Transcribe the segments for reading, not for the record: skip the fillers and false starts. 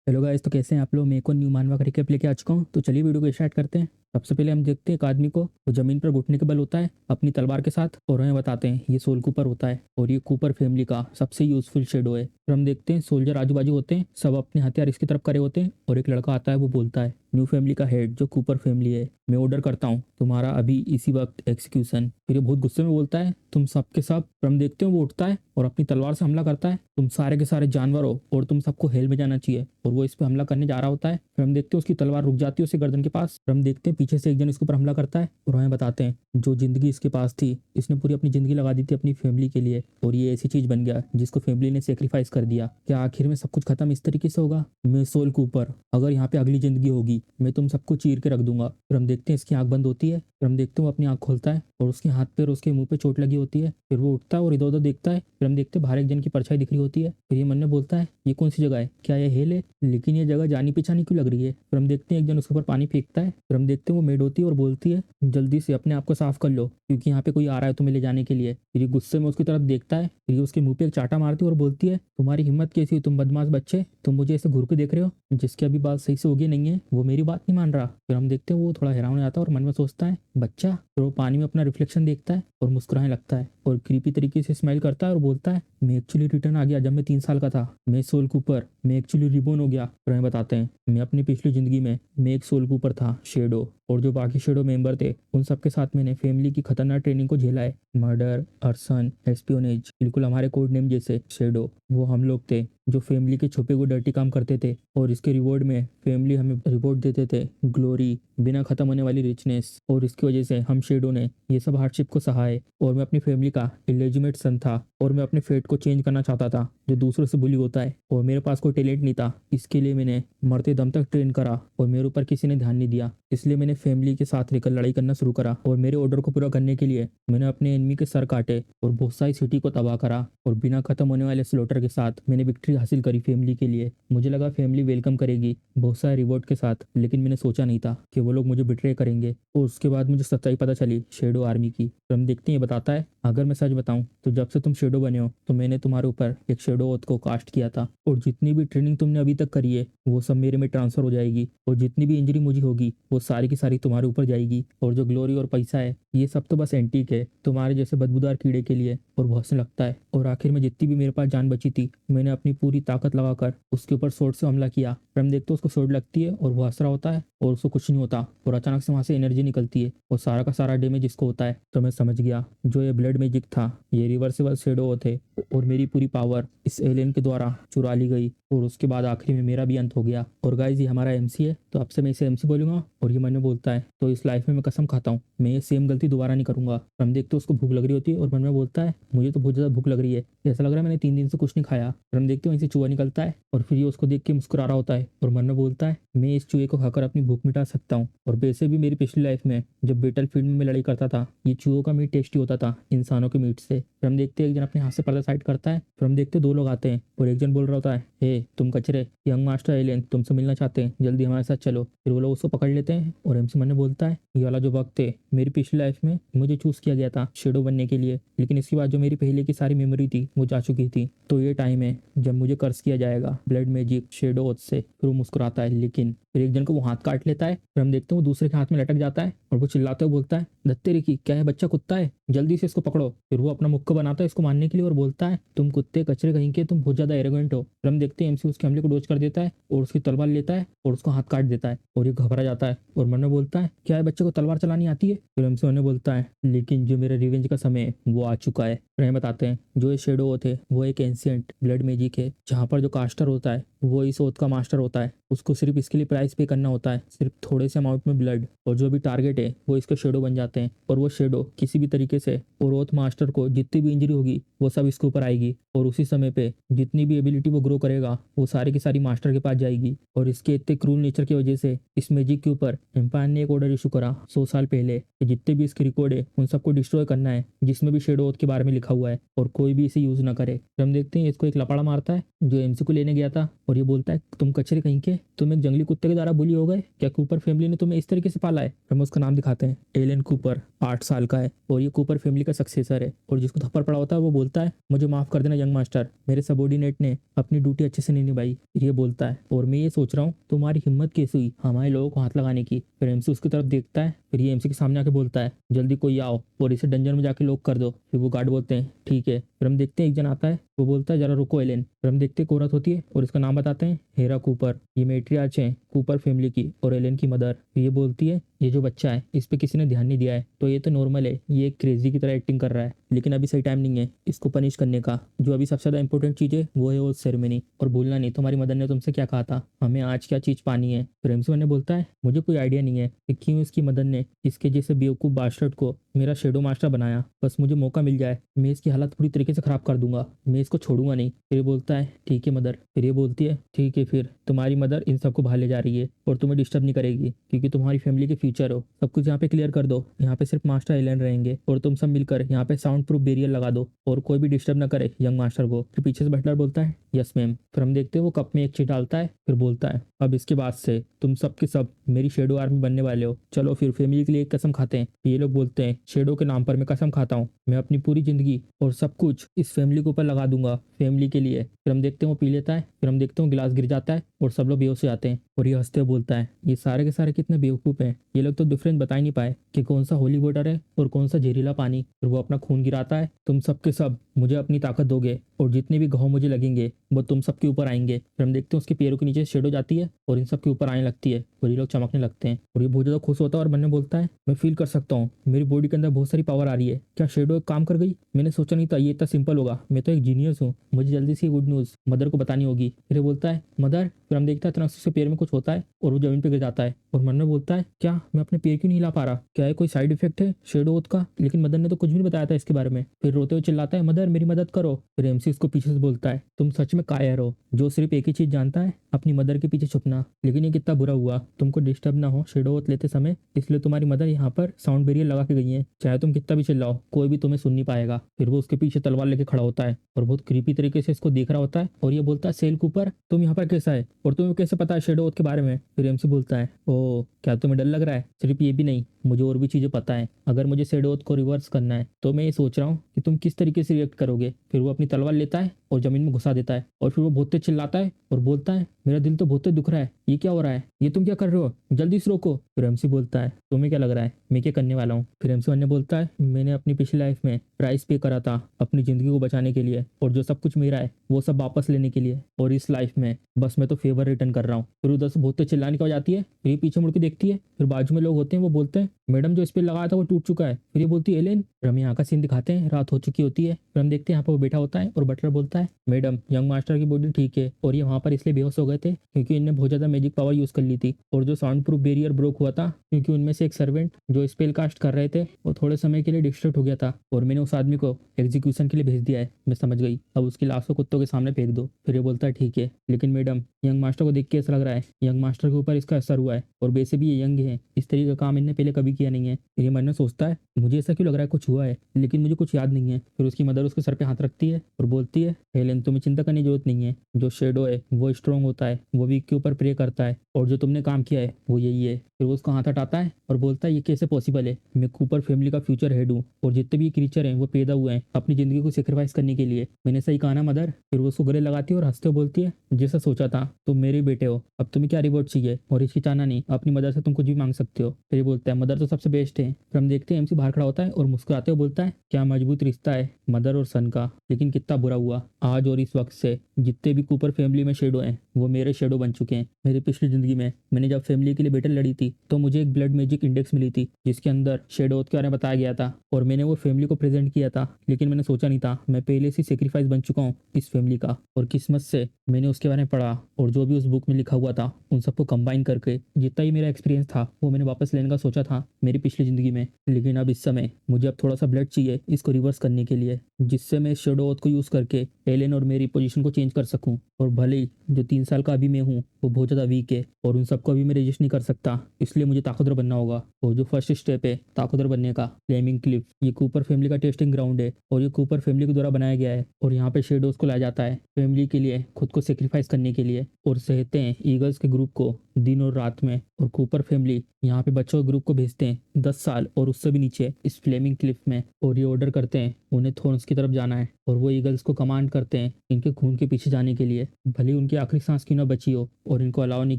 Hello guys, तो कैसे हैं आप लोग। मैं को न्यू मानवा का रिकैप लेके आ चुका हूँ। तो चलिए वीडियो को स्टार्ट करते हैं। सबसे पहले हम देखते हैं एक आदमी को, वो जमीन पर घुटने के बल होता है अपनी तलवार के साथ, और हमें बताते हैं ये सोल कूपर होता है और ये कूपर फैमिली का सबसे यूजफुल शेडो है। फिर हम देखते हैं सोल्जर आजू बाजू होते हैं, सब अपने हथियार इसकी तरफ करे होते हैं, और एक लड़का आता है, वो बोलता है न्यू फैमिली का हेड जो कूपर फैमिली है, मैं ऑर्डर करता हूँ तुम्हारा अभी इसी वक्त एक्सिक्यूशन। फिर ये बहुत गुस्से में बोलता है तुम सब के सब। फिर हम देखते हैं वो उठता है और अपनी तलवार से हमला करता है, तुम सारे के सारे जानवर हो और तुम सबको हेल में जाना चाहिए, और वो इस पे हमला करने जा रहा होता है। फिर हम देखते हैं उसकी तलवार रुक जाती है उसके गर्दन के पास। फिर हम देखते हैं पीछे से एक जन इसके ऊपर हमला करता है, और हमें बताते हैं जो जिंदगी इसके पास थी, इसने पूरी अपनी जिंदगी लगा दी थी अपनी फैमिली के लिए, और ये ऐसी चीज बन गया जिसको फैमिली ने सेक्रीफाइस कर दिया। क्या आखिर में सब कुछ खत्म इस तरीके से होगा। मैं सोल कूपर, अगर यहाँ पे अगली जिंदगी होगी मैं तुम सबको चीर के रख दूंगा। फिर हम देखते हैं इसकी आंख बंद होती है। फिर हम देखते हैं वो अपनी आंख खोलता है और उसके हाथ पे और उसके मुंह पे चोट लगी होती है। फिर वो उठता है और इधर उधर देखता है। फिर हम देखते हैं बाहर एक जन की परछाई दिख रही होती है। फिर ये मन में बोलता है ये कौन सी जगह है, क्या ये हेल है, लेकिन ये जगह जानी पहचानी क्यों लग रही है। फिर हम देखते हैं एक जन उसके ऊपर पानी फेंकता है। फिर हम देखते हैं वो मेड होती है और बोलती है जल्दी से अपने आप को साफ कर लो क्योंकि यहाँ पे कोई आ रहा है तुम्हें ले जाने के लिए। फिर ये गुस्से में उसकी तरफ देखता है। फिर ये उसके मुंह पे एक चाटा मारती है और बोलती है तुम्हारी हिम्मत कैसी हुई, तुम बदमाश बच्चे, तुम मुझे ऐसे घूर के देख रहे हो, जिसकी अभी बात सही से होगी नहीं है वो मेरी बात नहीं मान रहा। फिर हम देखते हैं वो थोड़ा हैरान हो जाता है और मन में सोचता है बच्चा। फिर वो पानी में अपना रिफ्लेक्शन देखता है और मुस्कुराने लगता है और क्रीपी तरीके से स्माइल करता है और बोलता है मैं एक्चुअली रिटर्न आ गया जब मैं 3 साल का था, मैं सोल कूपर, मैं एक्चुअली रिबोर्न हो गया। फिर हमें बताते हैं मैं अपनी पिछली जिंदगी में मैं एक सोल कूपर था शेडो, और जो बाकी शेडो मेंबर थे उन सबके साथ मैंने फैमिली की खतरनाक ट्रेनिंग को झेला है। मर्डर, अर्सन, एस्पियोनेज, बिल्कुल हमारे कोड नेम जैसे शेडो वो हम लोग थे जो फैमिली के छुपे हुए डर्टी काम करते थे, और इसके रिवॉर्ड में फैमिली हमें रिवॉर्ड देते थे ग्लोरी, बिना खत्म होने वाली रिचनेस, और इसकी वजह से हम शेडो ने ये सब हार्डशिप को सहा है। और मैं अपनी फैमिली का इलेजिमेट सन था और मैं अपने फेट को चेंज करना चाहता था जो दूसरों से बुली होता है, और मेरे पास कोई टैलेंट नहीं था। इसके लिए मैंने मरते दम तक ट्रेन करा और मेरे ऊपर किसी ने ध्यान नहीं दिया, इसलिए मैंने फैमिली के साथ रहकर लड़ाई करना शुरू करा, और मेरे ऑर्डर को पूरा करने के लिए मैंने अपने एनिमी के सर काटे और बहुत सारी सिटी को तबाह करा, और बिना खत्म होने वाले स्लोटर के साथ मैंने विक्ट्री हासिल करी फैमिली के लिए। मुझे लगा फैमिली वेलकम करेगी बहुत सारे रिवॉर्ड के साथ, लेकिन मैंने सोचा नहीं था कि वो लोग मुझे बिट्रे करेंगे। और उसके बाद मुझे सच्चाई पता चली शेडो आर्मी की। तो हम देखते हैं ये बताता है अगर मैं सच बताऊं तो जब से तुम शेडो बने हो तो मैंने तुम्हारे ऊपर एक शेडो ओथ को कास्ट किया था, और जितनी भी ट्रेनिंग तुमने अभी तक करी है वो सब मेरे में ट्रांसफर हो जाएगी, और जितनी भी इंजरी मुझे होगी वो सारी की सारी तुम्हारे ऊपर जाएगी, और जो ग्लोरी और पैसा है ये सब तो बस एंटीक है तुम्हारे जैसे बदबूदार कीड़े के लिए, और बहुत से लगता है। और आखिर में जितनी भी मेरे पास जान बची थी मैंने अपनी पूरी ताकत लगाकर उसके ऊपर सोर्ड से हमला किया। फिर हम देखते हैं उसको सोर्ड लगती है और वो हंस रहा होता है और उसको कुछ नहीं होता, और अचानक से वहां से एनर्जी निकलती है और सारा का सारा डैमेज इसको होता है। तो मैं समझ गया जो ये ब्लड मैजिक था ये रिवर्सिबल शेडो थे, और मेरी पूरी पावर इस एलियन के द्वारा चुरा ली गई, और उसके बाद आखिरी में मेरा भी अंत हो गया। और गाइस ये हमारा एमसी है, तो आपसे मैं इसे एमसी बोलूंगा। और ये मन में बोलता है तो इस लाइफ में मैं कसम खाता हूँ मैं ये सेम गलती दोबारा नहीं करूंगा। हम देखते हैं उसको भूख लग रही होती है और मन में बोलता है मुझे तो बहुत ज्यादा भूख लग रही है, ऐसा लग रहा है मैंने 3 दिन से कुछ नहीं खाया। फिर हम देखते हैं वहीं से चूहा निकलता है और फिर ये उसको देख के मुस्कुरा रहा होता है, और मन में बोलता है मैं इस चूहे को खाकर अपनी भूख मिटा सकता हूँ। और वैसे भी मेरी पिछली लाइफ में जब बैटल फील्ड में मैं लड़ाई करता था ये चूहों का मीट टेस्टी होता था इंसानों के मीट से। फिर हम देखते हैं एक जन अपने हाथ से पर्दा साइड करता है। फिर हम देखते हैं 2 लोग आते हैं और एक जन बोल रहा होता है हे तुम कचरे, यंग मास्टर एलियन तुमसे मिलना चाहते हैं, जल्दी हमारे साथ चलो। फिर वो लोग उसको पकड़ लेते हैं, और एमसी मन बोलता है ये वाला जो वक्त है मेरी पिछली लाइफ में मुझे चूज किया गया था शेडो बनने के लिए, लेकिन इसके बाद जो मेरी पहले की सारी मेमोरी थी वो जा चुकी थी, तो ये टाइम है जब मुझे कर्स किया जाएगा ब्लड मैजिक शेडो से। फिर वो मुस्कुराता है, लेकिन फिर एक जन को वो हाथ काट लेता है। फिर हम देखते हैं वो दूसरे के हाथ में लटक जाता है और वो चिल्लाते हुए बोलता है दत्ते रेखी क्या है बच्चा कुत्ता है, जल्दी से इसको पकड़ो। फिर वो अपना मुक्का बनाता है इसको मारने के लिए और बोलता है तुम कुत्ते कचरे कहीं के, तुम बहुत ज्यादा एरोगेंट हो। फिर हम देखते हैं एमसी उसके हमले को डोज कर देता है और उसकी तलवार लेता है और उसको हाथ काट देता है, और ये घबरा जाता है और मन में बोलता है क्या है बच्चे को तलवार चलानी आती है। फिर एमसी उन्हें बोलता है लेकिन जो मेरे रिवेंज का समय है वो आ चुका है। फिर हमें बताते हैं जो ये शेडो थे वो एक एंशिएंट ब्लड मैजिक है, जहाँ पर जो कास्टर होता है वो इस ओथ का मास्टर होता है, उसको सिर्फ इसके लिए प्राइस पे करना होता है, सिर्फ थोड़े से अमाउंट में ब्लड, और जो भी टारगेट है वो इसके शेडो बन जाते हैं, और वो शेडो किसी भी तरीके से और ओथ मास्टर को जितनी भी इंजरी होगी वो सब इसके ऊपर आएगी, और उसी समय पे जितनी भी एबिलिटी वो ग्रो करेगा वो सारी की सारी मास्टर के पास जाएगी। और इसके इतने क्रूल नेचर की वजह से इस मैजिक के ऊपर एम्पायर ने एक ऑर्डर इशू करा 100 साल पहले कि जितने भी इसके रिकॉर्ड है उन सबको डिस्ट्रॉय करना है जिसमें भी शेडो ओथ के बारे में लिखा हुआ है, और कोई भी इसे यूज ना करे। हम देखते हैं इसको एक लपड़ा मारता है जो एमसी को लेने गया था, और ये बोलता है तुम कचरे कहीं के, तुम एक जंगली कुत्ते के द्वारा बुली हो गए क्या, कूपर फैमिली ने तुम्हें इस तरीके से पाला है। हम उसका नाम दिखाते हैं। एलन कूपर 8 साल का है और ये कूपर फैमिली का सक्सेसर है। और जिसको थप्पड़ पड़ा होता है वो बोलता है, मुझे माफ कर देना यंग मास्टर, मेरे सबॉर्डिनेट ने अपनी ड्यूटी अच्छे से नहीं निभाई। फिर ये बोलता है, और मैं ये सोच रहा हूँ तुम्हारी हिम्मत कैसे हुई हमारे लोगों को हाथ लगाने की। फिर एमसी उसकी तरफ देखता है। फिर ये एमसी के सामने आके बोलता है, जल्दी कोई आओ और इसे डंजन में जाके लॉक कर दो। फिर वो गार्ड बोलते हैं ठीक है। फिर हम देखते हैं एक जन आता है, वो बोलता है जरा रुको एलन। फिर हम देखते हैं एक औरत होती है और इसका नाम बताते हैं हेरा कूपर। ये मैट्रियार्च है कूपर फैमिली की और एलन की मदर। ये बोलती है ये जो बच्चा है इस पे किसी ने ध्यान नहीं दिया है, तो ये तो नॉर्मल है, ये एक क्रेजी की तरह एक्टिंग कर रहा है, लेकिन अभी सही टाइम नहीं है इसको पनिश करने का। जो अभी सबसे ज्यादा इंपॉर्टेंट चीज है वो है वो सेरेमनी। और भूलना नहीं तुम्हारी मदर ने तुमसे क्या कहा था, हमें आज क्या चीज पानी है। फिर एमसी ने बोलता है मुझे कोई आइडिया नहीं है कि क्यों इसकी मदर ने इसके जैसे बेवकूफ बास्टर्ड को मेरा शेडो मास्टर बनाया। बस मुझे मौका मिल जाए मैं इसकी हालत पूरी तरीके से खराब कर दूंगा, मैं इसको छोड़ूंगा नहीं। फिर ये बोलता है ठीक है मदर। फिर ये बोलती है ठीक है, फिर तुम्हारी मदर इन सबको बाहर ले जा रही है और तुम्हें डिस्टर्ब नहीं करेगी क्योंकि तुम्हारी फैमिली के फ्यूचर हो। सब कुछ यहाँ पे क्लियर कर दो, यहाँ पे सिर्फ मास्टर एलन रहेंगे और तुम सब मिलकर यहाँ पे साउंड प्रूफ बैरियर लगा दो और कोई भी डिस्टर्ब ना करे यंग मास्टर को। फिर पीछे से बटलर बोलता है यस मैम। फिर हम देखते हैं वो कप में एक चीज डालता है। फिर बोलता है अब इसके बाद से तुम सब के सब मेरी शेडो आर्मी बनने वाले हो, चलो फिर फैमिली के लिए एक कसम खाते हैं। ये लोग बोलते हैं शेडो के नाम पर मैं कसम खाता हूँ मैं अपनी पूरी जिंदगी और सब कुछ इस फैमिली के ऊपर लगा दूंगा फैमिली के लिए। फिर हम देखते हैं वो पी लेता है। फिर हम देखते हैं गिलास गिर जाता है और सब लोग बेहोश हो जाते हैं। और ये हंसते हुए बोलता है ये सारे के सारे कितने बेवकूफ हैं, ये लोग तो डिफरेंस बता ही नहीं पाए कि कौन सा होली वाटर है और कौन सा जहरीला पानी। फिर वो अपना खून गिराता है, तुम सब के सब मुझे अपनी ताकत दोगे और जितने भी घाव मुझे लगेंगे वो तुम सबके ऊपर आएंगे। फिर हम देखते हैं उसके पैरों के नीचे शेडो जाती है और इन सब के ऊपर आने लगती है और ये लोग चमकने लगते हैं। और ये बहुत ज्यादा खुश होता है और मन में बोलता है मैं फील कर सकता हूँ मेरी बॉडी के अंदर बहुत सारी पावर आ रही है, क्या शेडो एक काम कर गई। मैंने सोचा नहीं था ये इतना सिंपल होगा, मैं तो एक जीनियस हूँ, मुझे जल्दी से गुड न्यूज मदर को बतानी होगी। फिर ये बोलता है मदर। फिर हम देखते हैं अचानक से उसके पैर में कुछ होता है और वो जमीन पे गिर जाता है और मन में बोलता है क्या मैं अपने पैर क्यों नहीं हिला पा रहा, क्या है कोई साइड इफेक्ट है शेडो ओथ का। लेकिन मदर ने तो कुछ भी नहीं बताया था इसके बारे में। फिर रोते हुए चिल्लाता है मदर मेरी मदद करो। फिर एमसी उसको पीछे से बोलता है तुम सच में कायर हो जो सिर्फ एक ही चीज जानता है अपनी मदर के पीछे छुपना। लेकिन ये कितना बुरा हुआ तुमको डिस्टर्ब ना हो शेडो ओथ लेते समय, इसलिए तुम्हारी मदर यहाँ पर साउंड बैरियर लगा के गई है, चाहे तुम कितना भी चिल्लाओ कोई भी तुम्हें सुन नहीं पाएगा। फिर वो उसके पीछे तलवार लेके खड़ा होता है और बहुत क्रीपी तरीके से इसको देख रहा होता है और ये बोलता है सेल कूपर तुम यहाँ पर कैसा है और तुम्हें कैसे पता है शेडो ओथ के बारे में। फिर एमसी बोलता है ओ क्या तुम्हें डर लग रहा है, सिर्फ ये भी नहीं मुझे और भी चीजें पता है, अगर मुझे शेडो ओथ को रिवर्स करना है तो मैं ये सोच रहा हूँ कि तुम किस तरीके से रिएक्ट करोगे। फिर वो अपनी तलवार लेता है और जमीन में घुसा देता है और फिर वो बहुत तेज चिल्लाता है और बोलता है मेरा दिल तो बहुत तेज दुख रहा है, ये क्या हो रहा है, ये तुम क्या कर रहे हो, जल्दी से रोको। फिर एमसी बोलता है तुम्हें क्या लग रहा है मैं क्या करने वाला हूँ। फिर एमसी ने बोलता है मैंने अपनी पिछली लाइफ में प्राइस पे करा था अपनी जिंदगी को बचाने के लिए और जो सब कुछ मेरा है वो सब वापस लेने के लिए, और इस लाइफ में बस मैं तो फेवर रिटर्न कर रहा हूँ। फिर उधर से बहुत तेज चिल्लाने की आवाज आती है। फिर ये पीछे मुड़ के देखती है। फिर बाजू में लोग होते हैं वो बोलते हैं मैडम जो इस पे लगाया था वो टूट चुका है। फिर ये बोलती है एलेन। फिर हम यहाँ का सीन दिखाते हैं, रात हो चुकी होती है। फिर हम देखते हैं यहाँ पर वो बैठा होता है और बटलर बोलता है मैडम यंग मास्टर की बॉडी ठीक है और ये वहाँ पर इसलिए बेहोश हो गए थे क्योंकि इनने बहुत ज्यादा मैजिक पावर यूज कर ली थी और जो साउंड प्रूफ बैरियर ब्रोक हुआ था क्योंकि उनमें से एक सर्वेंट जो स्पेल कास्ट कर रहे थे वो थोड़े समय के लिए डिस्ट्रैक्ट हो गया था और मैंने उस आदमी को एग्जीक्यूशन के लिए भेज दिया है, मैं समझ गई, अब उसकी लाश को कुत्तों के सामने फेंक दो। फिर ये बोलता है ठीक है लेकिन मैडम यंग मास्टर को देख के ऐसा लग रहा है यंग मास्टर के ऊपर इसका असर हुआ है और वैसे भी ये यंग है, इस तरीके का काम इनने पहले कभी किया नहीं है। फिर ये मन में सोचता है मुझे ऐसा क्यों लग रहा है कुछ हुआ है लेकिन मुझे कुछ याद नहीं है। फिर उसकी मदर उसके सर पे हाथ रखती है और बोलती है हेलेन तुम्हें चिंता करने की जरूरत नहीं है, जो शेडो है वो स्ट्रांग होता है, वो वीक के ऊपर प्रे करता है और जो तुमने काम किया है वो यही है। फिर वो उसका हाथ हटाता है और बोलता है ये कैसे पॉसिबल है, मैं कूपर फैमिली का फ्यूचर हेड हूँ और जितने भी क्रीचर हैं वो पैदा हुए हैं अपनी जिंदगी को सेक्रीफाइस करने के लिए, मैंने सही कहा ना मदर। फिर वो उसको गले लगाती है और हंसते हुए बोलती है जैसा सोचा था तुम मेरे बेटे हो, अब तुम्हें क्या रिवॉर्ड चाहिए और हिचकिचाना नहीं, अपनी मदर से तुम कुछ भी मांग सकते हो। फिर ये बोलता है मदर तो सबसे बेस्ट है। फिर हम देखते हैं एमसी बाहर खड़ा होता है और मुस्कुराते हुए बोलता है क्या मजबूत रिश्ता है मदर और सन का, लेकिन कितना बुरा हुआ आज और इस वक्त से जितने भी कूपर फैमिली में शेडो हैं वो मेरे शेडो बन चुके हैं। मेरी पिछली जिंदगी में मैंने जब फैमिली के लिए बैटल लड़ी थी तो मुझे एक ब्लड मैजिक इंडेक्स मिली थी जिसके अंदर शेडो के बारे में बताया गया था और मैंने वो फैमिली को प्रेजेंट किया था, लेकिन मैंने सोचा नहीं था मैं पहले से सेक्रीफाइस बन चुका हूँ इस फैमिली का। और किस्मत से मैंने उसके बारे में पढ़ा और जो भी उस बुक में लिखा हुआ था उन सबको कंबाइन करके जितना ही मेरा एक्सपीरियंस था वो मैंने वापस लेने का सोचा था मेरी पिछली जिंदगी में। लेकिन अब इस समय मुझे अब थोड़ा सा ब्लड चाहिए इसको रिवर्स करने के लिए, जिससे मैं शेडो को यूज करके एलेन और मेरी पोजीशन को चेंज कर सकूं। और भले ही जो 3 साल का अभी मैं हूँ वो बहुत ज्यादा वीक है और उन सबको अभी मैं रजिस्ट नहीं कर सकता, इसलिए मुझे ताकतवर बनना होगा। और जो फर्स्ट स्टेप है ताकतवर बनने का, फ्लेमिंग क्लिफ, ये कूपर फैमिली का टेस्टिंग ग्राउंड है और ये कूपर फैमिली के द्वारा बनाया गया है और यहाँ पे शेडोज को लाया जाता है फैमिली के लिए खुद को सेक्रीफाइस करने के लिए। और सहते हैं ईगल्स के ग्रुप को दिन और रात में। और कूपर फैमिली यहाँ पे बच्चों के ग्रुप को भेजते हैं 10 साल और उससे भी नीचे इस फ्लेमिंग क्लिफ में, और ये ऑर्डर करते हैं उन्हें थॉर्न्स की तरफ जाना है। और वो ईगल्स को कमांड करते हैं इनके खून के पीछे जाने के लिए, भले ही उनकी आखिरी सांस क्यों ना बची हो। और इनको अलाउ नहीं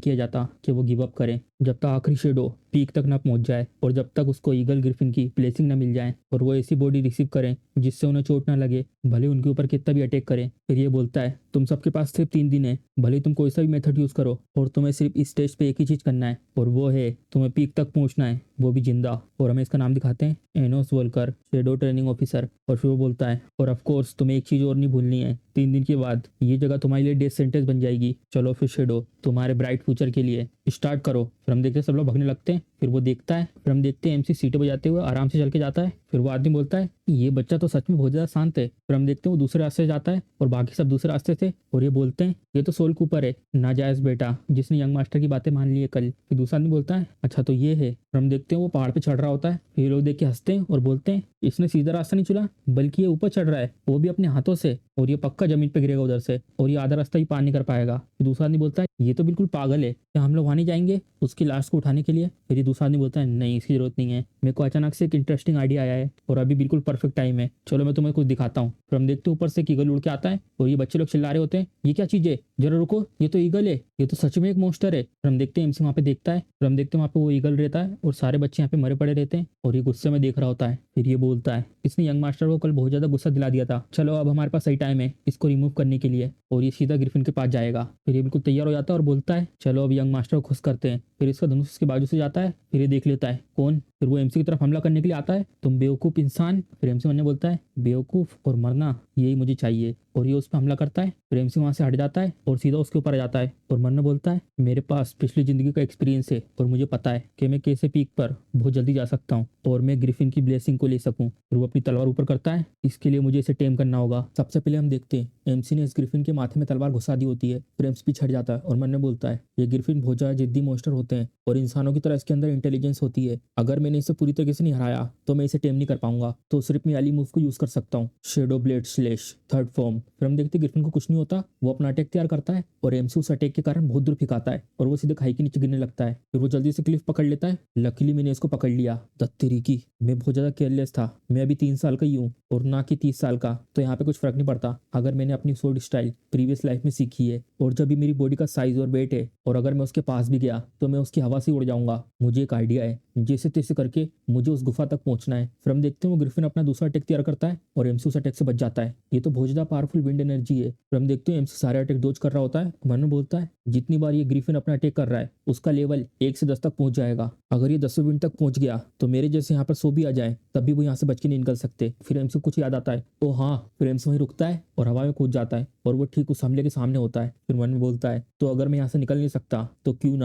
किया जाता कि वो गिव अप करें जब तक आखिरी शेडो पीक तक ना पहुंच जाए और जब तक उसको ईगल ग्रिफिन की ब्लेसिंग ना मिल जाए और वो ऐसी बॉडी रिसीव करें जिससे उन्हें चोट ना लगे, भले उनके ऊपर कितना भी अटैक करें। फिर ये बोलता है तुम सबके पास सिर्फ 3 दिन है, भले तुम कोई सा भी मेथड यूज करो और तुम्हें सिर्फ इस स्टेज पे एक ही चीज करना है और वो है तुम्हें पीक तक पहुंचना है, वो भी जिंदा। और हमें इसका नाम दिखाते हैं एनोस वोल्कर, शेडो ट्रेनिंग ऑफिसर। और फिर वो बोलता है और ऑफ कोर्स तुम्हें एक चीज और नहीं भूलनी है, 3 दिन के बाद ये जगह तुम्हारे लिए डेथ सेंटेंस बन जाएगी। चलो फिर शेडो तुम्हारे ब्राइट फ्यूचर के लिए स्टार्ट करो। फिर हम देखते हैं सब लोग भगने लगते हैं। फिर वो देखता है, फिर हम देखते हैं एमसी सीटें बजाते हुए आराम से चल के जाता है। फिर वो आदमी बोलता है ये बच्चा तो सच में बहुत ज्यादा शांत है। फिर हम देखते हैं वो दूसरे रास्ते से जाता है और बाकी सब दूसरे रास्ते से, और ये बोलते हैं ये तो सोल कूपर है, नाजायज बेटा जिसने यंग मास्टर की बातें मान ली है कल। फिर दूसरा आदमी बोलता है अच्छा तो ये है। फिर हम देखते हैं वो पहाड़ पे चढ़ रहा होता है। फिर ये लोग देख के हंसते हैं और बोलते हैं इसने सीधा रास्ता नहीं चुना बल्कि ये ऊपर चढ़ रहा है, वो भी अपने हाथों से, और ये पक्का जमीन पे गिरेगा उधर से और ये आधा रास्ता ही पार नहीं कर पाएगा। फिर दूसरा आदमी बोलता है ये तो बिल्कुल पागल है, क्या हम लोग वहां नहीं जाएंगे उसकी लाश को उठाने के लिए। फिर ये दूसरा आदमी बोलता है नहीं इसकी जरूरत नहीं है, मेरे को अचानक से एक इंटरेस्टिंग आइडिया आया है और अभी बिल्कुल परफेक्ट टाइम है, चलो मैं तुम्हें कुछ दिखाता हूँ। फिर हम देखते हैं ऊपर से एक ईगल उड़ के आता है और ये बच्चे लोग चिल्ला रहे होते हैं ये क्या चीज है, जरा रुको ये तो ईगल है, ये तो सच में एक मॉन्स्टर है। फिर हम देखते हैं एमसी वहाँ पे देखता है, फिर हम देखते हैं वहाँ पे वो ईगल रहता है और सारे बच्चे यहाँ पे मरे पड़े रहते हैं और ये गुस्से में देख रहा होता है। फिर ये बोलता है इसने यंग मास्टर को कल बहुत ज्यादा गुस्सा दिला दिया था, चलो अब हमारे पास सही टाइम है इसको रिमूव करने के लिए। और ये सीधा ग्रिफिन के पास जाएगा। फिर ये बिल्कुल तैयार हो जाता है और बोलता है चलो अब यंग मास्टर को खुश करते हैं। फिर इसका धनुष इसके बाजू से जाता है। फिर ये देख लेता है कौन, फिर वो एमसी की तरफ हमला करने के लिए आता है, तुम बेवकूफ इंसान। फिर एमसी ने बोलता है बेवकूफ और मरना यही मुझे चाहिए, और ये उस पर हमला करता है। फिर एमसी वहां से हट जाता है और सीधा उसके ऊपर आ जाता है और मरना बोलता है मेरे पास पिछली जिंदगी का एक्सपीरियंस है और मुझे पता है कि मैं कैसे पीक पर बहुत जल्दी जा सकता हूँ और मैं ग्रिफिन की ब्लेसिंग को ले सकूं। फिर वो अपनी तलवार ऊपर करता है, इसके लिए मुझे इसे टेम करना होगा। सबसे पहले हम देखते हैं एमसी ने इस ग्रिफिन के माथे में तलवार घुसा दी होती है। फिर एमसी पीछे हट जाता है और मरना बोलता है ये ग्रिफिन बहुत ज्यादा जिद्दी मॉन्स्टर होते हैं और इंसानों की तरह इसके अंदर इंटेलिजेंस होती है, अगर मैंने इसे पूरी तरीके से नहीं हराया तो मैं इसे टेम नहीं कर पाऊंगा, तो सिर्फ मैं वाली मूव को यूज कर सकता हूँ, shadow blade slash third form. फिर हम देखते हैं ग्रिफिन को कुछ नहीं होता, वो अपना अटैक तैयार करता है और एमसी उस अटैक के कारण बहुत दूर फिकाता है और वो सीधे खाई के नीचे गिरने लगता है। फिर वो जल्दी से क्लिफ पकड़ लेता है, लकीली मैंने इसको पकड़ लिया। दत्तेरी की मैं बहुत ज्यादा केयरलेस था, मैं अभी 3 साल का ही हूँ और ना कि 30 साल का, तो यहाँ पे कुछ फर्क नहीं पड़ता अगर मैंने अपनी स्वॉर्ड स्टाइल प्रीवियस लाइफ में सीखी है और जब भी मेरी बॉडी का साइज और वेट है और अगर मैं उसके पास भी गया तो मैं उसकी हवा से उड़ जाऊंगा। मुझे एक आइडिया है, जैसे तैसे करके मुझे उस गुफा तक पहुंचना है। फिर हम देखते हैं वो ग्रिफिन अपना दूसरा अटैक तैयार करता है और एमसी उस अटैक से बच जाता है। ये तो बहुत ज्यादा पावरफुल विंड एनर्जी है। फिर हम देखते हैं एमसी सारे अटैक डोज कर रहा होता है। मन में बोलता है जितनी बार ये ग्रिफिन अपना अटैक कर रहा है उसका लेवल 1 से 10 तक पहुंच जाएगा, अगर ये 10वें विंड तक पहुंच गया तो मेरे जैसे यहाँ पर सो भी आ जाए तब भी वो यहाँ से बच के नहीं निकल सकते। फिर एमसी को कुछ याद आता है, ओ हाँ, फिर एमसी वहीं रुकता है और हवा में कूद जाता है और वो ठीक उस हमले के सामने होता है। फिर मन में बोलता है तो अगर मैं यहाँ से निकल नहीं सकता तो क्यों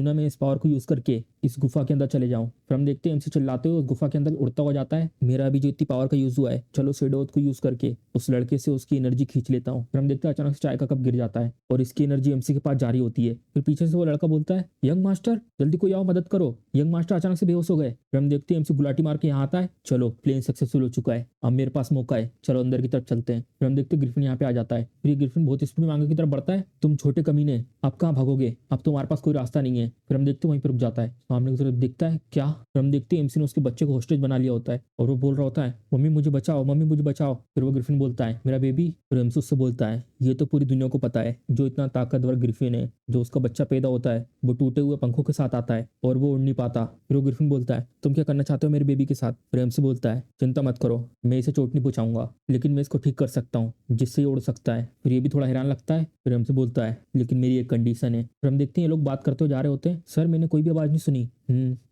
ना मैं इस पावर को यूज करके इस गुफा के अंदर चले जाऊं। फिर हम देखते हैं एमसी चिल्लाते हुए उस गुफा के अंदर उड़ता हुआ जाता है, मेरा अभी जो इतनी पावर का यूज हुआ है चलो शेडोथ को यूज करके उस लड़के से उसकी एनर्जी खींच लेता हूँ। फिर हम देखते हैं अचानक से चाय का कप गिर जाता है और इसकी एनर्जी एमसी के पास जारी होती है। फिर पीछे से वो लड़का बोलता है यंग मास्टर जल्दी कोई आओ मदद करो। यंग मास्टर अचानक से बेहोश हो गए। फिर हम देखते हैं एमसी गुलाटी मार के यहाँ आता है, चलो प्लेन सक्सेसफुल हो चुका है, अब मेरे पास मौका है, चलो अंदर की तरफ चलते हैं। फिर हम देखते हैं ग्रिफिन यहाँ पे आ जाता है। फिर ग्रिफिन बहुत स्पीड में आगे की तरफ बढ़ता है, तुम छोटे कमीने अब कहाँ भागोगे, अब तुम्हारे पास कोई रास्ता नहीं है। फिर हम देखते हैं वहीं पर रुक जाता है, सामने की तरफ दिखता है क्या। फिर हम देखते हैं एमसी ने उसके बच्चे को हॉस्टेज बना लिया होता है और वो बोल रहा होता है मम्मी मुझे बचाओ, मम्मी मुझे बचाओ। फिर वो ग्रिफिन बोलता है मेरा बेबी। फिर एमसी उससे बोलता है ये तो पूरी दुनिया को पता है जो इतना ताकतवर ग्रिफिन है, जो उसका बच्चा पैदा होता है वो टूटे हुए पंखों के साथ आता है और वो उड़ नहीं पाता। फिर वो ग्रिफिन बोलता है तुम क्या करना चाहते हो मेरे बेबी के साथ। फिर एमसी बोलता है चिंता मत करो, मैं इसे चोट नहीं पहुंचाऊंगा लेकिन मैं इसको ठीक कर सकता हूँ जिससे ये उड़ सकता है। फिर ये भी थोड़ा हैरान लगता है। फिर एमसी बोलता है लेकिन मेरी एक कंडीशन है। फिर हम देखते हैं ये लोग बात करते हुए जा रहे होते हैं, सर मैंने कोई भी आवाज नहीं सुनी।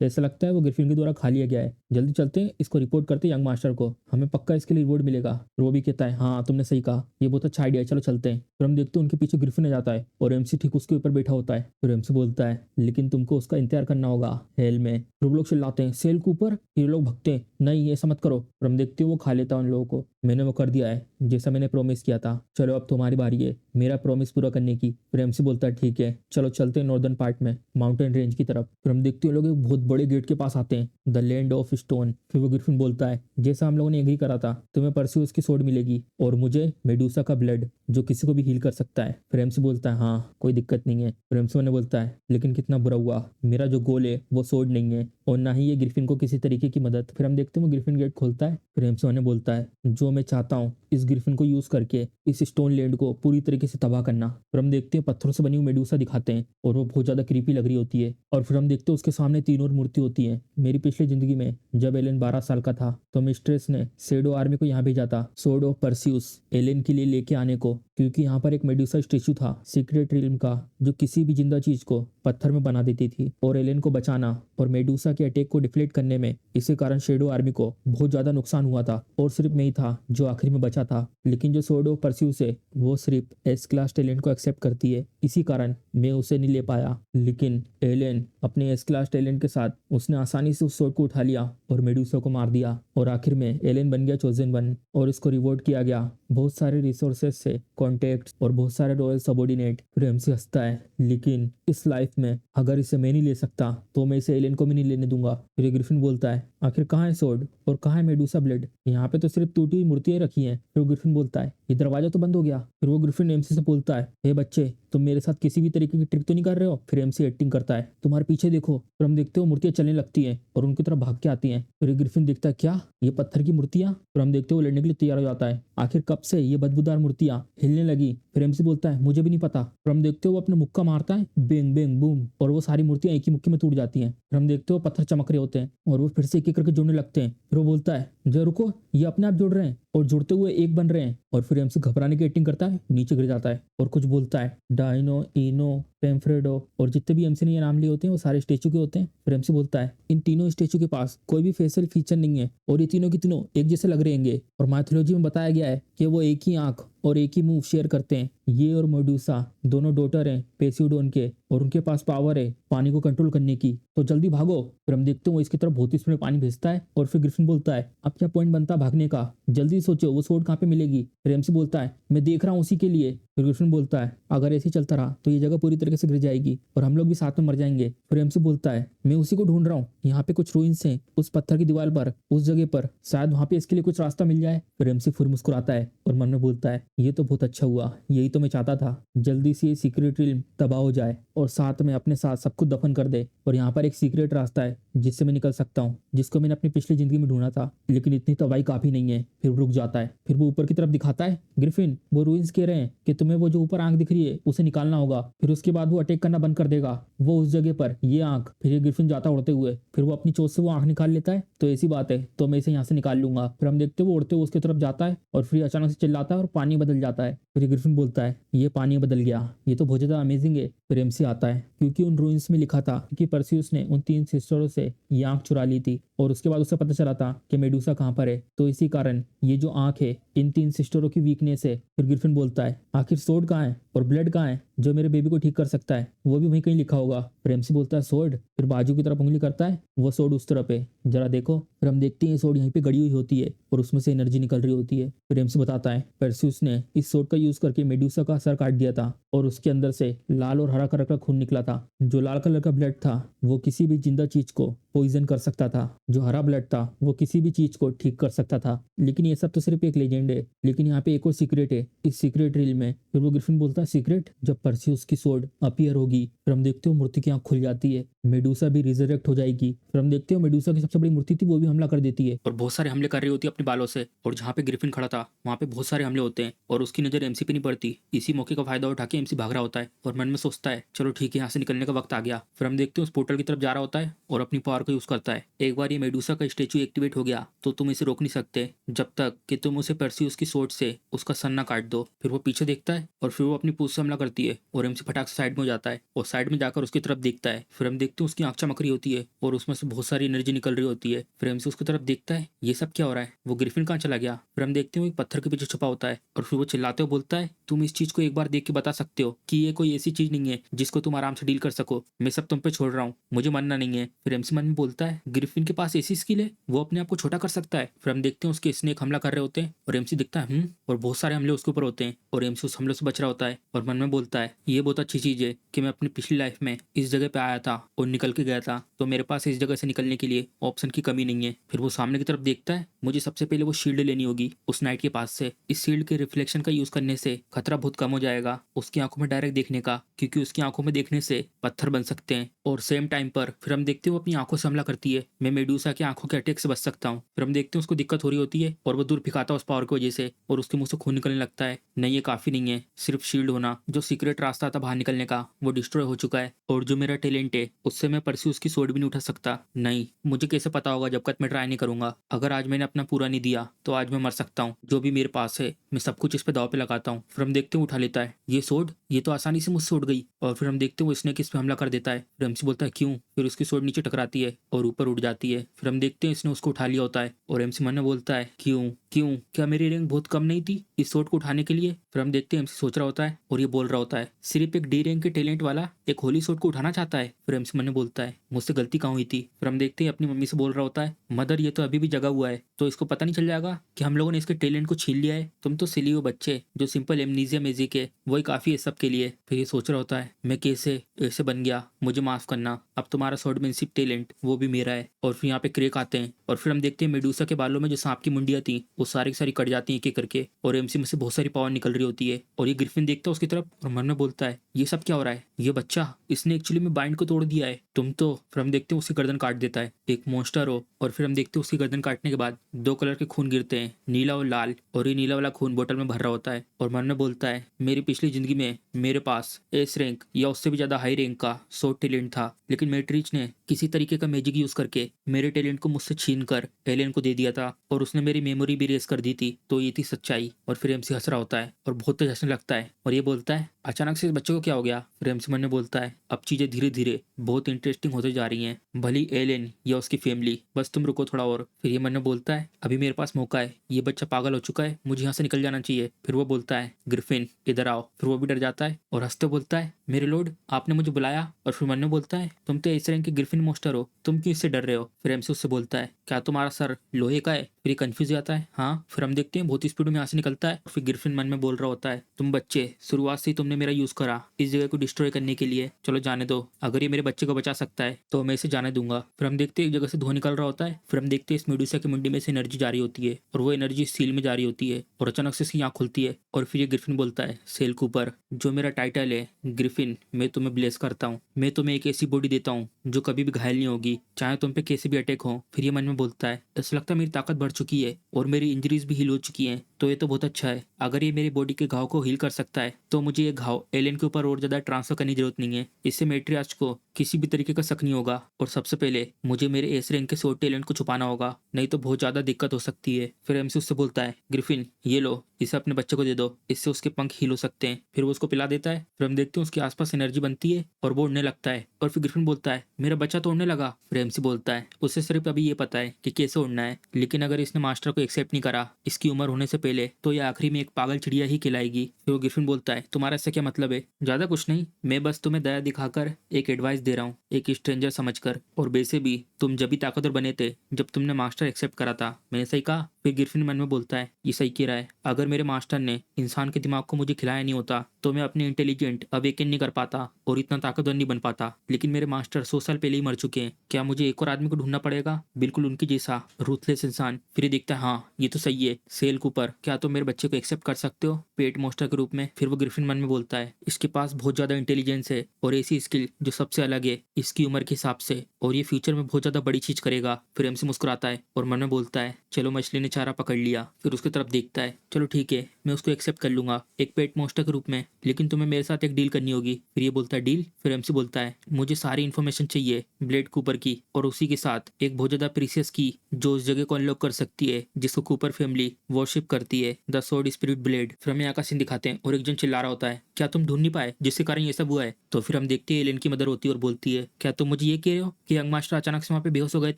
ऐसा लगता है वो ग्रिफिन के द्वारा खा लिया गया है, जल्दी चलते हैं इसको रिपोर्ट करते हैं यंग मास्टर को, हमें पक्का इसके लिए रिवॉर्ड मिलेगा। फिर वो भी कहता है हाँ तुमने सही कहा, ये बहुत अच्छा आइडिया है, चलो चलते हैं। फिर हम देखते हैं उनके पीछे ग्रिफिन आ जाता है और एमसी ठीक उसके ऊपर बैठा होता है। फिर एमसी बोलता है लेकिन तुमको उसका इंतजार करना होगा हेल में। फिर वो लोग चिल्लाते हैं सेल के ऊपर, फिर लोग भगते हैं नहीं ऐसा मत करो। फिर हम देखते हैं वो खा लेता है उन लोगों को मैंने वो कर दिया है जैसा मैंने प्रॉमिस किया था। चलो अब तुम्हारी बारी है मेरा प्रॉमिस पूरा करने की। फिर एमसी बोलता है ठीक है चलो चलते हैं नॉर्दर्न पार्ट में, माउंटेन रेंज की तरफ। फिर हम देखते हैं लोग एक बहुत बड़े गेट के पास आते हैं, द लैंड ऑफ स्टोन। फिर वो ग्रिफिन बोलता है जैसा हम लोगों ने एग्री करा था तुम्हें परस्यूस की सोड मिलेगी और मुझे मेडूसा का ब्लड जो किसी को भी हील कर सकता है। फिर एमसी बोलता है हाँ कोई दिक्कत नहीं है। फिर एमसी ने बोलता है लेकिन कितना बुरा हुआ, मेरा जो गोल है वो सोड नहीं है और ना ही ये ग्रिफिन को किसी तरीके की मदद। फिर हम देखते हैं वो ग्रिफिन गेट खोलता है। फिर एमसी ने बोलता है जो मैं चाहता हूँ इस ग्रिफिन को यूज करके इस स्टोन लैंड को पूरी तरीके से तबाह करना। फिर हम देखते हैं पत्थरों से बनी हुई मेडूसा दिखाते हैं और वो बहुत ज्यादा क्रीपी लग रही होती है। और फिर हम देखते हैं उसके सामने तीन और मूर्ति होती है। मेरी पिछली जिंदगी में जब एलेन 12 साल का था तो मिस्ट्रेस ने शेडो आर्मी को यहाँ भेजा था सोड ऑफ परस्यूस एलेन के लिए लेके आने को, क्योंकि यहाँ पर एक मेडूसा स्टेचू था सीक्रेट रिल्म का जो किसी भी जिंदा चीज को पत्थर में बना देती थी। और एलेन को बचाना और मेडूसा के अटैक को डिफ्लेक्ट करने में इसी कारण शेडो आर्मी को बहुत ज्यादा नुकसान हुआ था और सिर्फ मैं ही था जो आखिर में बचा था। लेकिन जो सोड ऑफ परस्यूस है वो सिर्फ एस क्लास टैलेंट को एक्सेप्ट करती है, इसी कारण मैं उसे नहीं ले पाया। लेकिन एलेन अपने एस क्लास टैलेंट के साथ उसने आसानी से उस सोड को उठा लिया और मेडूसा को मार दिया और आखिर में एलेन बन गया चोजन वन और इसको रिवॉर्ड किया गया बहुत सारे रिसोर्सेज से, कॉन्टेक्ट्स और बहुत सारे रॉयल सबॉर्डिनेट। फिर एमसी हंसता है लेकिन इस लाइफ में अगर इसे मैं नहीं ले सकता तो मैं इसे एलेन को भी नहीं लेने दूंगा। फिर ग्रिफिन बोलता है आखिर कहाँ है सोड और कहाँ है मेडूसा ब्लड, यहाँ पे तो सिर्फ टूटी हुई मूर्तियां रखी हैं। फिर ग्रिफिन बोलता है ये दरवाजा तो बंद हो गया। फिर वो ग्रिफिन एमसी से बोलता है हे बच्चे तुम मेरे साथ किसी भी तरीके की ट्रिक तो नहीं कर रहे हो। फिर एमसी एक्टिंग करता है तुम्हारे पीछे देखो। फिर हम देखते हो मूर्तियां चलने लगती हैं और उनकी तरफ भाग के आती हैं। फिर ग्रिफिन देखता है क्या ये पत्थर की मूर्तियां। फिर हम देखते हो वो लड़ने के लिए तैयार हो जाता है, आखिर कब से ये बदबूदार मूर्तियां हिलने लगी। फिर एमसी बोलता है मुझे भी नहीं पता। फिर हम देखते हो वो अपने मुक्का मारता है बेंग बेंग बूम और वो सारी मूर्तियां एक ही मुक्के में टूट जाती हैं। फिर हम देखते हो पत्थर चमक रहे होते हैं और वो फिर से एक एक करके जुड़ने लगते हैं। फिर वो बोलता है जो रुको ये अपने आप जुड़ रहे हैं और जुड़ते हुए एक बन रहे हैं। और फिर एमसी घबराने की एक्टिंग करता है, नीचे गिर जाता है और कुछ बोलता है डाइनो इनो पेम्फ्रेडो और जितने भी एमसी ने ये नाम लिए होते हैं वो सारे स्टेचू के होते हैं। फिर एमसी बोलता है इन तीनों स्टेचू के पास कोई भी फेशियल फीचर नहीं है और ये तीनों की तीनों एक जैसे लग रहे हैं और माइथोलॉजी में बताया गया है कि वो एक ही आंख और एक ही मुंह शेयर करते हैं। ये और मेडूसा दोनों डॉटर हैं पेसियोडोन के और उनके पास पावर है पानी को कंट्रोल करने की, तो जल्दी भागो। फिर हम देखते हैं वो इसकी तरफ बहुत ही स्पीड में पानी भेजता है और फिर ग्रिफिन बोलता है अब क्या पॉइंट बनता है भागने का, जल्दी सोचो वो सोड कहाँ पे मिलेगी। फिर एमसी बोलता है मैं देख रहा हूँ उसी के लिए। फिर ग्रिफिन बोलता है अगर ऐसे ही चलता रहा तो ये जगह पूरी तरीके से गिर जाएगी और हम लोग भी साथ में मर जाएंगे। फिर एमसी बोलता है मैं उसी को ढूंढ रहा हूँ, यहाँ पे कुछ रूइंस हैं उस पत्थर की दीवार पर उस जगह पर, शायद वहाँ पे इसके लिए कुछ रास्ता मिल जाए। फिर एमसी फिर मुस्कुराता है और मन में बोलता है ये तो बहुत अच्छा हुआ, यही तो मैं चाहता था, जल्दी से ये सीक्रेट रिल्म तबाह हो जाए और साथ में अपने साथ सब कुछ दफन कर दे। और यहाँ पर एक सीक्रेट रास्ता है जिससे मैं निकल सकता हूँ, जिसको मैंने अपनी पिछली जिंदगी में ढूंढा था, लेकिन इतनी तबाही काफी नहीं है। फिर रुक जाता है। फिर वो ऊपर की तरफ दिखाता है ग्रिफिन वो रूइंस कह रहे हैं कि तुम्हें वो जो ऊपर आंख दिख रही है उसे निकालना होगा, फिर उसके बाद वो अटैक करना बंद कर देगा वो उस जगह पर ये आंख। फिर ये ग्रिफिन जाता उड़ते हुए, फिर वो अपनी चोट से वो आंख निकाल लेता है, तो ऐसी बात है तो मैं इसे यहाँ से निकाल लूंगा। फिर हम देखते हैं वो उड़ते हुए उसकी तरफ जाता है और फिर अचानक से चिल्लाता है और पानी बदल जाता है। फिर ग्रिफिन बोलता है ये पानी बदल गया, ये तो बहुत ज्यादा अमेजिंग है। फिर एमसी आता है क्योंकि उन रूइंस में लिखा था कि परस्यूस ने उन 3 सिस्टरों से ये आंख चुरा ली थी और उसके बाद उसे पता चला था कि मेडूसा कहाँ पर है, तो इसी कारण ये जो आंख है इन 3 सिस्टरों की वीकनेस है। फिर ग्रिफिन बोलता है आखिर सोड कहाँ है और ब्लड कहाँ है जो मेरे बेबी को ठीक कर सकता है, वो भी वहीं कहीं लिखा होगा। फिर एमसी बोलता है सोड, फिर बाजू की तरफ उंगली करता है, वो सोड उस तरफ है जरा देखो। फिर हम देखते हैं सोड यहीं पे गड़ी हुई होती है और उसमें से एनर्जी निकल रही होती है। फिर एमसी बताता है परस्यूस ने इस सोड का यूज करके मेडूसा का सर काट दिया था और उसके अंदर से लाल और हरा कलर का खून निकला था। जो लाल कलर का ब्लड था वो किसी भी जिंदा चीज को पॉइजन कर सकता था, जो हरा ब्लड था वो किसी भी चीज को ठीक कर सकता था। लेकिन ये सब तो सिर्फ एक लेजेंड है, लेकिन यहाँ पे एक और सीक्रेट है इस सीक्रेट रील में। फिर वो ग्रिफिन बोलता है सीक्रेट, जब परस्यूस की सोड अपीयर होगी फिर हम देखते हो मूर्ति की आंख खुल जाती है, मेडूसा भी रिजरेक्ट हो जाएगी। फिर हम देखते हो मेडूसा की सबसे बड़ी मूर्ति थी वो भी हमला कर देती है और बहुत सारे हमले कर रही होती है अपने बालों से, और जहाँ पे ग्रिफिन खड़ा था वहाँ पे बहुत सारे हमले होते हैं और उसकी नजर एमसी पे नहीं पड़ती। इसी मौके का फायदा उठा के एमसी भाग रहा होता है और मन में सोचता है चलो ठीक है यहाँ से निकलने का वक्त आ गया। फिर हम देखते हैं उस पोर्टल की तरफ जा रहा होता है और अपनी पावर का यूज करता है। एक बार ये मेडूसा का स्टेचू एक्टिवेट हो गया तो तुम इसे रोक नहीं सकते जब तक कि तुम उसे परस्यूस की सोर्ड से उसका सर ना काट दो। फिर वो पीछे देखता है और फिर वो अपनी पूंछ से हमला करती है और एमसी फटाक से साइड में हो जाता है और साइड में जाकर उसकी तरफ देखता है। फिर हम देखते हैं उसकी आंख चमक रही होती है और उसमें से बहुत सारी एनर्जी निकल रही होती है। फिर एमसी उसकी तरफ देखता है ये सब क्या हो रहा है, वो ग्रिफिन कहाँ चला गया। फिर हम देखते हैं वो एक पत्थर के पीछे छुपा होता है और फिर वो चिल्लाते हुए बोलता है तुम इस चीज को एक बार देख के बता सकते हो कि ये कोई ऐसी चीज नहीं है जिसको तुम आराम से डील कर सको, मैं सब तुम पे छोड़ रहा हूँ, मुझे मानना नहीं है। फिर एमसी मन में बोलता है ग्रिफिन के पास ऐसी स्किल है वो अपने आप को छोटा कर सकता है। फिर हम देखते हैं उसके स्नेक हमला कर रहे होते हैं और एमसी दिखता है और बहुत सारे हमले उसके ऊपर होते हैं और एमसी उस हमले से बच रहा होता है और मन में बोलता है ये बहुत अच्छी चीज है कि मैं अपनी पिछली लाइफ में इस जगह पे आया था और निकल के गया था, तो मेरे पास इस जगह से निकलने के लिए ऑप्शन की कमी नहीं है। फिर वो सामने की तरफ देखता है, मुझे सबसे पहले वो शील्ड लेनी होगी उस नाइट के पास से। इस शील्ड के रिफ्लेक्शन का यूज करने से खतरा बहुत कम हो जाएगा उसकी आंखों में डायरेक्ट देखने का, क्योंकि उसकी आंखों में देखने से पत्थर बन सकते हैं। और सेम टाइम पर फिर हम देखते हैं वो अपनी आंखों से हमला करती है, मैं मेडूसा की आंखों के अटैक से बच सकता हूँ। फिर हम देखते हैं उसको दिक्कत हो रही होती है और वो दूर फिकाता है उस पावर की वजह से और उसके मुंह से खून निकलने लगता है। नहीं, ये काफी नहीं है, सिर्फ शील्ड होना जो सीक्रेट रास्ता था बाहर निकलने का वो डिस्ट्रॉय हो चुका है और जो मेरा टैलेंट है उससे मैं परस्यूस की सोड भी नहीं उठा सकता। नहीं, मुझे कैसे पता होगा जब तक मैं ट्राई नहीं करूंगा। अगर आज मैंने अपना पूरा नहीं दिया तो आज मैं मर सकता हूँ। जो भी मेरे पास है मैं सब कुछ इस पे दाव पे लगाता हूँ। फिर हम देखते हैं उठा लेता है ये सोड, ये तो आसानी से मुझसे उड़ गई। और फिर हम देखते हैं वो स्नेक इस पे हमला कर देता है। फिर एमसी बोलता है क्यों, फिर उसकी सोड नीचे टकराती है और ऊपर उड़ जाती है। फिर हम देखते हैं इसने उसको उठा लिया होता है और एमसी मन में बोलता है क्यों क्यों, क्या मेरी रैंक बहुत कम नहीं थी इस सोड को उठाने के लिए। फिर हम देखते हैं एमसी सोच रहा होता है और ये बोल रहा होता है सिर्फ एक डी रैंक के टैलेंट वाला एक होली सोड को उठाना चाहता है। फिर एमसी मन में बोलता है मुझसे गलती कहाँ हुई थी। फिर हम देखते हैं अपनी मम्मी से बोल रहा होता है मदर ये तो अभी भी जगा हुआ है, तो इसको पता नहीं चल जाएगा कि हम लोगों ने इसके टैलेंट को छीन लिया है। तुम तो सिली हो बच्चे, जो सिंपल एमनीजिया मैजिक है वही काफी है सबके लिए। फिर ये सोच रहा होता है मैं कैसे ऐसे बन गया, मुझे माफ करना, अब तुम्हारा स्वॉर्डमैनशिप टैलेंट वो भी मेरा है। और फिर यहाँ पे क्रेक आते हैं और फिर हम देखते हैं मेडूसा के बालों में जो सांप की मुंडियां थी वो सारी की सारी कट जाती हैं एक एक करके और एमसी में से बहुत सारी पावर निकल रही होती है। और ये ग्रिफिन देखता है उसकी तरफ और मन में बोलता है ये सब क्या हो रहा है, ये बच्चा इसने एक्चुअली में बाइंड को तोड़ दिया है तुम तो। फिर हम देखते हैं उसकी गर्दन काट देता है एक मॉन्स्टर हो। और फिर हम देखते हैं उसकी गर्दन काटने के बाद दो कलर के खून गिरते हैं, नीला और लाल, और ये नीला वाला खून बोतल में भर रहा होता है। और मन में बोलता है मेरी पिछली जिंदगी में मेरे पास एस रैंक या उससे भी ज्यादा हाई रैंक का सोड टैलेंट था, लेकिन मैट्रिच ने किसी तरीके का मैजिक यूज करके मेरे टैलेंट को मुझसे छीन कर एलियन को दे दिया था और उसने मेरी मेमोरी भी रेस कर दी थी, तो ये थी सच्चाई। और फिर एमसी हंस रहा होता है और बहुत तेज हंसने लगता है और ये बोलता है अचानक से इस बच्चे को क्या हो गया। फिर एमसी मन में बोलता है अब चीजें धीरे धीरे बहुत इंटरेस्टिंग होते जा रही हैं, भली एलियन या उसकी फैमिली, बस तुम रुको थोड़ा और। फिर ये मन में बोलता है अभी मेरे पास मौका है, ये बच्चा पागल हो चुका है, मुझे यहाँ से निकल जाना चाहिए। फिर वो बोलता है ग्रिफिन इधर आओ। फिर वो भी डर जाता है और हंसते बोलता है मेरे लॉर्ड आपने मुझे बुलाया। और फिर मन में बोलता है तुम तो इस रैंक के ग्रिफिन मोस्टर हो, तुम क्यों इससे डर रहे हो। फिर एमसी उससे बोलता है क्या तुम्हारा सर लोहे का है। फिर ये कंफ्यूज हो जाता है हाँ। फिर हम देखते हैं बहुत स्पीड में यहाँ से निकलता है। फिर ग्रिफिन मन में बोल रहा होता है तुम बच्चे शुरुआत से ही तुमने मेरा यूज करा इस जगह को डिस्ट्रॉय करने के लिए, चलो जाने दो, अगर ये मेरे बच्चे को बचा सकता है तो मैं इसे जाने दूंगा। फिर हम देखते हैं एक जगह से धुआं निकल रहा होता है। फिर हम देखते हैं इस मेडूसा की मुंडी में से एनर्जी जारी होती है और वो एनर्जी सील में जारी होती है और अचानक से इसकी आंख खुलती है। और फिर ये ग्रिफिन बोलता है सेल कूपर जो मेरा टाइटल है ग्रिफिन, मैं तुम्हें ब्लेस करता हूँ, मैं तुम्हें एक ऐसी बॉडी देता हूँ जो कभी भी घायल नहीं होगी चाहे तुम पे कैसे भी अटैक हो। फिर ये मन में बोलता है ऐसा लगता है मेरी ताकत बढ़ चुकी है और मेरी इंजरीज भी हील हो चुकी हैं, तो ये तो बहुत अच्छा है। अगर ये मेरी बॉडी के घाव को हील कर सकता है तो मुझे ये घाव एलियन के ऊपर और ज्यादा ट्रांसफर करने की जरूरत नहीं है, इससे मैट्रियार्च को किसी भी तरीके का शक नहीं होगा। और सबसे पहले मुझे मेरे एस रैंक के सोड टैलेंट को छुपाना होगा, नहीं तो बहुत ज्यादा दिक्कत हो सकती है। फिर एमसी उससे बोलता है ग्रिफिन ये लो, इसे अपने बच्चे को दे दो, इससे उसके पंख हील हो सकते हैं। फिर वो उसको पिला देता है। फिर हम देखते हैं उसके आसपास एनर्जी बनती है और वो उड़ने लगता है। और फिर ग्रिफिन बोलता है मेरा बच्चा तो उड़ने लगा। फिर एमसी बोलता है उसे सिर्फ अभी ये पता है कि कैसे उड़ना है, लेकिन अगर इसने मास्टर को एक्सेप्ट नहीं करा इसकी उम्र होने से पहले तो ये आखिरी में एक पागल चिड़िया ही खिलाएगी। फिर वो ग्रिफिन बोलता है तुम्हारा इससे क्या मतलब है। ज्यादा कुछ नहीं, मैं बस तुम्हें दया दिखाकर एक एडवाइस दे रहा हूँ, एक स्ट्रेंजर समझकर। और वैसे भी तुम जब भी ताकतवर बने थे जब तुमने मास्टर एक्सेप्ट करा था, मैंने सही कहा। फिर ग्रिफिन मन में बोलता है ये सही कह रहा है, अगर मेरे मास्टर ने इंसान के दिमाग को मुझे खिलाया नहीं होता तो मैं अपने इंटेलिजेंट अवेकन नहीं कर पाता और इतना ताकतवर नहीं बन पाता, लेकिन मेरे मास्टर 100 साल पहले ही मर चुके हैं, क्या मुझे एक और आदमी को ढूंढना पड़ेगा बिल्कुल उनके जैसा रूथलेस इंसान। फिर ये देखता है हाँ ये तो सही है, सेल कूपर क्या तुम मेरे बच्चे को एक्सेप्ट कर सकते हो पेट मोस्टर के रूप में। फिर वो ग्रिफिन मन में बोलता है इसके पास बहुत ज्यादा इंटेलिजेंस है और ऐसी स्किल जो सबसे अलग है इसकी उम्र के हिसाब से, और ये फ्यूचर में बहुत ज्यादा बड़ी चीज करेगा। फिर एमसी मुस्कुराता है और मन में बोलता है चलो मछली ने चारा पकड़ लिया। फिर उसकी तरफ देखता है चलो ठीक है मैं उसको एक्सेप्ट कर लूंगा एक पेट मोस्टर के रूप में, लेकिन तुम्हें मेरे साथ एक डील करनी होगी। फिर ये बोलता है डील। फिर एमसी बोलता है मुझे सारी इन्फॉर्मेशन चाहिए ब्लेड कूपर की और उसी के साथ एक बहुत ज्यादा प्रीसियस की जो उस जगह को अनलॉक कर सकती है जिसको कूपर फैमिली वर्शिप करती है, द सोड स्पिरिट ब्लेड। फिर हमें यहाँ का सीन दिखाते हैं और एक जन चिल्ला रहा होता है क्या तुम ढूंढ नहीं पाए जिसके कारण ये सब हुआ है। तो फिर हम देखते हैं एलियन की मदर होती है और बोलती है क्या तुम मुझे ये कह रहे हो कि यंग मास्टर अचानक से वहाँ पे बेहोश हो गए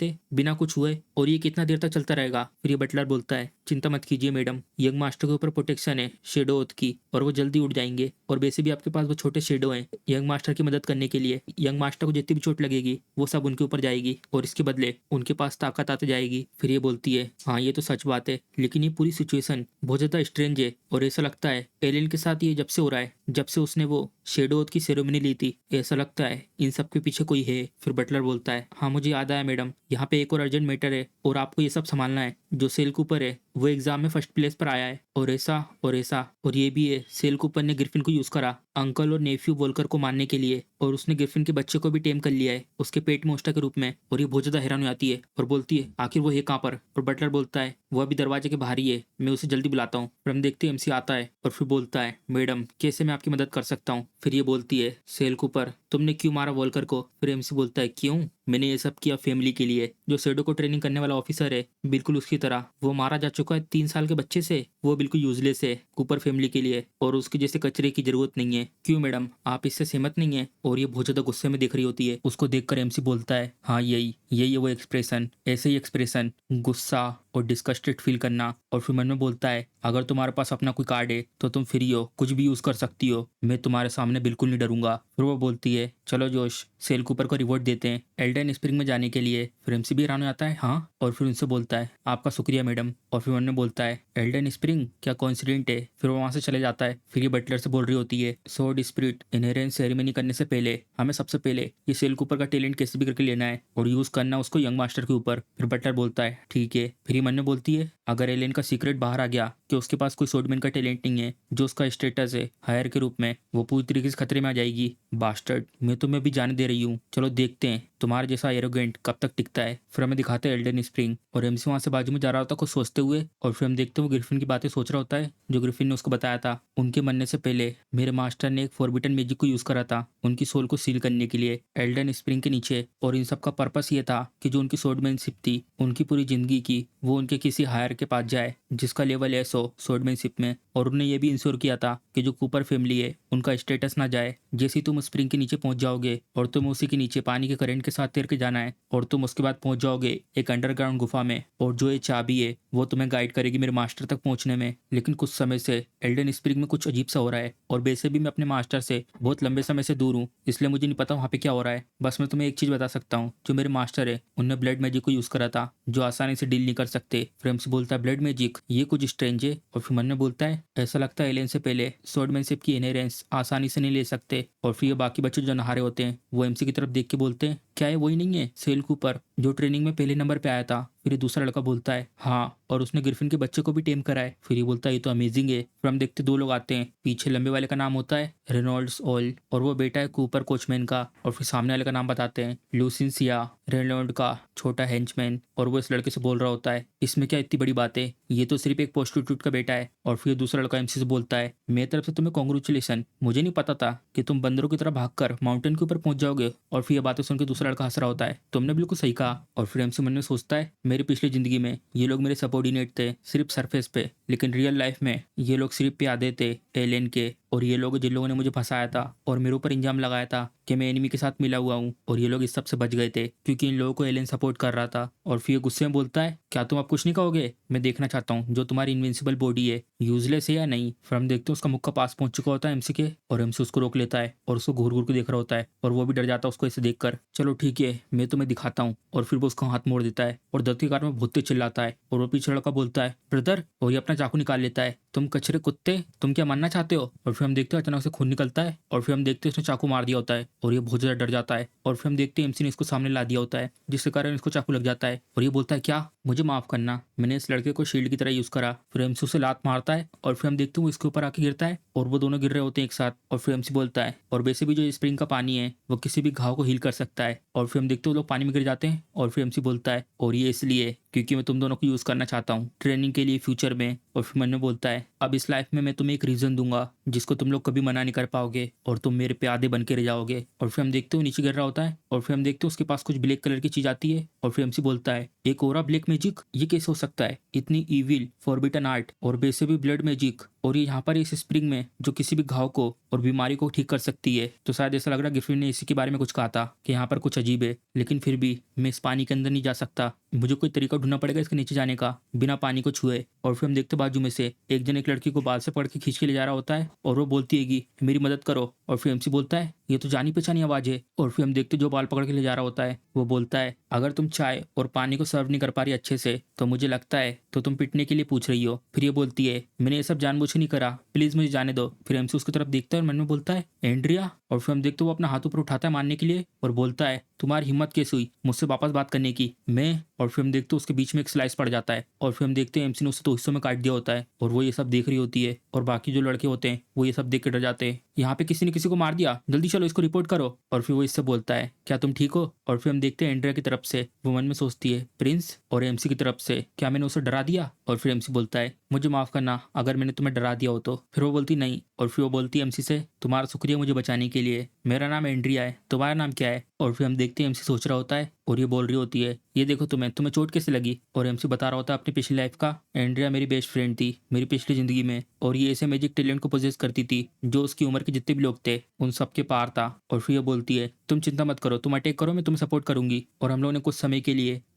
थे बिना कुछ हुए और ये कितना देर तक चलता रहेगा। फिर ये बटलर बोलता है चिंता मत कीजिए मैडम, यंग मास्टर के ऊपर प्रोटेक्शन इन्फेक्शन है शेडो ओथ की और वो जल्दी उठ जाएंगे। और वैसे भी आपके पास वो छोटे शेडो हैं यंग मास्टर की मदद करने के लिए। यंग मास्टर को जितनी भी चोट लगेगी वो सब उनके ऊपर जाएगी और इसके बदले उनके पास ताकत आती जाएगी। फिर ये बोलती है हाँ ये तो सच बात है, लेकिन ये पूरी सिचुएशन बहुत ज्यादा स्ट्रेंज है और ऐसा लगता है एलियन के साथ ये जब से हो रहा है जब से उसने वो शेडो ओथ की सेरेमनी ली थी। ऐसा लगता है इन सब के पीछे कोई है। फिर बटलर बोलता है हाँ मुझे याद आया मैडम, यहाँ पे एक और अर्जेंट मैटर है और आपको ये सब संभालना है। जो सेल कूपर है वो एग्जाम में फर्स्ट प्लेस पर आया है और ऐसा और ऐसा और ये भी है सेल कूपर ने ग्रिफिन को यूज करा अंकल और नेफ्यू वोल्कर को मारने के लिए और उसने ग्रिफिन के बच्चे को भी टेम कर लिया है उसके पेट में ओस्टा के रूप में। और ये बहुत ज्यादा हैरान हो जाती है और बोलती है आखिर वो है कहाँ पर। और बटलर बोलता है वो अभी दरवाजे के बाहर ही है, मैं उसे जल्दी बुलाता हूँ। फिर हम देखते हैं एमसी आता है और फिर बोलता है मैडम कैसे मैं आपकी मदद कर सकता हूँ। फिर ये बोलती है सेल कूपर तुमने क्यों मारा वोल्कर को। फिर एमसी बोलता है क्यों, मैंने ये सब किया फैमिली के लिए। जो शेडो को ट्रेनिंग करने वाला ऑफिसर है बिल्कुल उसकी तरह वो मारा जा चुका है 3 साल के बच्चे से, वो बिल्कुल यूजलेस है कूपर फैमिली के लिए और उसके जैसे कचरे की जरूरत नहीं है। क्यों मैडम आप इससे सहमत नहीं है। और ये बहुत ज्यादा गुस्से में देख रही होती है। उसको देखकर एमसी बोलता है हाँ यही यही है वो एक्सप्रेशन, ऐसे ही एक्सप्रेशन गुस्सा और डिस्कस्टेड फील करना। और फिर मन में बोलता है अगर तुम्हारे पास अपना कोई कार्ड है तो तुम फ्री हो, कुछ भी यूज कर सकती हो, मैं तुम्हारे सामने बिल्कुल नहीं डरूंगा। फिर वो बोलती है चलो जोश सेल कूपर को रिवॉर्ड देते हैं एल्डन स्प्रिंग में जाने के लिए। फिर एमसी भी हैरान हो जाता है हाँ, और फिर उनसे बोलता है आपका शुक्रिया मैडम। और फिर उन्होंने बोलता है एल्डन स्प्रिंग क्या कोइंसिडेंट है। फिर वो वहां से चले जाता है। फिर ये बटलर से बोल रही होती है सोर्ड स्पिरिट इनहेरेंस सेरेमनी करने से पहले हमें सबसे पहले ये सेल कूपर का टैलेंट कैसे भी करके लेना है और यूज करना उसको यंग मास्टर के ऊपर। फिर बटलर बोलता है ठीक है। फिर ये मन में बोलती है अगर एलियन का सीक्रेट बाहर आ गया कि उसके पास कोई सोर्डमैन का टैलेंट नहीं है जो उसका स्टेटस है हायर के रूप में, वो पूरी तरीके से खतरे में आ जाएगी। बास्टर्ड मैं तुम्हें भी जाने दे रही हूँ, चलो देखते हैं तुम्हारे जैसा एरोगेंट कब तक टिकता है। फिर हमें दिखाते हैं एल्डन स्प्रिंग और एमसी वहां से बाजू में जा रहा होता कुछ सोचते हुए। और फिर हम देखते हैं वो ग्रिफिन की बातें सोच रहा होता है जो ग्रिफिन ने उसको बताया था। उनके मरने से पहले मेरे मास्टर ने एक फॉरबिटन मैजिक को यूज करा था उनकी सोल को सील करने के लिए एल्डन स्प्रिंग के नीचे। और इन सब का पर्पस ये था कि जो उनकी सोर्डमैनशिप थी उनकी पूरी जिंदगी की वो उनके किसी हायर के पास जाए जिसका लेवल एस हो सोर्डमैनशिप में। और उन्होंने ये भी इंश्योर किया था कि जो कूपर फैमिली है उनका स्टेटस ना जाए। जैसे ही तुम स्प्रिंग के नीचे पहुंच जाओगे और तुम उसी के नीचे पानी के करंट के साथ तैर के जाना है और तुम उसके बाद पहुंच जाओगे एक अंडरग्राउंड गुफा में और जो ये चाबी है वो तुम्हें गाइड करेगी मेरे मास्टर तक पहुंचने में। लेकिन कुछ समय से एल्डन स्प्रिंग में कुछ अजीब सा हो रहा है और वैसे भी मैं अपने मास्टर से बहुत लंबे समय से दूर हूँ इसलिए मुझे नहीं पता वहाँ पे क्या हो रहा है। बस मैं तुम्हें एक चीज बता सकता हूँ जो मेरे मास्टर है उनने ब्लड मैजिक को यूज करा था जो आसानी से डील नहीं कर सकते। फ्रेम्स बोलता है ब्लड मैजिक ये कुछ स्ट्रेंज है। और फिर मन में बोलता है ऐसा लगता है एलियन से पहले स्वॉर्डमैनशिप की इनहेरेंस आसानी से नहीं ले सकते। और फिर ये बाकी बच्चे जो नहारे होते हैं वो एमसी की तरफ देख के बोलते हैं क्या ये वही नहीं है सेल कूपर जो ट्रेनिंग में पहले नंबर पे आया था। फिर ये दूसरा लड़का बोलता है हाँ, और उसने ग्रिफिन के बच्चे को भी टेम करा है। फिर ये बोलता है ये तो अमेजिंग है। फिर हम देखते 2 लोग आते हैं। पीछे लंबे वाले का नाम होता है रेनॉल्ड्स ऑल और वो बेटा है कूपर कोचमैन का। और फिर सामने वाले का नाम बताते हैं लूसिंसिया रेनॉल्ड का छोटा हेंचमैन। और वो इस लड़के से बोल रहा होता है इसमें क्या इतनी बड़ी बात है, ये तो सिर्फ एक प्रोस्टिट्यूट का बेटा है। और फिर दूसरा लड़का एमसी से बोलता है मेरी तरफ से तुम्हें कॉन्ग्रेचुलेसन, मुझे नहीं पता था कि तुम बंदरों की तरह भागकर माउंटेन के ऊपर पहुंच जाओगे। और फिर ये बातें सुन के दूसरा लड़का हंस रहा होता है तुमने बिल्कुल सही कहा। और फिर एमसी मन में सोचता है मेरी पिछली जिंदगी में ये लोग मेरे सबॉर्डिनेट थे सिर्फ सरफेस पे, लेकिन रियल लाइफ में ये लोग सिर्फ प्यादे थे एलियन के। और ये लोग जिन लोगों ने मुझे फंसाया था और मेरे ऊपर इंजाम लगाया था कि मैं एनिमी के साथ मिला हुआ हूँ और ये लोग इस सब से बच गए थे क्योंकि इन लोगों को एलियन सपोर्ट कर रहा था। और फिर ये गुस्से में बोलता है क्या तुम अब कुछ नहीं कहोगे, मैं देखना चाहता हूँ जो तुम्हारी इनविंसिबल बॉडी है यूजलेस है या नहीं। फिर हम देखते हैं उसका मुक्का पास पहुंच चुका होता है एमसी के और एमसी उसको रोक लेता है और उसको घूर घूर के देख रहा होता है और वो भी डर जाता है उसको ऐसे देखकर। चलो ठीक है मैं तुम्हें दिखाता हूँ। और फिर वो उसका हाथ मोड़ देता है और दर्द के कारण में बहुत तेज चिल्लाता है और वो पीछे लड़का बोलता है ब्रदर, और ये अपना चाकू निकाल लेता है तुम कचरे कुत्ते तुम क्या मानना चाहते हो। और फिर हम देखते हैं अचानक से खून निकलता है और फिर हम देखते हैं उसने चाकू मार दिया होता है और ये बहुत ज्यादा डर जाता है। और फिर हम देखते हैं एमसी ने इसको सामने ला दिया होता है जिसके कारण इसको चाकू लग जाता है और ये बोलता है क्या मुझे माफ करना, मैंने इस लड़के को शील्ड की तरह यूज करा। फिर एमसी उसे लात मारता है और फिर हम देखते हैं वो इसके ऊपर आके गिरता है और वो दोनों गिर रहे होते हैं एक साथ। और फिर एमसी बोलता है और वैसे भी जो स्प्रिंग का पानी है वो किसी भी घाव को हील कर सकता है। और फिर हम देखते हैं वो लोग पानी में गिर जाते हैं और फिर एमसी बोलता है और ये इसलिए क्योंकि मैं तुम दोनों को यूज करना चाहता हूँ ट्रेनिंग के लिए फ्यूचर में। और फिर मन में बोलता है अब इस लाइफ में मैं तुम्हें एक रीजन दूंगा जिसको तुम लोग कभी मना नहीं कर पाओगे और तुम मेरे पे आधे बन के रह जाओगे। और फिर हम देखते हो नीचे गिर रहा होता है और फिर हम देखते हो उसके पास कुछ ब्लैक कलर की चीज आती है और फिर एमसी बोलता है एक और ब्लैक मैजिक, ये कैसे हो सकता है, इतनी इविल फॉरबिटन आर्ट और वैसे भी ब्लड मैजिक और ये यहाँ पर इस स्प्रिंग में जो किसी भी घाव को और बीमारी को ठीक कर सकती है। तो शायद ऐसा लग रहा है गिरफ्रिन ने इसी के बारे में कुछ कहा था कि यहाँ पर कुछ अजीब है, लेकिन फिर भी मैं इस पानी के अंदर नहीं जा सकता। मुझे कोई तरीका ढूंढना पड़ेगा इसके नीचे जाने का बिना पानी को छुए। और फिर हम देखते बाजू में से एक जन एक लड़की को बाल से पकड़ के खींच के ले जा रहा होता है और वो बोलती है कि मेरी मदद करो। और फिर एमसी बोलता है ये तो जानी पहचानी आवाज है। और फिर हम देखते जो बाल पकड़ के ले जा रहा होता है वो बोलता है अगर तुम चाय और पानी को सर्व नहीं कर पा रही अच्छे से तो मुझे लगता है तो तुम पिटने के लिए पूछ रही हो। फिर ये बोलती है मैंने ये सब जानबूझ के नहीं करा, प्लीज मुझे जाने दो। फिर एमसी उसकी तरफ देखता है और मन में बोलता है एंड्रिया। और फिर हम देखते वो अपना हाथ ऊपर उठाता है मारने के लिए और बोलता है तुम्हारी हिम्मत कैसे हुई मुझसे वापस बात करने की, मैं। और फिर हम देखते उसके बीच में एक स्लाइस पड़ जाता है और फिर हम देखते हैं एमसी ने उसे दो हिस्सों में काट दिया होता है और वो ये सब देख रही होती है। और बाकी जो लड़के होते हैं वो ये सब देख के डर जाते हैं। यहाँ पे किसी ने किसी को मार दिया, जल्दी चलो इसको रिपोर्ट करो। और फिर वो इससे बोलता है क्या तुम ठीक हो। और फिर हम देखते हैं एंड्रिया की तरफ से वो मन में सोचती है प्रिंस, और एमसी की तरफ से क्या मैंने उसे डरा दिया। और फिर एमसी बोलता है मुझे माफ करना अगर मैंने तुम्हें डरा दिया हो तो। फिर वो बोलती नहीं। और फिर वो बोलती है एमसी से तुम्हारा शुक्रिया मुझे बचाने के लिए, मेरा नाम एंड्रिया है, तुम्हारा नाम क्या है। और फिर हम देखते हैं एमसी सोच रहा होता है और ये बोल रही होती है ये देखो तुम्हें चोट कैसे लगी। और एमसी बता रहा होता है अपनी पिछली लाइफ का। एंड्रिया मेरी बेस्ट फ्रेंड थी मेरी पिछली जिंदगी में और ये ऐसे मैजिक टैलेंट को पोजेस करती थी जो उसकी उम्र के जितने भी लोग थे उन सबके पार था। और फिर ये बोलती है तुम चिंता मत करो, तुम अटैक करो, मैं तुम्हें सपोर्ट करूंगी। और हम लोगों ने कुछ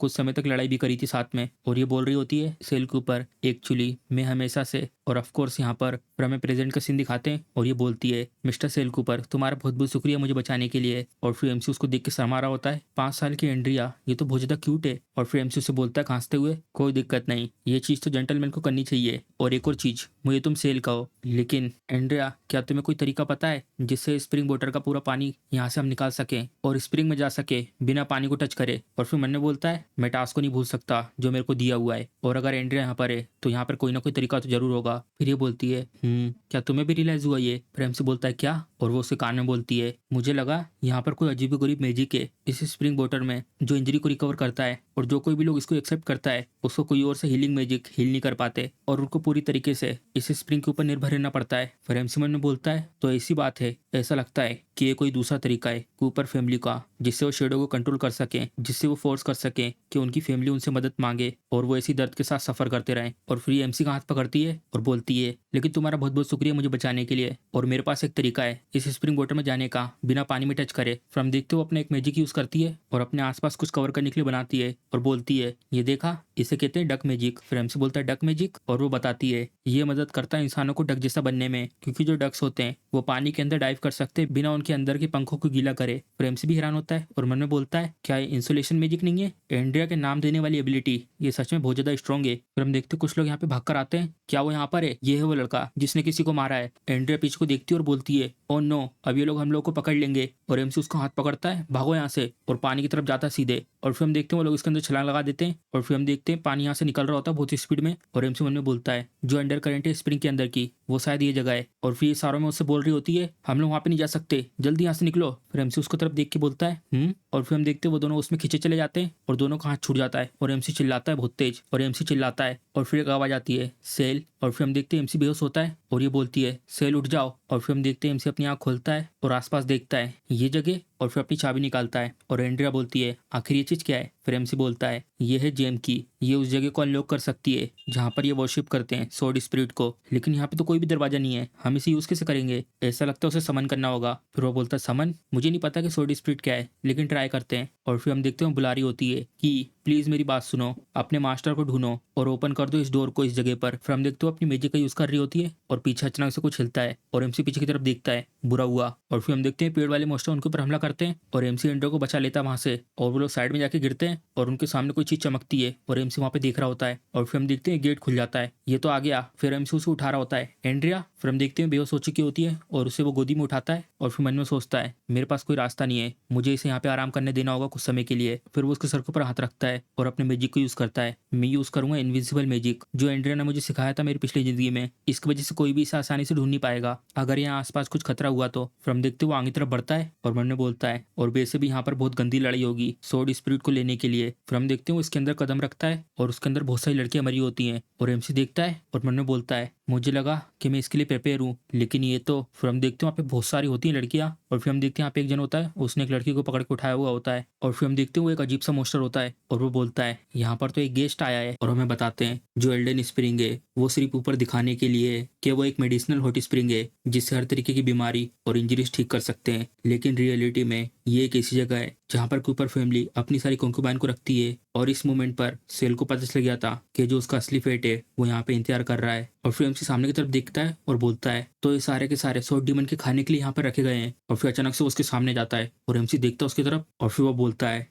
समय तक लड़ाई भी करी थी साथ में। और ये बोल रही होती है सेल के ऊपर एक्चुअली मैं हमेशा से, और ऑफ कोर्स यहाँ पर हमें प्रेजेंट का सीन दिखाते हैं। और ये बोलती है मिस्टर सेल कूपर तुम्हारा बहुत बहुत शुक्रिया मुझे बचाने के लिए। और फिर एमसी उसको देख के शर्मा रहा होता है 5 साल की एंड्रिया ये तो बहुत ज्यादा क्यूट है। और फिर एमसी उसे बोलता है खांसते हुए कोई दिक्कत नहीं, ये चीज तो जेंटलमैन को करनी चाहिए। और एक और चीज मुझे तुम सेल कहो, लेकिन एंड्रिया क्या तुम्हें कोई तरीका पता है जिससे स्प्रिंग वाटर का पूरा पानी यहाँ से हम निकाल सके और स्प्रिंग में जा सके बिना पानी को टच करे। और फिर मन में बोलता है मैं टास्क को नहीं भूल सकता जो मेरे को दिया हुआ है, और अगर एंड्रिया यहाँ पर है तो यहाँ पर कोई ना कोई तरीका तो जरूर होगा। फिर ये बोलती है क्या तुम्हें भी रियलाइज हुआ ये। प्रेम से बोलता है क्या। और वो उसके कान में बोलती है मुझे लगा यहाँ पर कोई अजीब गरीब मैजिक है इस स्प्रिंग वाटर में जो इंजरी को रिकवर करता है, और जो कोई भी लोग इसको एक्सेप्ट करता है उसको कोई और से हीलिंग मैजिक हील नहीं कर पाते और उनको पूरी तरीके से इस स्प्रिंग के ऊपर निर्भर रहना पड़ता है। फिर एमसी ने बोलता है तो ऐसी बात है, ऐसा लगता है कि ये कोई दूसरा तरीका है कूपर फैमिली का जिससे वो शेडो को कंट्रोल कर सके, जिससे वो फोर्स कर सके कि उनकी फैमिली उनसे मदद मांगे और वो ऐसी दर्द के साथ सफर करते रहें। और फिर एमसी का हाथ पकड़ती है और बोलती है लेकिन तुम्हारा बहुत बहुत शुक्रिया मुझे बचाने के लिए, और मेरे पास एक तरीका है इस स्प्रिंग वाटर में जाने का बिना पानी में टच करे। फिर हम देखते हो अपना एक मैजिक यूज करती है और अपने आसपास कुछ कवर करने के लिए बनाती है और बोलती है ये देखा इसे कहते हैं डक मैजिक। फिर एमसी बोलता है डक मैजिक, और वो बताती है ये मदद करता है इंसानों को डक जैसा बनने में, क्योंकि जो डक्स होते हैं वो पानी के अंदर डाइव कर सकते हैं बिना उनके अंदर के पंखों को गीला करे। फिर एमसी भी हैरान होता है और मन में बोलता है क्या इंसुलेशन मैजिक नहीं है, एंड्रिया के नाम देने वाली एबिलिटी ये सच में बहुत ज्यादा स्ट्रॉन्ग है। फिर हम देखते कुछ लोग यहाँ पे भाग कर आते हैं, क्या वो यहाँ पर है, ये है वो लड़का जिसने किसी को मारा है। एंड्रिया पीछे को देखती है और बोलती है ओ नो अब ये लोग हम लोग को पकड़ लेंगे। और एमसी उसका हाथ पकड़ता है भागो यहाँ से, और पानी की तरफ जाता है सीधे। और फिर हम देखते हैं वो लोग इसके अंदर छलांग लगा देते हैं और फिर हम देखते हैं पानी यहाँ से निकल रहा होता है बहुत स्पीड में। और एमसी मन में बोलता है जो अंडर करंट है स्प्रिंग के अंदर की वो शायद ये जगह है। और फिर ये सारों में उससे बोल रही होती है हम लोग वहाँ पे नहीं जा सकते, जल्दी यहाँ से निकलो। फिर एमसी उसको तरफ देख के बोलता है और फिर हम देखते हैं वो दोनों उसमें खींचे चले जाते हैं और दोनों का हाथ छूट जाता है और एमसी चिल्लाता है बहुत तेज, और एमसी चिल्लाता है और फिर एक आवाज आती है सेल। और फिर हम देखते हैं एमसी बेहोश होता है और ये बोलती है सेल उठ जाओ। और फिर हम देखते हैं एमसी अपनी आँख खोलता है और आसपास देखता है ये जगह, और फिर अपनी चाबी निकालता है। और एंड्रिया बोलती है आखिर ये चीज क्या है। फिर एमसी बोलता है ये है जेम की, ये उस जगह को अनलॉक कर सकती है जहाँ पर ये वर्शिप करते हैं स्वॉर्ड स्पिरिट को, लेकिन यहाँ पे तो कोई भी दरवाजा नहीं है, हम इसे यूज कैसे करेंगे, ऐसा लगता है उसे समन करना होगा। फिर वो बोलता है समन, मुझे नहीं पता कि स्वॉर्ड स्पिरिट क्या है लेकिन ट्राई करते हैं। और फिर हम देखते हैं बुला रही होती है कि प्लीज मेरी बात सुनो, अपने मास्टर को ढूंढो और ओपन कर दो इस डोर को इस जगह पर। फिर हम देखते हो अपनी मैजिक का यूज कर रही होती है और पीछे अचानक से कुछ हिलता है और एमसी पीछे की तरफ देखता है बुरा हुआ। और फिर हम देखते हैं पेड़ वाले मॉन्स्टर उनके ऊपर हमला करते हैं और एमसी एंड्रो को बचा लेता है वहां से, और वो लोग साइड में जाके गिरते हैं और उनके सामने कोई चीज चमकती है और एमसी वहां पे देख रहा होता है। और फिर हम देखते हैं गेट खुल जाता है, ये तो आ गया। फिर एमसी उसे उठा रहा होता है एंड्रिया। फिर हम देखते हैं बेहोश हो चुकी होती है और उसे वो गोदी में उठाता है और फिर मन में सोचता है मेरे पास कोई रास्ता नहीं है, मुझे इसे यहाँ पे आराम करने देना होगा कुछ समय के लिए। फिर वो उसके सर के ऊपर हाथ रखता है और अपने मैजिक को यूज करता है। मैं यूज करूंगा इनविजिबल मैजिक जो एंड्रिया ने मुझे सिखाया था मेरी पिछली जिंदगी में, इसकी वजह से कोई भी इसे आसानी से ढूंढ नहीं पाएगा अगर यहाँ आसपास कुछ खतरा हुआ तो। फिर हम देखते वो आगे तरफ बढ़ता है और मन में बोलता है और वैसे भी यहाँ पर बहुत गंदी लड़ाई होगी स्वॉर्ड स्पिरिट को लेने के लिए। फिर हम देखते हैं वो इसके अंदर कदम रखता है और उसके अंदर बहुत सारी लड़कियां मरी होती हैं और एमसी देखता है और मन में बोलता है मुझे लगा कि मैं इसके लिए प्रिपेयर हूँ, लेकिन ये तो फिर हम देखते हैं वहाँ पे बहुत सारी होती हैं लड़कियाँ, और फिर हम देखते हैं यहाँ पे एक जन होता है, उसने एक लड़की को पकड़ के उठाया हुआ होता है, और फिर हम देखते हैं वो एक अजीब सा मोस्टर होता है, और वो बोलता है यहाँ पर तो एक गेस्ट आया है, और हमें बताते हैं जो एल्डन स्प्रिंग है वो सिर्फ ऊपर दिखाने के लिए है कि वो एक मेडिसिनल हॉट स्प्रिंग है जिससे हर तरीके की बीमारी और इंजरीज ठीक कर सकते हैं, लेकिन रियलिटी में ये एक ऐसी जगह है जहाँ पर कूपर फैमिली अपनी सारी कॉन्क्यूबाइन को रखती है, और इस मोमेंट पर सेल को पता चल गया था कि जो उसका असली फेट है वो यहाँ पे इंतजार कर रहा है, और फिर एमसी सामने की तरफ देखता है और बोलता है तो ये सारे के सारे सॉर्ड डीमन के खाने के लिए यहाँ पर रखे गए हैं, और फिर अचानक से वो उसके सामने जाता है और एमसी देखता है उसकी तरफ, और फिर वो बोलता है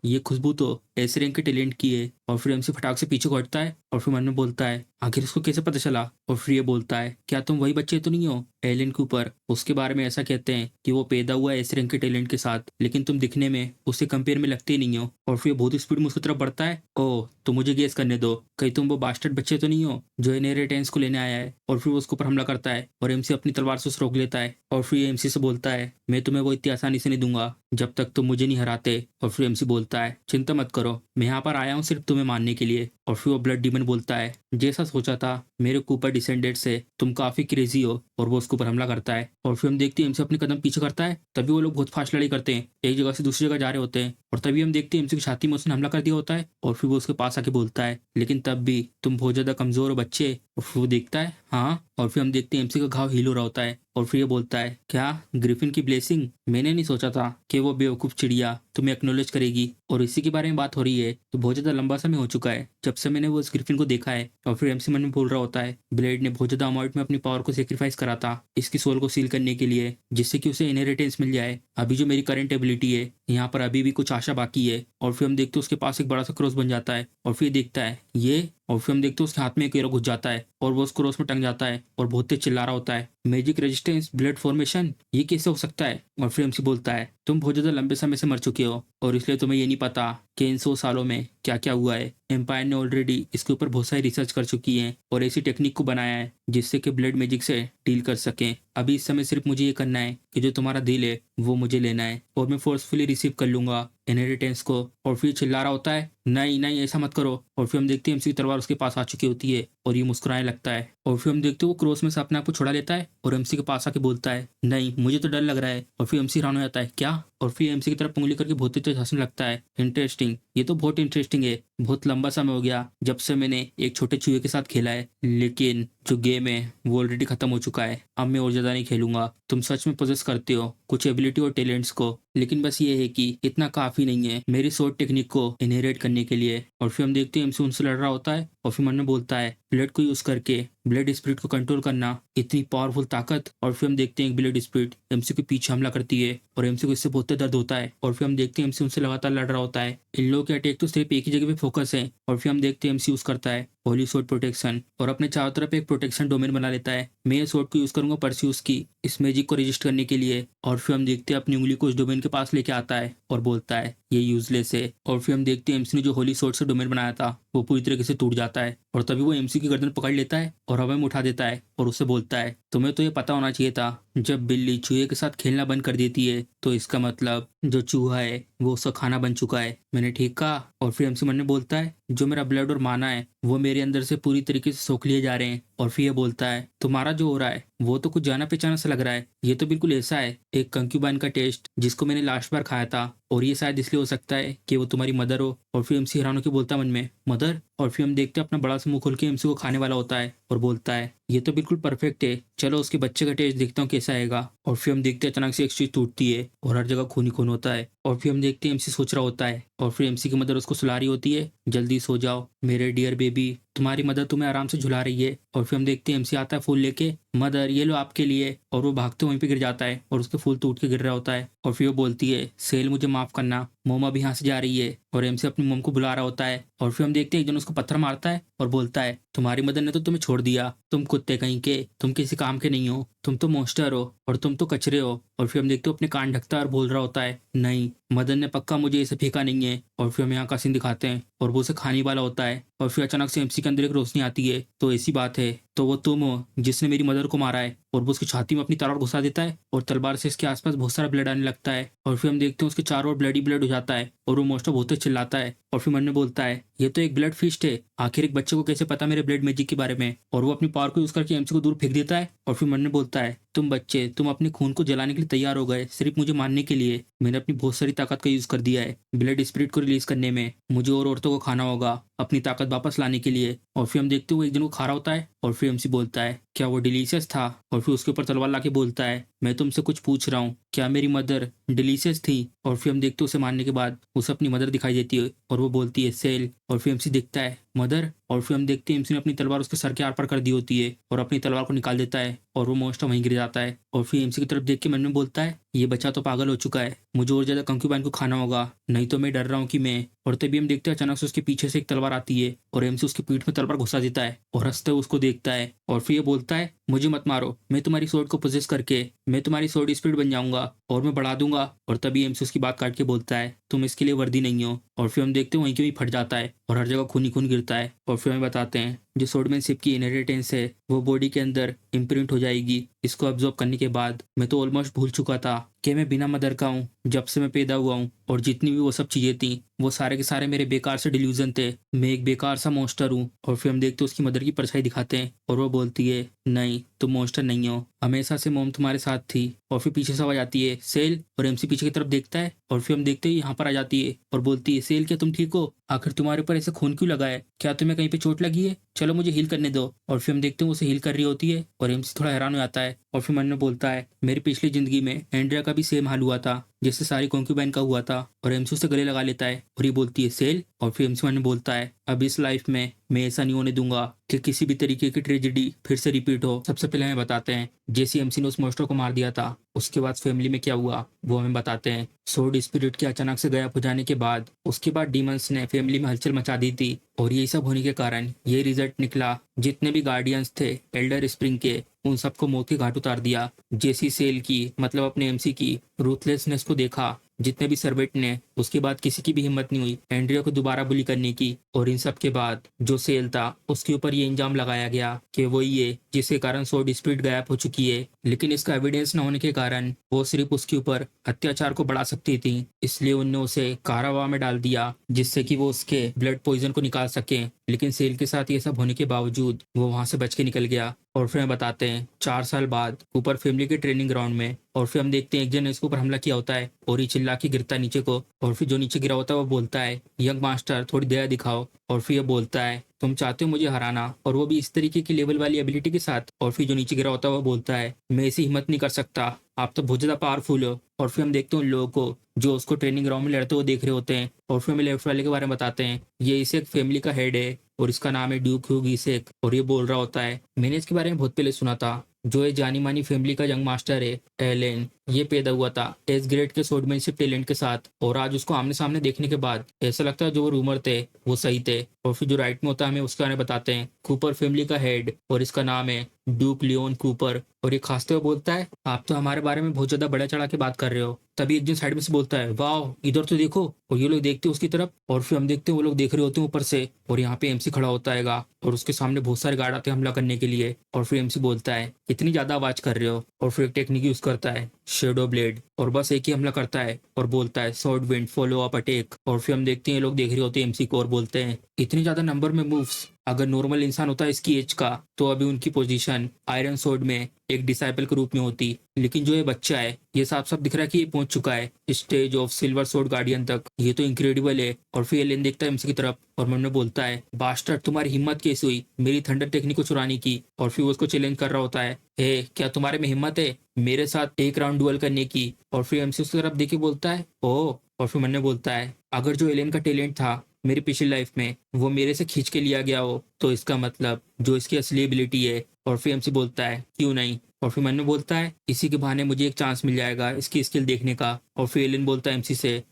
ये खुशबू तो ऐसे रैंक के टैलेंट की है, और फिर एमसी फटाक से पीछे को हटता है और फिर मन में बोलता है आखिर उसको कैसे पता चला, और फिर ये बोलता है क्या तुम वही बच्चे तो नहीं हो एलियन कूपर, उसके बारे में ऐसा कहते हैं कि वो पैदा हुआ है ऐसे रैंक के टैलेंट के साथ, लेकिन तुम दिखने में उससे कंपेयर में लगते ही नहीं हो, और फिर बहुत स्पीड में उसकी तरफ बढ़ता है, ओह तो मुझे गेस करने दो कहीं तुम वो बास्टर्ड बच्चे तो नहीं हो जो इनहेरिटेंस को लेने आया है, और फिर वो उसके ऊपर हमला करता है और एमसी अपनी तलवार से उसे रोक लेता है, और फिर एमसी से बोलता है मैं तुम्हें वो इतनी आसानी से नहीं दूंगा जब तक तुम मुझे नहीं हराते, और फिर एमसी बोलता है चिंता मत करो मैं यहाँ पर आया हूँ सिर्फ तुम्हें मारने के लिए, और फिर वो ब्लड डीमन बोलता है जैसा सोचा था मेरे कूपर डिसेंडेंट से तुम काफी क्रेजी हो, और वो उसके ऊपर हमला करता है, और फिर हम देखते हैं एमसी अपने कदम पीछे करता है, तभी वो लोग बहुत फास्ट लड़ाई करते हैं, एक जगह से दूसरी जगह जा रहे होते हैं, और तभी हम देखते हैं एमसी की छाती में उसने हमला कर दिया होता है, और फिर वो उसके पास आके बोलता है लेकिन तब भी तुम बहुत ज्यादा कमजोर हो बच्चे, और फिर वो देखता है हाँ, और फिर हम देखते हैं एमसी का घाव हील हो रहा होता है, और फिर ये बोलता है क्या ग्रिफिन की ब्लेसिंग, मैंने नहीं सोचा था कि वो बेवकूफ चिड़िया तुम्हें एक्नोलेज करेगी, और इसी के बारे में बात हो रही है तो बहुत ज्यादा लंबा समय हो चुका है जब से मैंने वो उस ग्रिफिन को देखा है, और फिर एमसी मन में बोल रहा होता है ब्लेड ने बहुत ज्यादा अमाउंट में अपनी पावर को सेक्रीफाइस करा था इसकी सोल को सील करने के लिए जिससे कि उसे इनहेरिटेंस मिल जाए, अभी जो मेरी करंट एबिलिटी है यहाँ पर अभी भी कुछ आशा बाकी है, और फिर हम देखते हैं उसके पास एक बड़ा सा क्रॉस बन जाता है, और फिर देखता है ये, और फिर हम देखते हैं उसके हाथ में एक एरो घुस जाता है और वो उस क्रॉस में टंग जाता है और बहुत तेज चिल्ला रहा होता है मैजिक रेजिस्टेंस ब्लड फॉर्मेशन, ये कैसे हो सकता है, और फिर एमसी बोलता है तुम बहुत ज्यादा लंबे समय से मर चुके हो और इसलिए तुम्हें ये नहीं पता कि इन 100 सालों में क्या क्या हुआ है, एम्पायर ने ऑलरेडी इसके ऊपर बहुत सारी रिसर्च कर चुकी है और ऐसी टेक्निक को बनाया है जिससे कि ब्लड मैजिक से डील कर सकें, अभी इस समय सिर्फ मुझे ये करना है कि जो तुम्हारा दिल है वो मुझे लेना है और मैं फोर्सफुली रिसीव कर लूंगा इनहेरिटेंस को, और फिर चिल्ला रहा होता है नहीं नहीं ऐसा मत करो, और फिर हम देखते हैं एमसी की तलवार उसके पास आ चुकी होती है और ये मुस्कुराने लगता है, और फिर हम देखते हैं वो क्रॉस में से अपने आप को छुड़ा लेता है और एमसी के पास आके बोलता है नहीं मुझे तो डर लग रहा है, और फिर एमसी हैरान हो जाता है क्या, और फिर एमसी की तरफ उंगली करके बहुत तेज हंसने लगता है इंटरेस्टिंग, ये तो बहुत इंटरेस्टिंग है, बहुत लंबा समय हो गया जब से मैंने एक छोटे चूहे के साथ खेला है, लेकिन जो गेम है वो ऑलरेडी खत्म हो चुका है, अब मैं और ज्यादा नहीं खेलूंगा, तुम सच में पोजेस करते हो कुछ एबिलिटी और टैलेंट्स को, लेकिन बस ये है कि इतना काफी नहीं है मेरी शॉर्ट टेक्निक को इनहेरिट करने के लिए, और फिर हम देखते हैं एमसी उनसे लड़ रहा होता है और फिर मन में बोलता है ब्लड को यूज करके ब्लड स्पिरिट को कंट्रोल करना इतनी पावरफुल ताकत, और फिर हम देखते हैं एक ब्लड स्पिरिट एमसी के पीछे हमला करती है और एमसी को इससे बहुत दर्द होता है, और फिर हम देखते हैं एमसी उनसे लगातार लड़ रहा होता है, इन लोगों के अटैक तो सिर्फ एक ही जगह पे फोकस है, और फिर हम देखते हैं एमसी यूज करता है होली सोर्ड प्रोटेक्शन और अपने चारों तरफ एक प्रोटेक्शन डोमेन बना लेता है, मैं ये सोर्ड को यूज करूंगा परस्यूस की इस मैजिक को रजिस्ट करने के लिए, और फिर हम देखते हैं अपनी उंगली को उस डोमेन के पास लेके आता है और बोलता है ये यूजलेस है, और फिर हम देखते हैं एमसी ने जो होली सोर्ड से डोमेन बनाया था वो पूरी तरीके से टूट जाता है, और तभी वो एमसी की गर्दन पकड़ लेता है और हवा में उठा देता है और उससे बोलता है तुम्हें तो ये पता होना चाहिए था जब बिल्ली चूहे के साथ खेलना बंद कर देती है तो इसका मतलब जो चूहा है वो उसका खाना बन चुका है, मैंने ठीक कहा, और फिर एमसी मन ने बोलता है जो मेरा ब्लड और माना है वो मेरे अंदर से पूरी तरीके से सोख लिए जा रहे हैं, और फिर ये बोलता है तुम्हारा जो हो रहा है वो तो कुछ जाना पहचाना सा लग रहा है, ये तो बिल्कुल ऐसा है एक कंक्यूबाइन का टेस्ट जिसको मैंने लास्ट बार खाया था, और ये शायद इसलिए हो सकता है कि वो तुम्हारी मदर हो, और फिर एमसी हैरान होकर बोलता है मन में मदर, और फिर हम देखते हैं अपना बड़ा सा मुंह खोल के एमसी को खाने वाला होता है और बोलता है ये तो बिल्कुल परफेक्ट है, चलो उसके बच्चे का टेस्ट देखता हूँ कैसा आएगा, और फिर हम देखते हैं अचानक से एक चीज टूटती है और हर जगह खून ही खून होता है, और फिर हम देखते हैं एमसी सोच रहा होता है, और फिर एमसी की मदर उसको सुला रही होती है जल्दी सो जाओ मेरे डियर बेबी, तुम्हारी मदर तुम्हें आराम से झुला रही है, और फिर हम देखते हैं एमसी आता है फूल लेके मदर ये लो आपके लिए, और वो भागते वहीं पे गिर जाता है और उसके फूल टूट के गिर रहा होता है, और फिर वो बोलती है सेल मुझे माफ करना मोम अभी यहाँ से जा रही है, और एमसी अपनी मोम को बुला रहा होता है, और फिर हम देखते हैं एक जन उसको पत्थर मारता है और बोलता है तुम्हारी मदर ने तो तुम्हें छोड़ दिया, तुम कुत्ते कहीं के, तुम किसी काम के नहीं हो, तुम तो मॉन्स्टर हो और तुम तो कचरे हो, और फिर हम देखते हो अपने कान ढकता है और बोल रहा होता है नहीं मदर ने पक्का मुझे इसे फेंका नहीं है, और फिर हम यहाँ का सीन दिखाते हैं और वो उसे खाने वाला होता है, और फिर अचानक से एमसी के अंदर एक रोशनी आती है तो ऐसी बात है तो वो तुम हो जिसने मेरी मदर को मारा है, और वो उसकी छाती में अपनी तलवार घुसा देता है और तलवार से इसके आसपास बहुत सारा ब्लड आने लगता है, और फिर हम देखते हैं उसके चारों ओर ब्लड ही ब्लड हो जाता है और वो मोस्टर बहुत चिल्लाता है, और फिर मन में बोलता है ये तो एक ब्लड फिस्ट है आखिर एक बच्चे को कैसे पता मेरे ब्लड मैजिक के बारे में। और वो अपनी पावर को यूज करके एमसी को दूर फेंक देता है और फिर मन में बोलता है, तुम बच्चे, तुम अपने खून को जलाने के लिए तैयार हो गए सिर्फ मुझे मारने के लिए। मैंने अपनी बहुत सारी ताकत का यूज कर दिया है ब्लड स्पिरिट को रिलीज करने में। मुझे और औरतों को खाना होगा अपनी ताकत वापस लाने के लिए। और फिर हम देखते हुए एक दिन को खा रहा होता है और फिर एमसी बोलता है, क्या वो डिलीशियस था। और फिर उसके ऊपर तलवार लाके बोलता है, मैं तुमसे कुछ पूछ रहा हूँ, क्या मेरी मदर डिलीशियस थी। और फिर हम देखते हैं उसे मारने के बाद उसे अपनी मदर दिखाई देती है और वो बोलती है सेल। और फिर एमसी देखता है मदर। और फिर हम देखते हैं एमसी ने अपनी तलवार उसके सर के आर पार कर दी होती है और अपनी तलवार को निकाल देता है और वो मॉन्स्टर वहीं गिर जाता है। और फिर एमसी की तरफ देख के मन में बोलता है, ये बच्चा तो पागल हो चुका है, मुझे और ज्यादा कंक्यूबाइन को खाना होगा, नहीं तो मैं डर रहा हूँ कि मैं। और तभी हम देखते हैं अचानक से उसके पीछे से एक तलवार आती है और एमसी उसकी पीठ में तलवार घुसा देता है और हंसते हुए उसको देखता है। और फिर ये बोलता है, मुझे मत मारो, मैं तुम्हारी स्वॉर्ड को पोजेस करके मैं तुम्हारी स्वॉर्ड स्पिरिट बन जाऊंगा और मैं बढ़ा दूंगा। और तभी एमसी उसकी बात काट के बोलता है, तुम इसके लिए वर्दी नहीं हो। और फिर हम देखते हैं वहीं के वहीं फट जाता है और हर जगह खून ही खून गिरता है। और फिर हमें बताते हैं जो स्वॉर्डमैनशिप की इनहेरिटेंस है वो बॉडी के अंदर इम्प्रिंट हो जाएगी। इसको ऑब्जर्व करने के बाद मैं तो ऑलमोस्ट भूल चुका था कि मैं बिना मदर का हूँ जब से मैं पैदा हुआ हूँ। और जितनी भी वो सब चीजें थी वो सारे के सारे मेरे बेकार से डिल्यूजन थे, मैं एक बेकार सा मॉन्स्टर हूँ। और फिर हम देखते हैं उसकी मदर की परछाई दिखाते हैं और वो बोलती है, नहीं तुम मॉन्स्टर नहीं हो, हमेशा से मॉम तुम्हारे साथ थी। और फिर पीछे से आवाज आती है सेल। और एमसी पीछे की तरफ देखता है और फिर हम देखते हैं यहाँ पर आ जाती है और बोलती है, सेल क्या तुम ठीक हो, आखिर तुम्हारे ऊपर ऐसे खून क्यों लगा है, क्या तुम्हें कहीं पे चोट लगी है, चलो मुझे हील करने दो। और फिर हम देखते हैं उसे हील कर रही होती है और एमसी थोड़ा हैरान हो जाता है और फिर मन में बोलता है, मेरी पिछली जिंदगी में एंड्रिया का भी सेम हाल हुआ था जिससे सारी कॉन्क्यूबाइन का हुआ था। और एमसी उसे गले लगा लेता है और ये बोलती है सेल। और फिर एमसी मन में बोलता है, अब इस लाइफ में मैं ऐसा नहीं होने दूंगा कि किसी भी तरीके की ट्रेजेडी फिर से रिपीट हो। सबसे पहले हमें बताते हैं जैसे एमसी ने उस मॉन्स्टर को मार दिया था उसके बाद फैमिली में क्या हुआ वो हमें बताते हैं। स्वॉर्ड स्पिरिट के अचानक से गायब हो जाने के बाद उसके बाद डीमंस ने फैमिली में हलचल मचा दी थी और यही सब होने के कारण ये रिजल्ट निकला, जितने भी गार्डियंस थे एल्डर स्प्रिंग के उन सबको मौत के घाट उतार दिया। जेसी सेल की मतलब अपने एमसी की रूथलेसनेस को देखा, जितने भी सर्वेंट ने, उसके बाद किसी की भी हिम्मत नहीं हुई एंड्रिया को दोबारा बुली करने की। और इन सब के बाद जो सेल था उसके ऊपर ये इंजाम लगाया गया कि वही है जिसके कारण स्वॉर्ड स्पिरिट गायब हो चुकी है। लेकिन इसका एविडेंस न होने के कारण वो सिर्फ उसके ऊपर अत्याचार को बढ़ा सकती थी, इसलिए उनने उसे कारावाह में डाल दिया जिससे कि वो उसके ब्लड पॉइजन को निकाल सके। लेकिन सेल के साथ ये सब होने के बावजूद वो वहां से बच के निकल गया। और फिर हम बताते हैं 4 साल बाद कूपर फैमिली के ट्रेनिंग ग्राउंड में। और फिर हम देखते हैं एक जन ने इसके ऊपर हमला किया होता है और ये चिल्ला के गिरता है नीचे को। और फिर जो नीचे गिरा होता है वो बोलता है, यंग मास्टर थोड़ी दया दिखाओ। और फिर ये बोलता है, तुम चाहते हो मुझे हराना और वो भी इस तरीके की लेवल वाली एबिलिटी के साथ। और फिर जो नीचे गिरा होता है वो बोलता है, मैं ऐसी हिम्मत नहीं कर सकता, आप तो बहुत ज्यादा पावरफुल हो। और फिर हम देखते हैं उन लोगों को जो उसको ट्रेनिंग ग्राउंड में लड़ते हुए देख रहे होते हैं। और फिर हमें लेफ्ट वाले के बारे में बताते हैं, ये इसे एक फैमिली का हेड है और इसका नाम है ड्यूक ह्यूग इसेक। और ये बोल रहा होता है, मैंने इसके बारे में बहुत पहले सुना था, जो ये जानी मानी फैमिली का यंग मास्टर है एलेन, ये पैदा हुआ था एस ग्रेड के स्वॉर्डमैनशिप टैलेंट के साथ। और आज उसको आमने सामने देखने के बाद ऐसा लगता है जो वो रूमर थे वो सही थे। और फिर जो राइट में होता है हमें उसके बारे में बताते हैं, कूपर फैमिली का हेड और इसका नाम है ड्यूक लियोन कूपर। और ये खासते हुए बोलता है, आप तो हमारे बारे में बहुत ज्यादा बड़ा चढ़ा के बात कर रहे हो। तभी एक जन साइड में से बोलता है, वाह इधर तो देखो। और ये लोग देखते हैं उसकी तरफ और फिर हम देखते हैं वो लोग देख रहे होते हैं ऊपर से। और यहाँ पे एमसी खड़ा होता है और उसके सामने बहुत सारे गार्ड आते हैं हमला करने के लिए। और फिर एमसी बोलता है, इतनी ज्यादा आवाज कर रहे हो। और फिर एक टेक्निक यूज करता है शेडो ब्लेड और बस एक ही हमला करता है और बोलता है sword wind follow up attack. और फिर हम देखते हैं ये लोग देख रहे होते हैं एमसी को और बोलते हैं, इतने ज्यादा नंबर में मूव्स अगर नॉर्मल इंसान होता है इसकी एज का तो अभी उनकी पोजीशन आयरन सोर्ड में एक डिसाइपल के रूप में होती। लेकिन जो ये बच्चा है ये साफ साफ दिख रहा है कि ये पहुंच चुका है stage of silver sword guardian तक, ये तो इंक्रेडिबल है। और फिर एलेन देखता है एमसी की तरफ और मन में बोलता है, बास्टर्ड तुम्हारी हिम्मत कैसे हुई मेरी थंडर टेक्निक को चुराने की। और फिर वो उसको चैलेंज कर रहा होता है, क्या तुम्हारे में हिम्मत है मेरे साथ एक राउंड डुअल करने की। और फिर एमसी उसकी तरफ देख के बोलता है, ओ। और फिर मन में बोलता है, अगर जो एलेन का टैलेंट था मेरी पिछली लाइफ में वो मेरे से खींच के लिया गया हो तो इसका मतलब जो इसकी असली एबिलिटी है। और फिर एमसी बोलता है, क्यों नहीं। और फिर मन में बोलता है, इसी के बहाने मुझे एक चांस मिल जाएगा इसकी स्किल देखने का। और फिर एलेन बोलता है एमसी से,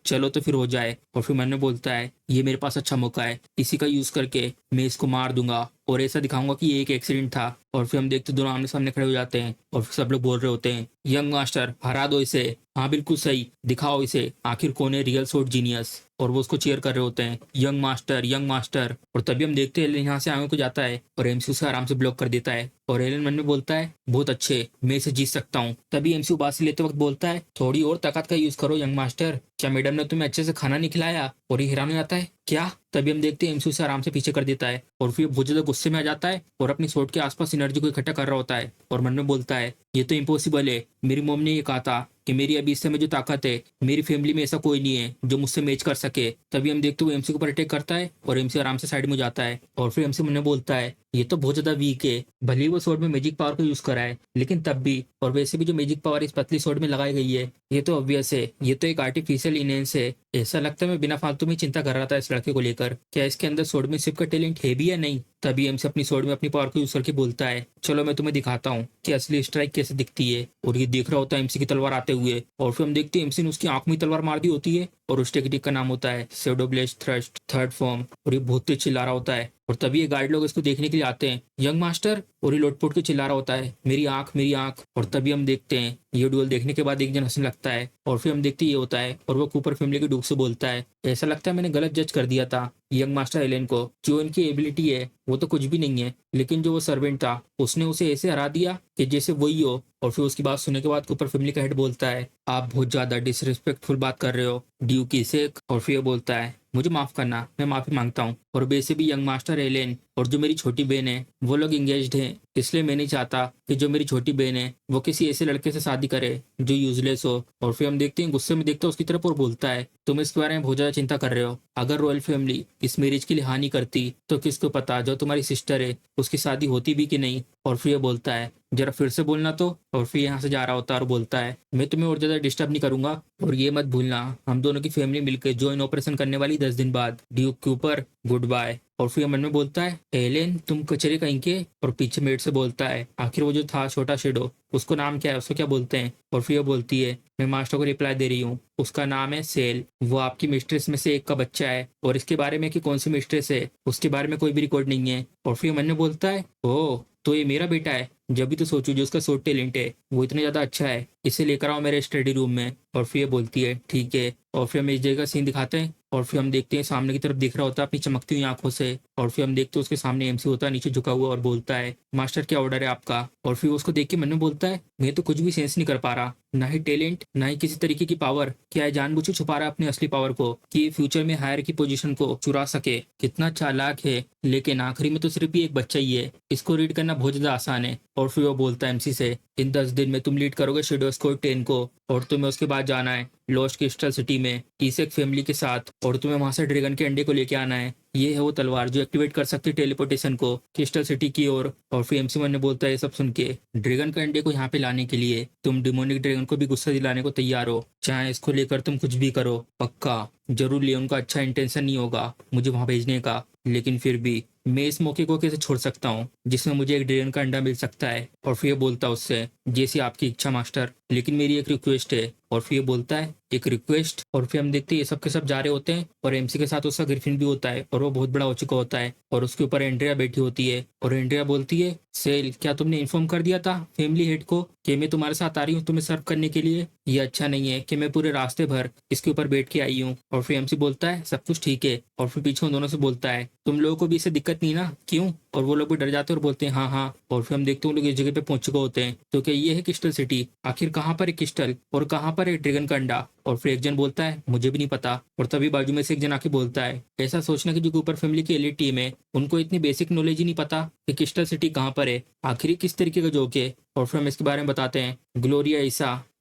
चलो तो फिर हो जाए। और फिर मन में बोलता है, ये मेरे पास अच्छा मौका है, इसी का यूज करके मैं इसको मार दूंगा और ऐसा दिखाऊंगा कि ये एक एक्सीडेंट था। और फिर हम देखते दोनों आमने सामने खड़े हो जाते हैं और फिर सब लोग बोल रहे होते हैं, यंग मास्टर हरा दो इसे, हाँ बिल्कुल सही, दिखाओ इसे आखिर कौन है रियल सोर्ड जीनियस। और वो उसको चेयर कर रहे होते हैं, यंग मास्टर यंग मास्टर। और तभी हम देखते हैं एलेन यहाँ से आगे को जाता है और एमसी उसे आराम से ब्लॉक कर देता है। और एलेन मन में बोलता है, बहुत अच्छे, मैं इसे जीत सकता हूँ। तभी एमसी उबासी लेते वक्त बोलता है, थोड़ी और ताकत का यूज करो यंग मास्टर, क्या मैडम ने तुम्हें अच्छे से खाना नहीं खिलाया? और ये हैरान हो जाता है, क्या? तभी हम देखते हैं एमसी उसे आराम से पीछे कर देता है और फिर बहुत ज्यादा गुस्से में आ जाता है और अपनी सोट के आसपास एनर्जी को इकट्ठा कर रहा होता है और मन में बोलता है, ये तो इम्पॉसिबल है। मेरी मॉम ने ये कहा था कि मेरी अभी इस समय जो ताकत है, मेरी फैमिली में ऐसा कोई नहीं है जो मुझसे मैच कर सके। तभी हम देखते हुए एमसी के ऊपर अटैक करता है और एमसी आराम से साइड में हो जाता है और फिर एमसी मन में बोलता है, ये तो बहुत ज्यादा वीक है। भले ही वो स्वord में मैजिक पावर को यूज करा है, लेकिन तब भी, और वैसे भी जो मैजिक पावर इस पतली स्वord में लगाई गई है, ये तो ऑब्वियस है, ये तो एक आर्टिफिशियल इनहेंस है। ऐसा लगता है मैं बिना फालतू में चिंता कर रहा था इस लड़के को लेकर, क्या इसके अंदर स्वord में सिर्फ का टैलेंट है भी या नहीं। तभी एमसी अपनी स्वord में अपनी पावर को यूज करके बोलता है, चलो मैं तुम्हें दिखाता हूँ कि असली स्ट्राइक कैसे दिखती है। और ये देख रहा होता है एमसी की तलवार आते हुए और फिर हम देखते हैं एमसी ने उसकी आंख में तलवार मार दी होती है और उस टेक्निक का नाम होता है shadow blade thrust third form. और ये बहुत तेज चिल्ला रहा होता है और तभी ये गार्ड लोग इसको देखने के लिए आते हैं, यंग मास्टर। और ये लोटपोट के चिल्ला रहा होता है, मेरी आंख मेरी आंख। और तभी हम देखते हैं ये डुअल देखने के बाद एक जन हंसने लगता है और फिर हम देखते ये होता है और वो कूपर फैमिली के डूक से बोलता है, ऐसा लगता है मैंने गलत जज कर दिया था यंग मास्टर एलेन को। जो इनकी एबिलिटी है वो तो कुछ भी नहीं है, लेकिन जो वो सर्वेंट था उसने उसे ऐसे हरा दिया कि जैसे वही हो। और फिर उसकी बात सुनने के बाद कूपर फैमिली का हेड बोलता है, आप बहुत ज्यादा डिसरिस्पेक्टफुल बात कर रहे हो ड्यू की सेक। और फिर बोलता है, मुझे माफ करना, मैं माफी मांगता हूँ। और वैसे भी यंग मास्टर एलेन और जो मेरी छोटी बहन है वो लोग इंगेज्ड हैं, इसलिए मैं नहीं चाहता कि जो मेरी छोटी बहन है वो किसी ऐसे लड़के से शादी करे जो यूजलेस हो। और फिर हम देखते हैं गुस्से में देखते हैं उसकी तरफ और बोलता है, तुम इसके बारे में बहुत ज्यादा चिंता कर रहे हो। अगर रॉयल फैमिली इस मैरिज के लिए हानि करती तो किसको पता जो तुम्हारी सिस्टर है उसकी शादी होती भी कि नहीं। और फिर ये बोलता है, जरा फिर से बोलना तो। और फिर यहाँ से जा रहा होता है और बोलता है, मैं तुम्हें और ज्यादा डिस्टर्ब नहीं करूंगा और ये मत भूलना हम दोनों की फैमिली मिलकर ज्वाइन ऑपरेशन करने वाली 10 दिन बाद। ड्यूक के ऊपर गुड बाय। और फिर मन में बोलता है, एलेन तुम कचरे कहीं के। और पीछे मेड से बोलता है, आखिर वो जो था छोटा शेडो उसको नाम क्या है, उसको क्या बोलते हैं। और फिर बोलती है, मैं मास्टर को रिप्लाई दे रही हूँ, उसका नाम है सेल, वो आपकी मिस्ट्रेस में से एक का बच्चा है। और इसके बारे में कि कौन सी मिस्ट्रेस है उसके बारे में कोई भी रिकॉर्ड नहीं है। और फिर मन में बोलता है, ओह तो ये मेरा बेटा है। जब भी तो सोचू जो उसका शॉर्ट टैलेंट है वो इतना ज्यादा अच्छा है, इसे लेकर आओ मेरे स्टडी रूम में। और फिर बोलती है ठीक है। और फिर हम इस जगह का सीन दिखाते हैं और फिर हम देखते हैं सामने की तरफ दिख रहा होता है अपनी चमकती हुई आंखों से। और फिर हम देखते हैं उसके सामने एमसी होता है नीचे झुका हुआ और बोलता है, मास्टर क्या ऑर्डर है आपका। और फिर उसको देख के मन में बोलता है, मैं तो कुछ भी सेंस नहीं कर पा रहा, ना ही टैलेंट ना ही किसी तरीके की पावर। क्या है जानबूझ छुपा रहा है अपनी असली पावर को कि फ्यूचर में हायर की पोजीशन को चुरा सके। कितना चालाक है, लेकिन आखिरी में तो सिर्फ ही एक बच्चा ही है, इसको रीड करना बहुत ज्यादा आसान है। और फिर वो बोलता है एमसी से, इन 10 दिन में तुम लीड करोगे शेडो स्क्वाड 10 को और तुम्हें उसके बाद जाना है लॉस्ट क्रिस्टल सिटी में ईसेक फैमिली के साथ और तुम्हें वहां से ड्रैगन के अंडे को लेके आना है। ये है वो तलवार जो एक्टिवेट कर सकती है टेलीपोर्टेशन को क्रिस्टल सिटी की ओर। और फिर एमसी मन ने बोलता है, ये सब सुन के, ड्रैगन के अंडे को यहाँ पे लाने के लिए तुम डिमोनिक ड्रैगन को भी गुस्सा दिलाने को तैयार हो, चाहे इसको लेकर तुम कुछ भी करो। पक्का जरूर लियोन का अच्छा इंटेंशन नहीं होगा मुझे वहां भेजने का, लेकिन फिर भी मैं इस मौके को कैसे छोड़ सकता हूँ जिसमें मुझे एक ड्रैगन का अंडा मिल सकता है। और फिर बोलता उससे, जैसी आपकी इच्छा मास्टर, लेकिन मेरी एक रिक्वेस्ट है। और फिर बोलता है, एक रिक्वेस्ट। और फिर हम देखते हैं ये सब के सब जा रहे होते हैं और एमसी के साथ उसका ग्रिफिन भी होता है और वो बहुत बड़ा हो चुका होता है और उसके ऊपर एंड्रिया बैठी होती है। और एंड्रिया बोलती है, सेल क्या तुमने इन्फॉर्म कर दिया था फैमिली हेड को कि मैं तुम्हारे साथ आ रही हूँ तुम्हें सर्व करने के लिए। ये अच्छा नहीं है कि मैं पूरे रास्ते भर इसके ऊपर बैठ के आई हूँ। और फिर एमसी बोलता है, सब कुछ ठीक है। और फिर पीछे उन दोनों से बोलता है, तुम लोगों को भी इससे दिक्कत नहीं ना, क्यों। और वो लोग भी डर जाते हैं और बोलते हैं हाँ हाँ। और फिर हम देखते हैं उन लोग इस जगह पे पहुंच चुके होते हैं, तो क्या ये है क्रिस्टल सिटी। आखिर कहाँ पर है क्रिस्टल और कहाँ पर है ड्रैगन का अंडा। और फिर एक जन बोलता है, मुझे भी नहीं पता। और तभी बाजू में से एक जन आके बोलता है, ऐसा सोचना कि जो कूपर फैमिली की एलिट टीम है उनको इतनी बेसिक नॉलेज ही नहीं पता कि क्रिस्टल सिटी कहाँ पर है, आखिर किस तरीके का जोक है। और फिर हम इसके बारे में बताते हैं, ग्लोरिया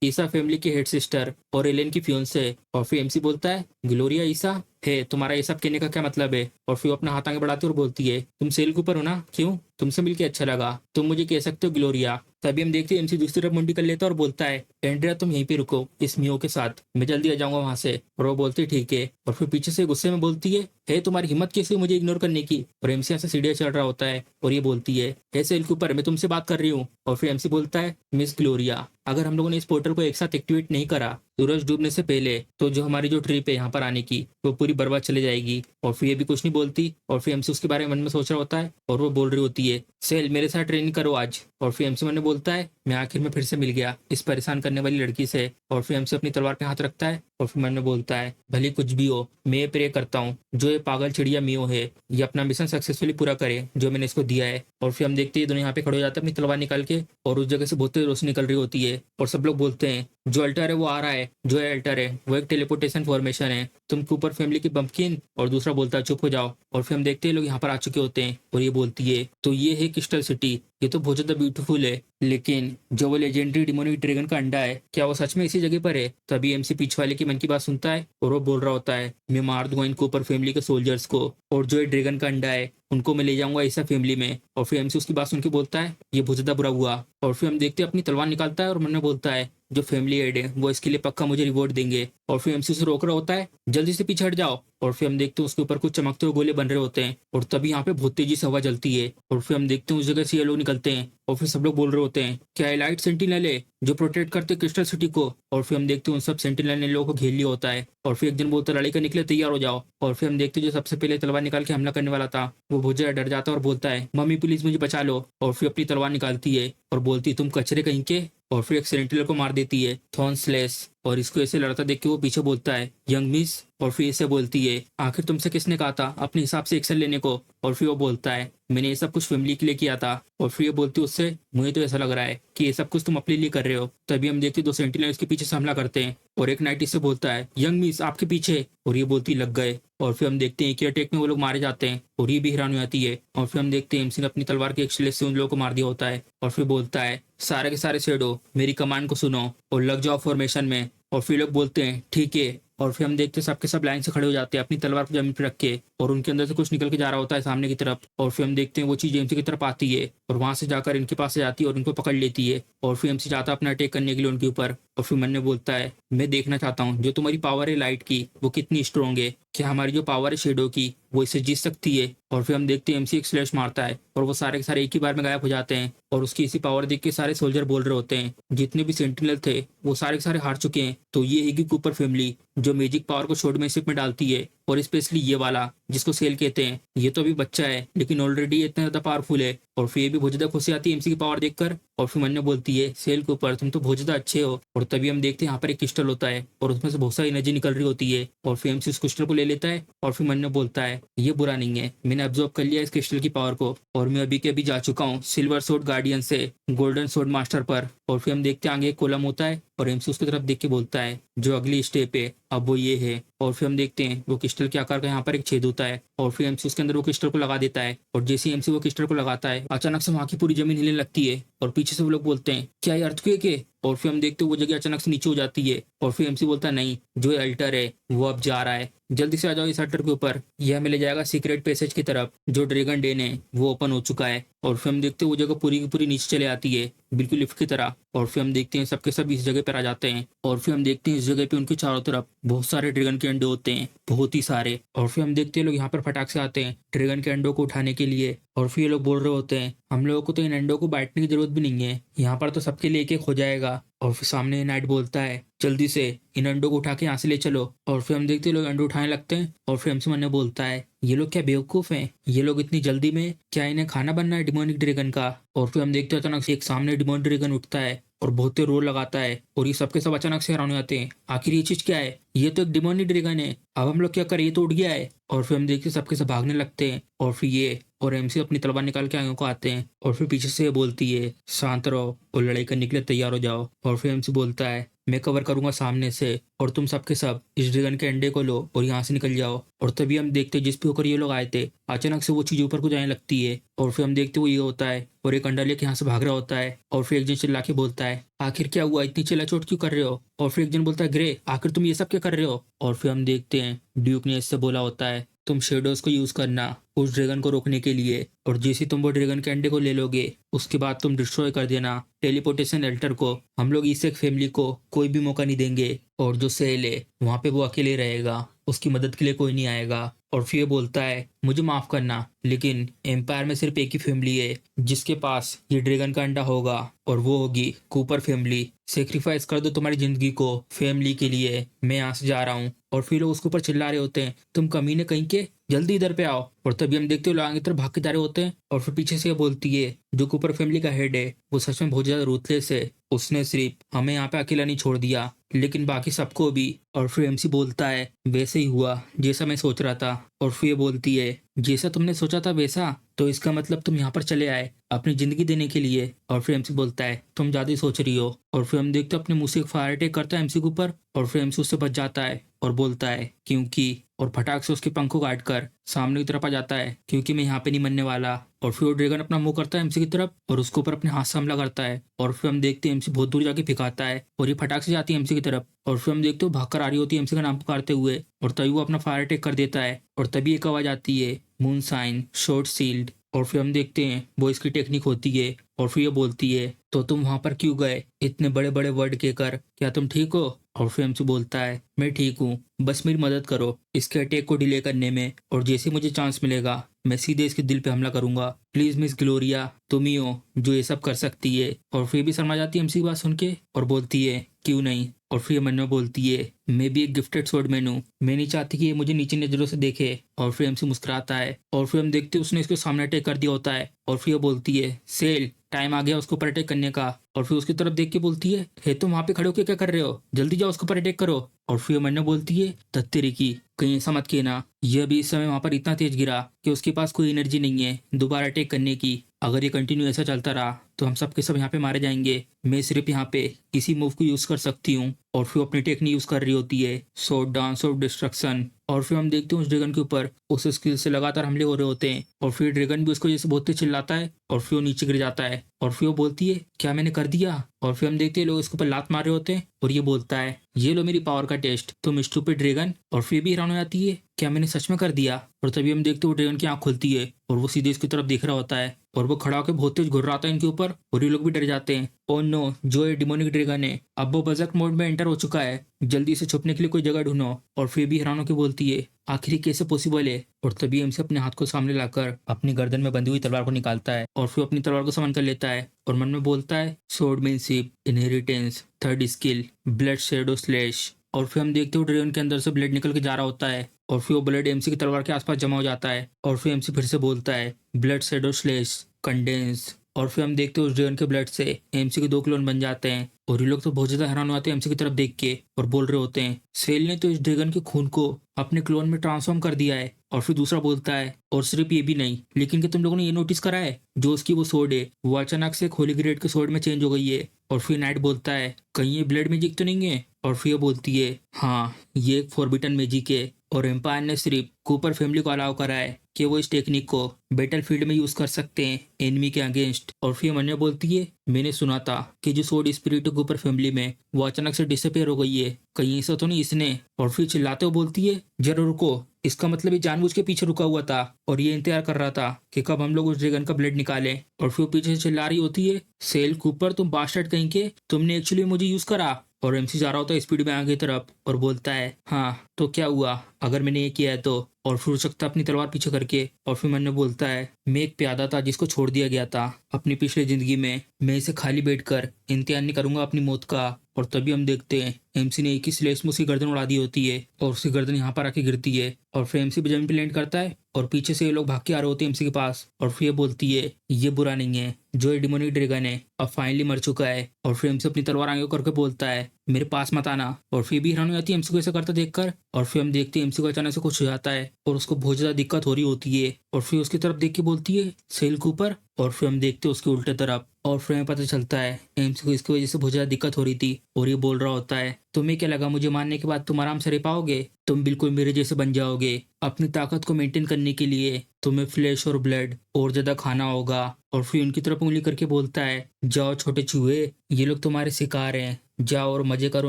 ईसा फैमिली की हेड सिस्टर और एलेन की फियोंसे। और फिर एमसी बोलता है, ग्लोरिया ईसा है, तुम्हारा ये सब कहने का क्या मतलब है। और फिर अपना हाथ आगे बढ़ाती और बोलती है, तुम सेल के ऊपर हो ना, क्यों, तुमसे मिलके अच्छा लगा, तुम मुझे कह सकते हो ग्लोरिया। तभी हम देखते हैं एमसी दूसरी तरफ मुंडी कर लेता है और बोलता है, एंड्रिया तुम यहीं पे रुको इस मियो के साथ, मैं जल्दी आ जाऊंगा वहां से। और वो बोलती है ठीक है। और फिर पीछे से गुस्से में बोलती है तुम्हारी हिम्मत कैसे मुझे इग्नोर करने की। और एमसी यहाँ से सीढ़ियाँ चढ़ रहा होता है और ये बोलती है सेल के ऊपर मैं तुमसे बात कर रही हूँ। और फिर एमसी बोलता है, मिस ग्लोरिया अगर हम लोगों ने इस पोर्टल को एक साथ एक्टिवेट नहीं करा सूरज डूबने से पहले तो जो हमारी जो ट्रिप है यहाँ पर आने की वो पूरी बर्बाद चली जाएगी। और फिर ये भी कुछ नहीं बोलती। और फिर एमसी उसके बारे में मन में सोच रहा होता है और वो बोल रही होती है, सेल मेरे साथ ट्रेनिंग करो आज। और फिर एमसी मन में बोलता है, मैं आखिर में फिर से मिल गया इस परेशान करने वाली लड़की से। और फिर एमसी अपनी तलवार पे हाथ रखता है और फिर मन में बोलता है भले कुछ भी हो, मैं प्रे करता हूँ जो ये पागल चिड़िया मियो है ये अपना मिशन सक्सेसफुली पूरा करे जो मैंने इसको दिया है। और फिर हम देखते हैं दोनों यहाँ पे खड़े हो जाते हैं अपनी तलवार निकाल के, और उस जगह से बहुत तेज रोशनी निकल रही होती है और सब लोग बोलते हैं जो अल्टर है वो आ रहा है, जो है अल्टर है वो एक टेलीपोर्टेशन फॉर्मेशन है, तुम कूपर फैमिली की बम्पकिन। और दूसरा बोलता है चुप हो जाओ। और फिर हम देखते हैं लोग यहाँ पर आ चुके होते हैं और ये बोलती है तो ये है क्रिस्टल सिटी, ये तो बहुत ज्यादा ब्यूटीफुल है, लेकिन जो वो लेजेंडरी डिमोनिक ड्रैगन का अंडा है क्या वो सच में इसी जगह पर है। तभी एमसी पीछे वाले की मन की बात सुनता है और वो बोल रहा होता है मैं मार दूंगा इन कूपर फैमिली के सोल्जर्स को, और जो ये ड्रैगन का अंडा है उनको मैं ले जाऊंगा ऐसा फैमिली में। और फिर एमसी उसकी बात सुन के बोलता है ये बहुत ज्यादा बुरा हुआ। और फिर हम देखते हैं अपनी तलवार निकालता है और मन में बोलता है जो फैमिली हेड है वो इसके लिए पक्का मुझे रिवॉर्ड देंगे। और फिर एमसी उसे रोक रहा होता है जल्दी से पीछे हट जाओ। और फिर हम देखते हैं उसके ऊपर कुछ चमकते हुए गोले बन रहे होते हैं और तभी यहाँ पे बहुत तेजी से हवा जलती है। और फिर हम देखते हैं उस जगह से ये लोग निकलते हैं और फिर सब लोग बोल रहे होते हैं क्या लाइट सेंटिनल है जो प्रोटेक्ट करते क्रिस्टल सिटी को। और फिर हम देखते हैं उन सब सेंटिनल ने लोगों को घेर लिया होता है और फिर एक दिन बोलता लड़ाई करने के लिए तैयार हो जाओ। और फिर हम देखते हैं जो सबसे पहले तलवार निकाल के हमला करने वाला था वो बहुत ज्यादा डर जाता है और बोलता है मम्मी प्लीज मुझे बचा लो। और फिर अपनी तलवार निकालती है और बोलती तुम कचरे कहीं के, और फिर एक सेंटिनल को मार देती है थॉर्नस्लेस। और इसको ऐसे लड़ता देख के वो पीछे बोलता है यंग मिस। और फिर इसे बोलती है आखिर तुमसे किसने कहा था अपने हिसाब से एक्शन लेने को। और फिर वो बोलता है मैंने ये सब कुछ फैमिली के लिए किया था। और फिर ये बोलती है उससे मुझे तो ऐसा लग रहा है कि ये सब कुछ तुम अपने लिए कर रहे हो। तभी हम देखते 2 सेंटिनल इसके पीछे से हमला करते हैं और एक नाइट इससे बोलता है यंग मिस आपके पीछे, और ये बोलती लग गए। और फिर हम देखते हैं कि अटैक में वो लोग मारे जाते हैं और ये भी हैरान हो जाती है। और फिर हम देखते हैं एमसी ने अपनी तलवार के एक स्लेट से उन लोगों को मार दिया होता है। और फिर बोलता है सारे के सारे शेडो मेरी कमांड को सुनो और लग जाओ फॉर्मेशन में। और फिर लोग बोलते हैं ठीक है। और फिर हम देखते हैं सबके सब लाइन से खड़े हो जाते हैं अपनी तलवार को जमीन पर रख के, और उनके अंदर से कुछ निकल के जा रहा होता है सामने की तरफ। और फिर हम देखते हैं वो चीज एमसी की तरफ आती है और वहां से जाकर इनके पास से जाती है और इनको पकड़ लेती है। और फिर एमसी जाता है अपना अटैक करने के लिए उनके ऊपर। और फिर मन में बोलता है मैं देखना चाहता हूँ जो तुम्हारी पावर है लाइट की वो कितनी स्ट्रॉन्ग है, क्या हमारी जो पावर है शेडो की वो इसे जीत सकती है। और फिर हम देखते हैं एमसी एक स्लैश मारता है और वो सारे के सारे एक ही बार में गायब हो जाते हैं। और उसकी इसी पावर देख के सारे सोल्जर बोल रहे होते हैं जितने भी सेंटिनल थे वो सारे के सारे हार चुके हैं। तो ये है कि कूपर फैमिली जो मैजिक पावर को शोर्टमैनशिप में डालती है, और स्पेशली ये वाला जिसको सेल कहते हैं, ये तो अभी बच्चा है लेकिन ऑलरेडी इतना ज्यादा पावरफुल है। और फिर ये भी बहुत ज्यादा खुशी आती है एमसी की पावर देखकर। और फिर मन में बोलती है सेल के ऊपर तुम तो बहुत ज्यादा अच्छे हो। और तभी हम देखते हैं यहाँ पर एक क्रिस्टल होता है और उसमें से बहुत सारी एनर्जी निकल रही होती है। और फिर एमसी उस क्रिस्टल को ले लेता है और फिर मन में बोलता है ये बुरा नहीं है, मैंने ऑब्जर्व कर लिया इस क्रिस्टल की पावर को, और मैं अभी के अभी जा चुका हूँ सिल्वर सोर्ड गार्डियन से गोल्डन सोर्ड मास्टर पर। और फिर हम देखते हैं आगे एक कोलम होता है और एमसी उसकी तरफ देख के बोलता है जो अगली स्टेप है अब वो ये है। और फिर हम देखते हैं वो क्रिस्टल के आकार का यहाँ पर एक छेद होता है और फिर एमसी उसके अंदर वो क्रिस्टल को लगा देता है। और जैसे एमसी वो क्रिस्टल को लगाता है अचानक से वहाँ की पूरी जमीन हिलने लगती है और पीछे से वो लोग बोलते हैं क्या ये अर्थक्वेक है। और फिर हम देखते हैं वो जगह अचानक से नीचे हो जाती है। और फिर एमसी बोलता है नहीं, जो अल्टर है वो अब जा रहा है, जल्दी से आ जाओ इस अल्टर के ऊपर, यह हमें ले जाएगा सीक्रेट पैसेज की तरफ जो ड्रैगन डेन है वो ओपन हो चुका है। और फिर हम देखते हैं वो जगह पूरी की पूरी नीचे चले आती है बिल्कुल लिफ्ट की तरह। और फिर हम देखते हैं सबके सब इस जगह पर आ जाते हैं और फिर हम देखते हैं इस जगह पे उनके चारों तरफ बहुत सारे ड्रैगन के अंडे होते हैं, बहुत ही सारे। और फिर हम देखते हैं लोग यहाँ पर फटाक से आते हैं ड्रैगन के अंडों को उठाने के लिए। और फिर ये लोग बोल रहे होते हैं हम लोगों को तो इन अंडों को बांटने की जरूरत भी नहीं है, यहाँ पर तो सबके लिए एक एक हो जाएगा। और फिर सामने नाइट बोलता है जल्दी से इन अंडों को उठा के यहाँ से ले चलो। और फिर हम देखते हैं लोग अंडे उठाने लगते हैं और फिर हमसे मन बोलता है ये लोग क्या बेवकूफ हैं, ये लोग इतनी जल्दी में क्या इन्हें खाना बनना है डिमोनिक ड्रैगन का। और फिर हम देखते हैं अचानक से एक सामने डिमोनिक ड्रैगन उठता है और बहुत तेज रोर लगाता है और ये सबके सब अचानक से हैरान हो जाते हैं आखिर ये चीज क्या है, ये तो एक डिमोनिक ड्रैगन है, अब हम लोग क्या करें, ये तो उठ गया है। और फिर हम देखते सबके सब भागने लगते हैं और फिर ये और एमसी अपनी तलवार निकाल के आगे को आते हैं और फिर पीछे से ये बोलती है शांत रहो और लड़ाई करने के लिए तैयार हो जाओ। और फिर एमसी बोलता है मैं कवर करूंगा सामने से और तुम सबके सब इस ड्रैगन के अंडे को लो और यहाँ से निकल जाओ। और तभी हम देखते जिस पे होकर ये लोग आए थे अचानक से वो चीज ऊपर को जाने लगती है और फिर हम देखते वो ये होता है और एक अंडा लेके यहाँ से भाग रहा होता है। और फिर एक जन चिल्ला के बोलता है आखिर क्या हुआ, इतनी चिल्ला चोट क्यों कर रहे हो। और फिर एक जन बोलता है ग्रे आखिर तुम ये सब क्या कर रहे हो। और फिर हम देखते हैं ड्यूक ने इससे बोला होता है तुम शेडोज को यूज करना उस ड्रैगन को रोकने के लिए, और जैसे तुम वो ड्रैगन के अंडे को ले लोगे उसके बाद तुम डिस्ट्रॉय कर देना टेलीपोर्टेशन एल्टर को, हम लोग इस एक फैमिली को कोई भी मौका नहीं देंगे, और जो सेल है वहाँ पे वो अकेले रहेगा, उसकी मदद के लिए कोई नहीं आएगा। और फिर बोलता है मुझे माफ करना लेकिन एम्पायर में सिर्फ एक ही फैमिली है जिसके पास ये ड्रैगन का अंडा होगा और वो होगी कूपर फैमिली। सेक्रीफाइस कर दो तुम्हारी जिंदगी को फैमिली के लिए, मैं यहाँ से जा रहा हूँ। और फिर लोग उसके ऊपर चिल्ला रहे होते हैं, तुम कमीने कहीं के, जल्दी इधर पे आओ। और तभी हम देखते हो लोग आगे तरफ भाग के जा रहे होते हैं। और फिर पीछे से ये बोलती है, जो कूपर फैमिली का हेड है वो सच में बहुत ज्यादा रूथलेस है, उसने सिर्फ हमें यहाँ पे अकेला नहीं छोड़ दिया लेकिन बाकी सबको भी। और फिर एमसी बोलता है, वैसे ही हुआ जैसा मैं सोच रहा था। और फिर ये बोलती है, जैसा तुमने सोचा था वैसा, तो इसका मतलब तुम यहाँ पर चले आए अपनी जिंदगी देने के लिए। और फिर एमसी बोलता है, तुम ज्यादा ही सोच रही हो। और फिर हम देखते हैं अपने मुंह से एक फायर अटैक करता है एमसी के ऊपर। और फिर एमसी उससे बच जाता है और बोलता है, क्योंकि, और फटाक से उसके पंख को काट कर सामने की तरफ आ जाता है, क्योंकि मैं यहाँ पे नहीं मरने वाला। और फिर वो ड्रैगन अपना मुंह करता है एमसी की तरफ और उसके ऊपर अपने हाथ से हमला करता है। और फिर हम देखते हैं एमसी बहुत दूर जाके फिकाता है और ये फटाक से जाती है एमसी की तरफ। और फिर हम देखते हो भागकर आ रही होती है एमसी का नाम पुकारते हुए। और तभी वो अपना फायर अटैक कर देता है और तभी एक आवाज आती है, मून साइन शॉर्ट सील्ड। और फिर हम देखते हैं वो इसकी टेक्निक होती है। और फिर ये बोलती है, तो तुम वहां पर क्यों गए इतने बड़े बड़े वर्ड कहकर, क्या तुम ठीक हो? और फिर एमसी बोलता है, मैं ठीक हूँ, बस मेरी मदद करो इसके अटैक को डिले करने में, और जैसे मुझे चांस मिलेगा मैं सीधे इसके दिल पे हमला करूंगा। प्लीज मिस ग्लोरिया, तुम ही हो जो ये सब कर सकती है। और फिर भी शर्मा जाती है एमसी की बात सुन के और बोलती है, क्यों नहीं। और फिर मन में बोलती है, मैं भी एक गिफ्टेड स्वॉर्डमैन हूँ, मैं नहीं चाहती कि ये मुझे नीचे नजरों से देखे। और फिर एमसी मुस्कुराता है और फिर हम देखते हैं उसने इसके सामने अटैक कर दिया होता है। और फिर ये बोलती है, सेल टाइम आ गया उसको ऊपर अटैक करने का। और फिर उसकी तरफ देख के बोलती है, हे तुम वहां पे खड़े होके क्या कर रहे हो, जल्दी जाओ उसके ऊपर अटैक करो। और फिर मन्ना बोलती है, तत्तेरी की, कहीं ऐसा मत कहना यह भी इस समय वहां पर इतना तेज गिरा कि उसके पास कोई एनर्जी नहीं है दोबारा अटैक करने की। अगर ये कंटिन्यू ऐसा चलता रहा तो हम सब के सब यहाँ पे मारे जाएंगे। मैं सिर्फ यहाँ पे इसी मूव को यूज कर सकती हूँ। और फिर अपनी टेक्निक यूज कर रही होती है, शॉर्ट डांस ऑफ डिस्ट्रक्शन। और फिर हम देखते हैं उस ड्रैगन के ऊपर उस स्किल से लगातार हमले हो रहे होते हैं। और फिर ड्रैगन भी उसको जैसे बहुत तेज चिल्लाता है और फिर वो नीचे गिर जाता है। और फिर वो बोलती है, क्या मैंने कर दिया? और फिर हम देखते हैं लोग इसके ऊपर लात मार रहे होते हैं और ये बोलता है, ये लो मेरी पावर का टेस्ट, तुम स्टूपिड ड्रैगन। और फिर भी हैरान हो जाती है, क्या मैंने सच में कर दिया? और तभी हम देखते हैं वो ड्रैगन की आंख खुलती है और वो सीधे इसकी तरफ देख रहा होता है और वो खड़ा होकर बहुत तेज घुर्राता है इनके ऊपर और ये लोग भी डर जाते हैं। ओ नो, जो ये डिमोनिक ड्रैगन है अब वो बजक मोड में एंटर हो चुका है, जल्दी से छुपने के लिए कोई जगह ढूंढो। और फिर भी हैरान होकर बोलती है, आखिर ये कैसे पॉसिबल है? और तभी हमसे अपने हाथ को सामने लाकर अपनी गर्दन में बंधी हुई तलवार को निकालता है और फिर अपनी तलवार को समन कर लेता है और मन में बोलता है, swordsmanship, inheritance, third skill, blood shadow slash. और फिर हम देखते हो ड्रैगन के अंदर से ब्लड निकल के जा रहा होता है और फिर वो ब्लड एमसी की तलवार के आसपास जमा हो जाता है। और फिर एमसी फिर से बोलता है, ब्लड शैडो स्लैश कंडेंस। और फिर हम देखते हैं उस ड्रैगन के ब्लड से एमसी के 2 क्लोन बन जाते हैं और ये लोग तो बहुत ज्यादा हैरान हो जाते हैं एमसी की तरफ देख के और बोल रहे होते हैं, सेल ने तो इस ड्रैगन के खून को अपने क्लोन में ट्रांसफॉर्म कर दिया है। और फिर दूसरा बोलता है, और सिर्फ ये भी नहीं, लेकिन क्या तुम लोगों ने ये नोटिस करा है, जो उसकी वो सोर्ड है वो अचानक से एक होली ग्रेड के सोर्ड में चेंज हो गई है। और फिर नाइट बोलता है, कहीं ये ब्लड मैजिक तो नहीं है? और फिर बोलती है, हाँ ये एक फॉरबिटन मैजिक है और एम्पायर ने सिर्फ कूपर फैमिली को अलाउ करा है कि वो इस टेक्निक को बैटल फील्ड में यूज कर सकते हैं एनिमी के अगेंस्ट। और फिर मन्या बोलती है, मैंने सुना था कि जो सोर्ड स्पिरिट कूपर फैमिली में वो अचानक से डिसअपेयर हो गई है, कहीं ऐसा तो नहीं इसने? और फिर चिल्लाते हुए बोलती है, जरा रुको, इसका मतलब ये जानबूझ के पीछे रुका हुआ था और ये इंतजार कर रहा था कि कब हम लोग उस ड्रैगन का ब्लड निकालें। और फिर पीछे से चिल्ला रही होती है, सेल कूपर तुम बास्टर्ड कहीं के, तुमने एक्चुअली मुझे यूज करा। और एमसी जा रहा होता है स्पीड में आगे तरफ और बोलता है, हाँ तो क्या हुआ अगर मैंने ये किया है तो? और फिर उड़ सकता अपनी तलवार पीछे करके और फिर मैंने बोलता है, मैं एक प्यादा था जिसको छोड़ दिया गया था अपनी पिछली जिंदगी में, मैं इसे खाली बैठकर इम्तिहान नहीं करूंगा अपनी मौत का। और तभी हम देखते हैं एमसी ने एक ही स्लेश में उसकी गर्दन उड़ा दी होती है और उसकी गर्दन यहाँ पर आके गिरती है और फिर एमसी भी जमीन पे लैंड करता है और पीछे से ये लोग भाग के आ रहे होते हैं एमसी के पास। और फिर ये बोलती है, ये बुरा नहीं है, जो ये डिमोनिक ड्रैगन है अब फाइनली मर चुका है। और फिर एमसी अपनी तलवार आगे करके बोलता है, मेरे पास मत आना। और फिर भी हैरान हो जाती है एमसी को ऐसा करता देखकर। और फिर हम देखते हैं एमसी को अचानक से कुछ हो जाता है और उसको बहुत ज्यादा दिक्कत हो रही होती है और फिर उसकी तरफ देख के बोलती है, सेल कूपर। और फिर हम देखते हैं उसके उल्टे तरफ और फिर हमें पता चलता है एम्स को इसकी वजह से बहुत ज्यादा दिक्कत हो रही थी और ये बोल रहा होता है, तुम्हें क्या लगा मुझे मारने के बाद तुम आराम से रह पाओगे? तुम बिल्कुल मेरे जैसे बन जाओगे। अपनी ताकत को मेंटेन करने के लिए तुम्हें फ्लैश और ब्लड और ज्यादा खाना होगा। और फिर उनकी तरफ उंगली करके बोलता है, जाओ छोटे चूहे, ये लोग तुम्हारे शिकार हैं, जाओ और मजे करो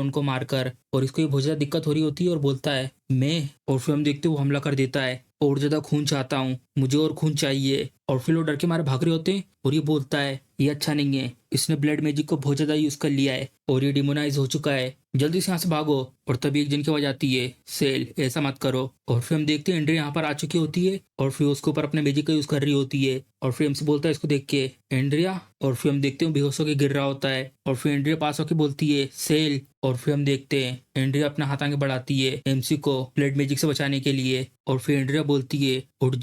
उनको मारकर। और इसको ये बहुत ज्यादा दिक्कत हो रही होती है और बोलता है, मैं। और फिर हम देखते वो हमला कर देता है, और ज्यादा खून चाहता हूँ, मुझे और खून चाहिए। और फिर वो डर के मारे भाग रहे होते हैं और ये बोलता है, ये अच्छा नहीं है, इसने ब्लड मैजिक को बहुत ज्यादा यूज कर लिया है और ये डिमोनाइज हो चुका है, जल्दी से यहाँ से भागो। और तभी एक जन की आवाज आती है, सेल ऐसा मत करो। और फिर हम देखते हैं एंड्रिया यहाँ पर आ चुकी होती है और फिर उसके ऊपर अपने मैजिक का यूज कर रही होती है। और फिर हमसे बोलता है इसको देख के, एंड्रिया। और फिर हम देखते हैं बेहोश होकर गिर रहा होता है और फिर एंड्रिया पास होकर बोलती है, सेल। और फिर हम देखते हैं एंड्रिया अपना हाथ आगे बढ़ाती है एमसी को ब्लड मैजिक से बचाने के लिए। और फिर एंड्रिया बोलती है, उठ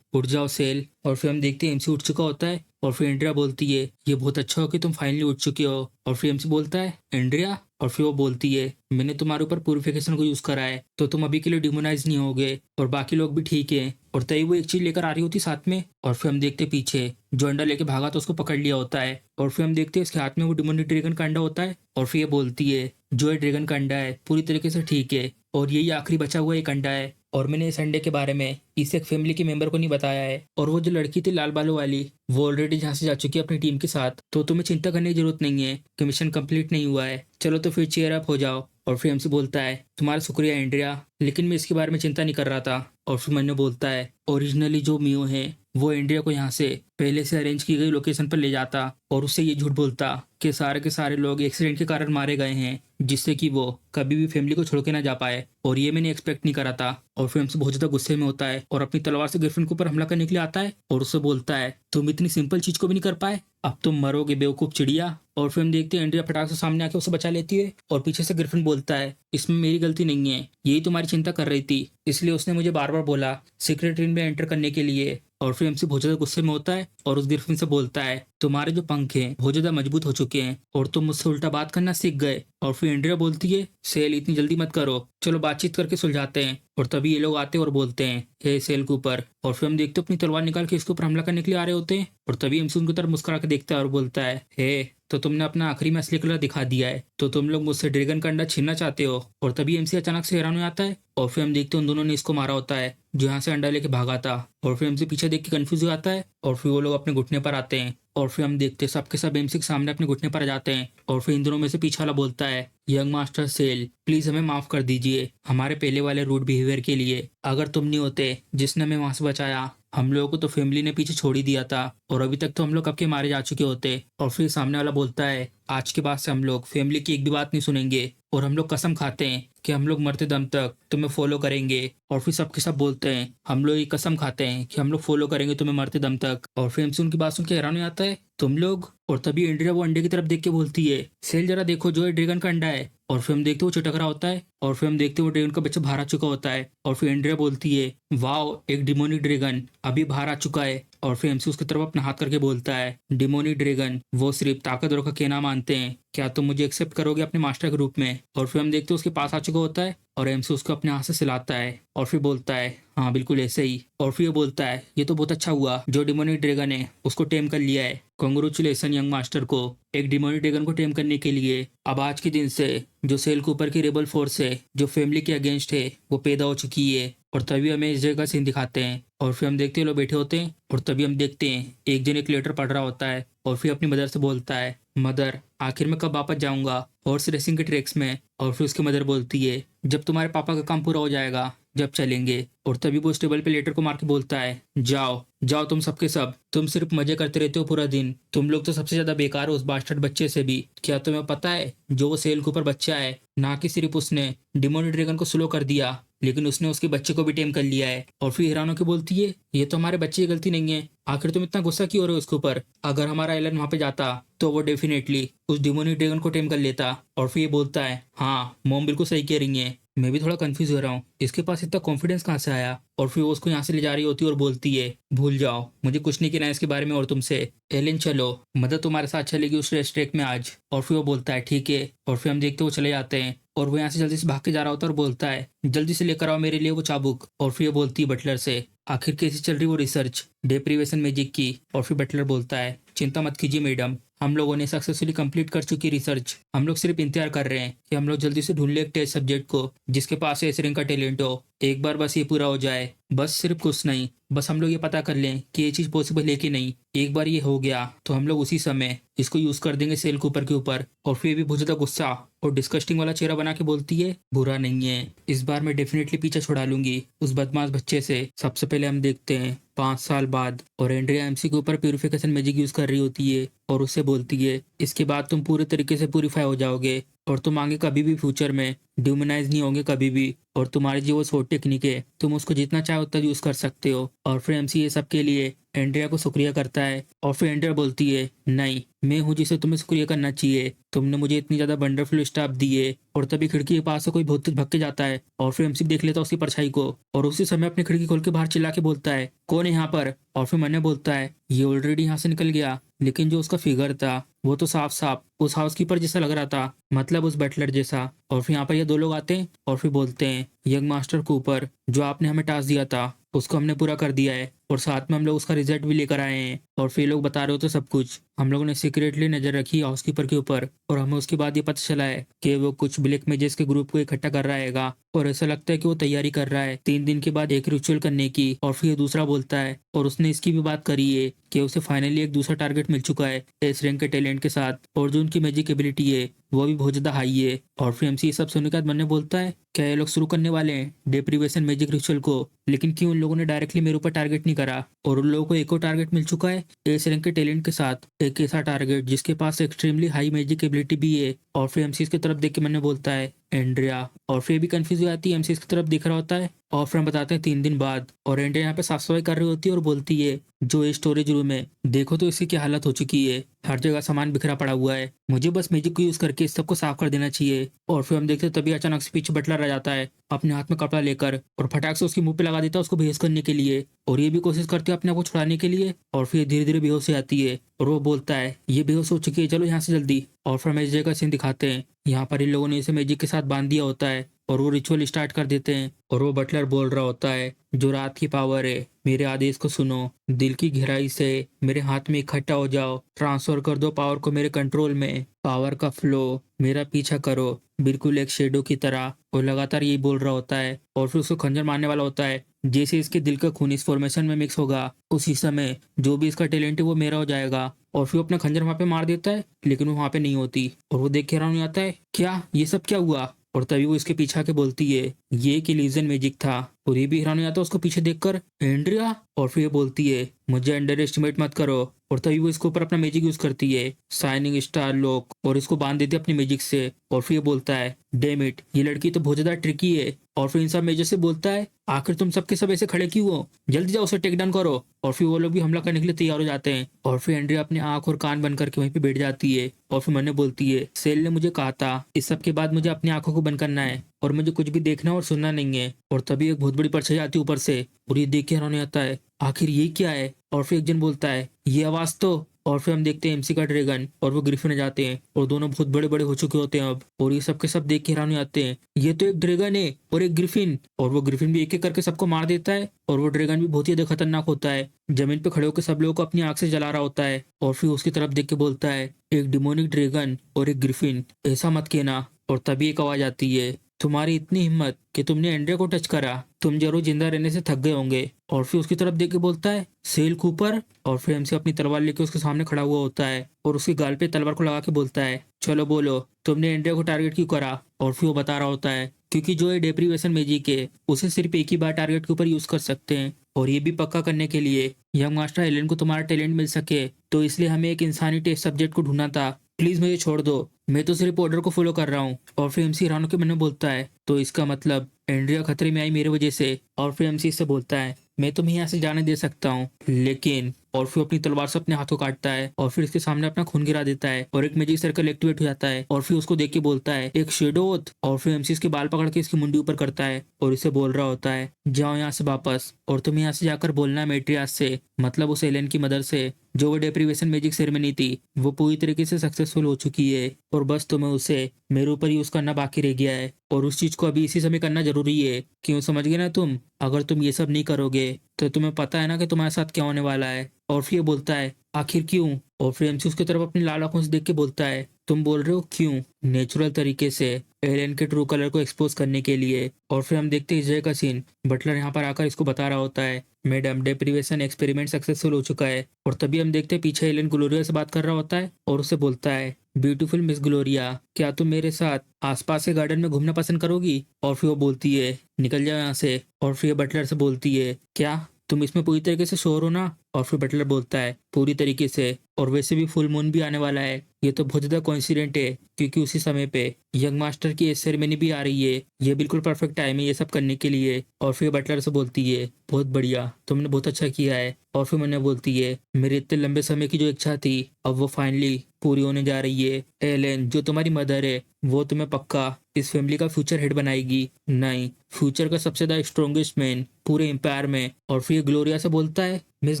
जाओ सेल। और फिर हम देखते हैं एमसी उठ चुका होता है और फिर एंड्रिया बोलती है, ये बहुत अच्छा हो कि तुम फाइनली उठ चुके हो। और फिर एमसी बोलता है, एंड्रिया। और फिर वो बोलती है, मैंने तुम्हारे ऊपर प्यूरिफिकेशन को यूज करा है तो तुम अभी के लिए डिमोनाइज नहीं होगे और बाकी लोग भी ठीक है। और तभी वो एक चीज लेकर आ रही होती साथ में। और फिर हम देखते पीछे जो अंडा लेके भागा तो उसको पकड़ लिया होता है। और फिर हम देखते हैं इसके हाथ में वो डिमोनिक ड्रैगन का अंडा होता है। और फिर ये बोलती है, जो ये ड्रैगन का अंडा है पूरी तरीके से ठीक है और यही आखिरी बचा हुआ एक अंडा है और मैंने इस अंडे के बारे में इस एक फैमिली के मेंबर को नहीं बताया है। और वो जो लड़की थी लाल बालों वाली, वो ऑलरेडी जहाँ से जा चुकी है अपनी टीम के साथ, तो तुम्हें चिंता करने की जरूरत नहीं है कि मिशन कंप्लीट नहीं हुआ है। चलो तो फिर चेयर अप हो जाओ। और फिर हमसे बोलता है, तुम्हारा शुक्रिया एंड्रिया, लेकिन मैं इसके बारे में चिंता नहीं कर रहा था। और फिर मैंने बोलता है, ओरिजिनली जो मियो है वो एंड्रिया को यहाँ से पहले से अरेंज की गई लोकेशन पर ले जाता और उससे ये झूठ बोलता कि सारे के सारे लोग एक्सीडेंट के कारण मारे गए हैं, जिससे कि वो कभी भी फैमिली को छोड़ के ना जा पाए। और ये मैंने एक्सपेक्ट नहीं करा था। और फिर हमसे बहुत ज्यादा गुस्से में होता है और अपनी तलवार से गर्लफ्रेंड के ऊपर हमला करने के लिए आता है और उससे बोलता है, तुम इतनी सिंपल चीज को भी नहीं कर पाए, अब तुम मरोगे बेवकूफ चिड़िया। और फिर हम देखते हैं एंड्रिया फटाक से सामने आके उसे बचा लेती है और पीछे से गर्लफ्रेंड बोलता है, इसमें मेरी गलती नहीं है, यही तुम्हारी चिंता कर रही थी, इसलिए उसने मुझे बार बार बोला सीक्रेट रूम में एंटर करने के लिए। और फिर हमसे बहुत ज्यादा गुस्से में होता है और उस गर्लफ्रेंड से बोलता है, तुम्हारे जो पंख हैं बहुत ज्यादा मजबूत हो चुके हैं और तुम मुझसे उल्टा बात करना सीख गए। और फिर एंड्रिया बोलती है, सेल इतनी जल्दी मत करो, चलो बातचीत करके सुलझाते हैं। और तभी ये लोग आते हैं और बोलते हैं, हे सेल के ऊपर। और फिर हम देखते हैं अपनी तलवार निकाल के इसके ऊपर हमला करने के लिए आ रहे होते हैं। और तभी एमसी उनकी तरफ मुस्कुरा के देखता है और बोलता है, हे तो तुमने अपना आखिरी में असली कलर दिखा दिया है, तो तुम लोग मुझसे ड्रैगन का अंडा छीनना चाहते हो। और तभी एमसी अचानक से हैरान हो जाता है और फिर हम देखते हैं उन दोनों ने इसको मारा होता है जो यहाँ से अंडा लेके भागा था। और फिर एमसी पीछे देख के कंफ्यूज हो जाता है और फिर वो लोग अपने घुटने पर आते हैं। और फिर हम देखते हैं सबके सब एमसी के सामने अपने घुटने पर आ जाते हैं। और फिर इन दोनों में से पीछे वाला बोलता है, यंग मास्टर सेल प्लीज हमें माफ कर दीजिए हमारे पहले वाले रूड बिहेवियर के लिए। अगर तुम नहीं होते जिसने हमें वहां से बचाया, हम लोगों को तो फैमिली ने पीछे छोड़ ही दिया था और अभी तक तो हम लोग कब के मारे जा चुके होते। और फिर सामने वाला बोलता है, आज के बाद से हम लोग फैमिली की एक भी बात नहीं सुनेंगे और हम लोग कसम खाते हैं कि हम लोग मरते दम तक तुम्हें फॉलो करेंगे। और फिर सबके सब बोलते हैं, हम लोग ये कसम खाते हैं कि हम लोग फॉलो करेंगे तुम्हें मरते दम तक। और फिर हमसे उनकी बात सुन के हैरान हो जाता है, तुम लोग। और तभी एंड्रिया वो अंडे की तरफ देख के बोलती है, सेल जरा देखो जो है ड्रैगन का अंडा है। और फिर हम देखते वो चटक रहा होता है और फिर हम देखते वो ड्रैगन का बच्चा बाहर आ चुका होता है। और फिर एंड्रिया बोलती है, वाओ एक डिमोनिक ड्रैगन अभी बाहर आ चुका है। और फिर एमसी उसकी तरफ अपना हाथ करके बोलता है, डिमोनिक ड्रैगन वो सिर्फ ताकतवरों का कहना मानते हैं, क्या तुम मुझे एक्सेप्ट करोगे अपने मास्टर के रूप में। और फिर हम देखते हैं उसके पास आ चुका होता है और एमसी उसको अपने हाथ से सिलाता है और फिर बोलता है, हाँ बिल्कुल ऐसे ही। और फिर ये बोलता है, ये तो बहुत अच्छा हुआ जो डिमोनिक ड्रैगन है उसको टेम कर लिया है, कांग्रेचुलेशन यंग मास्टर को एक डिमोनिक ड्रैगन को टेम करने के लिए। अब आज के दिन से जो सेल के ऊपर की रेबल फोर्स है जो फैमिली के अगेंस्ट है वो पैदा हो चुकी है। और तभी हमें इस जगह का सीन दिखाते हैं और फिर हम देखते हैं लोग बैठे होते हैं। और तभी हम देखते हैं एक जन एक लेटर पढ़ रहा होता है और फिर अपनी मदर से बोलता है, मदर आखिर में कब वापस जाऊंगा हॉर्स रेसिंग के ट्रैक्स में। और फिर उसकी मदर बोलती है, जब तुम्हारे पापा का काम पूरा हो जाएगा जब चलेंगे। और तभी वो उस टेबल पे लेटर को मार के बोलता है, जाओ जाओ तुम सबके सब, तुम सिर्फ मजे करते रहते हो पूरा दिन, तुम लोग तो सबसे ज्यादा बेकार हो उस बास्टर्ड बच्चे से भी। क्या तुम्हें पता है जो वो सेल के ऊपर बच्चा है, ना कि सिर्फ उसने डिमोनिक ड्रैगन को स्लो कर दिया लेकिन उसने उसके बच्चे को भी टेम कर लिया है। और फिर हैरान होकर बोलती है, ये तो हमारे बच्चे की गलती नहीं है, आखिर तुम इतना गुस्सा क्यों हो रहे हो उसके ऊपर, अगर हमारा एलन वहां पे जाता तो वो डेफिनेटली उस डिमोनिक ड्रैगन को टेम कर लेता। और फिर ये बोलता है, हाँ मॉम बिल्कुल सही कह रही है, मैं भी थोड़ा कंफ्यूज हो रहा हूँ, इसके पास इतना कॉन्फिडेंस कहाँ से आया। और फिर वो उसको यहाँ से ले जा रही होती है और बोलती है, भूल जाओ मुझे कुछ नहीं कहना है इसके बारे में और तुमसे, एलिन चलो मदद तुम्हारे साथ चलेगी उस रेस ट्रैक में आज। और फिर वो बोलता है ठीक है। और फिर हम देखते वो चले जाते हैं और वो यहाँ से जल्दी से भाग के जा रहा होता है और बोलता है, जल्दी से लेकर आओ मेरे लिए वो चाबुक। और फिर ये बोलती है बटलर से, आखिर कैसी चल रही वो रिसर्च डेप्रीवेशन मैजिक की। और फिर बटलर बोलता है, चिंता मत कीजिए मैडम, हम लोगों ने सक्सेसफुली कंप्लीट कर चुकी रिसर्च, हम लोग सिर्फ इंतजार कर रहे हैं कि हम लोग जल्दी से ढूंढ ले एक टेस्ट सब्जेक्ट को जिसके पास ऐसे रंग का टैलेंट हो। एक बार बस ये पूरा हो जाए, बस सिर्फ कुछ नहीं, बस हम लोग ये पता कर लें कि ये चीज पॉसिबल है कि नहीं। एक बार ये हो गया तो हम लोग उसी समय इसको यूज कर देंगे सेल कूपर के ऊपर। और फिर भी बहुत ज्यादा गुस्सा और डिस्कस्टिंग वाला चेहरा बना के बोलती है, बुरा नहीं है, इस बार मैं डेफिनेटली पीछा छुड़ा लूंगी उस बदमाश बच्चे से। सबसे पहले हम देखते हैं 5 साल बाद, और एंड्रिया एमसी के ऊपर प्यूरिफिकेशन मैजिक यूज कर रही होती है और उससे बोलती है इसके बाद तुम पूरे तरीके से प्यूरिफाई हो जाओगे और तुम आगे कभी भी फ्यूचर में ड्यूमनाइज नहीं होंगे कभी भी, और तुम्हारी जो वो स्वॉर्ड टेक्निक है तुम उसको जितना चाहे उतना यूज कर सकते हो। और फिर एमसी ये सब के लिए एंड्रिया को शुक्रिया करता है और फिर एंड्रिया बोलती है नहीं, मैं हूँ जिसे तुम्हें शुक्रिया करना चाहिए, तुमने मुझे इतनी ज्यादा वंडरफुल स्टाफ दी है। और तभी खिड़की के पास से कोई भूत भग के जाता है और फिर एमसी देख लेता है उसकी परछाई को और उसी समय अपनी खिड़की खोल के बाहर चिल्ला के बोलता है कौन है यहाँ पर। और फिर मैंने बोलता है ये ऑलरेडी यहाँ से निकल गया, लेकिन जो उसका फिगर था वो तो साफ साफ उस हाउसकीपर जैसा लग रहा था, मतलब उस बटलर जैसा। और फिर यहाँ पर ये दो लोग आते हैं और फिर बोलते हैं यंग मास्टर कूपर, जो आपने हमें टास्क दिया था उसको हमने पूरा कर दिया है और साथ में हम लोग उसका रिजल्ट भी लेकर आए हैं। और फिर लोग बता रहे हो तो सब कुछ हम लोगों ने सीक्रेटली नजर रखी हाउसकीपर के ऊपर और हमें उसके बाद ये पता चला है कि वो कुछ ब्लैक मैजिक्स के ग्रुप को इकट्ठा कर रहा है और ऐसा लगता है कि वो तैयारी कर रहा है 3 दिन के बाद एक रिचुअल करने की। और फिर दूसरा बोलता है और उसने इसकी भी बात करी है कि उसे फाइनली एक दूसरा टारगेट मिल चुका है एस रैंक के टैलेंट के साथ, और जो उनकी मैजिक एबिलिटी है वो भी बहुत ज्यादा हाई है। और फिर एमसी ये सब सुनने के बाद मन बोलता है क्या ये लोग शुरू करने वाले हैं डेप्रीवेशन मैजिक रिचुअल को, लेकिन क्यों उन लोगों ने डायरेक्टली मेरे ऊपर टारगेट नहीं करा। और उन लोगों को एक और टारगेट मिल चुका है एस रैंक के टैलेंट के साथ, एक ऐसा टारगेट जिसके पास एक्सट्रीमली हाई मैजिक एबिलिटी भी है। और फिर एमसी की तरफ देख के मैंने बोलता है एंड्रिया, और फिर भी कंफ्यूज हो जाती है, एमसी की तरफ देख रहा होता है। और फिर हम बताते हैं 3 दिन बाद, और एंड्रिया यहाँ पे साफ सफाई कर रही होती है और बोलती है जो ये स्टोरेज रूम है देखो तो इसकी क्या हालत हो चुकी है, हर जगह सामान बिखरा पड़ा हुआ है, मुझे बस मैजिक को यूज करके इस सबको साफ कर देना चाहिए। और फिर हम देखते हैं तभी अचानक से पीछे बटलर आ जाता है अपने हाथ में कपड़ा लेकर और फटाक से उसके मुंह पे लगा देता है उसको बेहोश करने के लिए, और ये भी कोशिश करती है अपने आप को छुड़ाने के लिए। और फिर धीरे धीरे बेहोश हो जाती है और वो बोलता है ये बेहोश हो चुकी है, चलो यहाँ से जल्दी। और फिर हम इस जगह का सीन दिखाते हैं, यहाँ पर इन लोगों ने इसे मैजिक के साथ बांध दिया होता है और वो रिचुअल स्टार्ट कर देते हैं। और वो बटलर बोल रहा होता है जो रात की पावर है मेरे आदेश को सुनो, दिल की गहराई से मेरे हाथ में इकट्ठा हो जाओ, ट्रांसफर कर दो पावर को मेरे कंट्रोल में, पावर का फ्लो मेरा पीछा करो बिल्कुल एक शेडो की तरह। और लगातार यही बोल रहा होता है और फिर उसको खंजर मारने वाला होता है। जैसे इसके दिल का खून इस फॉर्मेशन में मिक्स होगा उसी समय जो भी इसका टैलेंट है वो मेरा हो जाएगा। और फिर अपना खंजर वहां पे मार देता है लेकिन वो वहां पे नहीं होती और वो देख के हैरान हो जाता है क्या ये सब क्या हुआ। और तभी वो इसके पीछे आके बोलती है ये एक इल्यूजन मैजिक था, और ये भी हैरान हो जाता है उसको पीछे देखकर एंड्रिया। और फिर ये बोलती है मुझे अंडर एस्टिमेट मत करो, और तभी वो इसके ऊपर अपना मैजिक यूज करती है शाइनिंग स्टार लॉक और इसको बांध देती है अपनी मैजिक से। और फिर ये बोलता है डैम इट, ये लड़की तो बहुत ज्यादा ट्रिकी है। और फिर इन सब मेजर से बोलता है आखिर तुम सबके सब ऐसे खड़े क्यों हो, जल्दी जाओ उसे टेक डाउन करो। और फिर वो लोग भी हमला करने के लिए तैयार हो जाते हैं और फिर एंड्रिया अपने आंख और कान बंद करके वहीं पे बैठ जाती है। और फिर मैंने बोलती है सेल ने मुझे कहा था इस सब के बाद मुझे अपनी आंखों को बंद करना है और मुझे कुछ भी देखना और सुनना नहीं है। और तभी एक बहुत बड़ी परछाई आती है ऊपर से और ये देख के हैरान हो जाता है आखिर ये क्या है। और फिर एक जन बोलता है ये आवाज तो। और फिर हम देखते हैं एमसी का ड्रैगन और वो ग्रिफिन जाते हैं और दोनों बहुत बड़े बड़े हो चुके होते हैं अब, और ये सब के सब देख के हैरान हो जाते हैं ये तो एक ड्रैगन है और एक ग्रिफिन। और वो ग्रिफिन भी एक एक करके सबको मार देता है और वो ड्रैगन भी बहुत ही ज्यादा खतरनाक होता है, जमीन पे खड़े होकर सब लोगों को अपनी आंख से जला रहा होता है। और फिर उसकी तरफ देख के बोलता है एक डिमोनिक ड्रैगन और एक ग्रिफिन, ऐसा मत कहना। और तभी एक आवाज आती है तुम्हारी इतनी हिम्मत कि तुमने एंड्रिया को टच करा, तुम जरूर जिंदा रहने से थक गए होंगे। और फिर उसकी तरफ देख के बोलता है सेल कूपर। और फिर एमसी अपनी तलवार लेके उसके सामने खड़ा हुआ होता है और उसके गाल पे तलवार को लगा के बोलता है चलो बोलो तुमने एंड्रिया को टारगेट क्यों करा। और फिर वो बता रहा होता है क्योंकि जो ये डेप्रीवेशन मैजिक है उसे सिर्फ एक ही बार टारगेट के ऊपर यूज कर सकते हैं, और ये भी पक्का करने के लिए यंग मास्टर एलन को तुम्हारा टैलेंट मिल सके तो इसलिए हमें एक इंसानी टेस्ट सब्जेक्ट को ढूंढना था, प्लीज मुझे छोड़ दो, मैं तो सिर्फ ऑर्डर को फॉलो कर रहा हूँ। और फिर एमसी हैरान के मन में बोलता है तो इसका मतलब एंड्रिया खतरे में आई मेरे वजह से। और फिर एमसी इससे बोलता है मैं तुम्हें यहाँ से जाने दे सकता हूँ लेकिन। और फिर अपनी तलवार से अपने हाथों काटता है और फिर इसके सामने अपना खून गिरा देता है और एक मैजिक सर्कल एक्टिवेट हो जाता है और फिर उसको देख के बोलता है एक शेडो ओथ। और फिर एमसी इसके बाल पकड़ के इसकी मुंडी ऊपर करता है और इसे बोल रहा होता है जाओ यहाँ से वापस, और तुम्हें यहाँ से जाकर बोलना है मेट्रियास से, मतलब उस एलेन की मदर से, जो वो डेप्रीवेशन मैजिक सेरेमनी थी वो पूरी तरीके से सक्सेसफुल हो चुकी है और बस तुम्हें उसे मेरे ऊपर यूज करना बाकी रह गया है, और उस चीज को अभी इसी समय करना जरूरी है। क्यों, समझ गए ना तुम, अगर तुम ये सब नहीं करोगे तो तुम्हें पता है ना कि तुम्हारे साथ क्या होने वाला है। और फिर ये बोलता है आखिर क्यों। और फिर एमसी उसकी तरफ अपनी लाल आंखों से देख के बोलता है तुम बोल रहे हो क्यों, नेचुरल तरीके से एलियन के ट्रू कलर को एक्सपोज करने के लिए। और फिर हम देखते हैं इस जगह का सीन, बटलर यहाँ पर आकर इसको बता रहा होता है मैडम डेप्रीवेशन एक्सपेरिमेंट सक्सेसफुल हो चुका है। और तभी हम देखते हैं पीछे एलियन ग्लोरिया से बात कर रहा होता है और उससे बोलता है ब्यूटीफुल मिस ग्लोरिया, क्या तुम मेरे साथ आसपास के गार्डन में घूमना पसंद करोगी। और फिर वो बोलती है निकल जाओ यहाँ से। और फिर बटलर से बोलती है क्या तुम इसमें पूरी तरीके से श्योर हो ना? और फिर बटलर बोलता है पूरी तरीके से, और वैसे भी फुल मून भी आने वाला है, ये तो बहुत ज़्यादा कोइंसिडेंट है क्योंकि उसी समय पे यंग मास्टर की एज सेरेमनी भी आ रही है। ये बिल्कुल परफेक्ट टाइम है ये सब करने के लिए। और फिर बटलर से बोलती है बहुत बढ़िया, तुमने बहुत अच्छा किया है। और फिर मैंने बोलती है मेरे इतने लंबे समय की जो इच्छा थी अब वो फाइनली पूरी होने जा रही है। एलेन जो तुम्हारी मदर है वो तुम्हें पक्का इस फैमिली का फ्यूचर हेड बनाएगी, नहीं फ्यूचर का सबसे ज़्यादा स्ट्रॉन्गेस्ट मैन पूरे एम्पायर में। और फिर ग्लोरिया से बोलता है मिस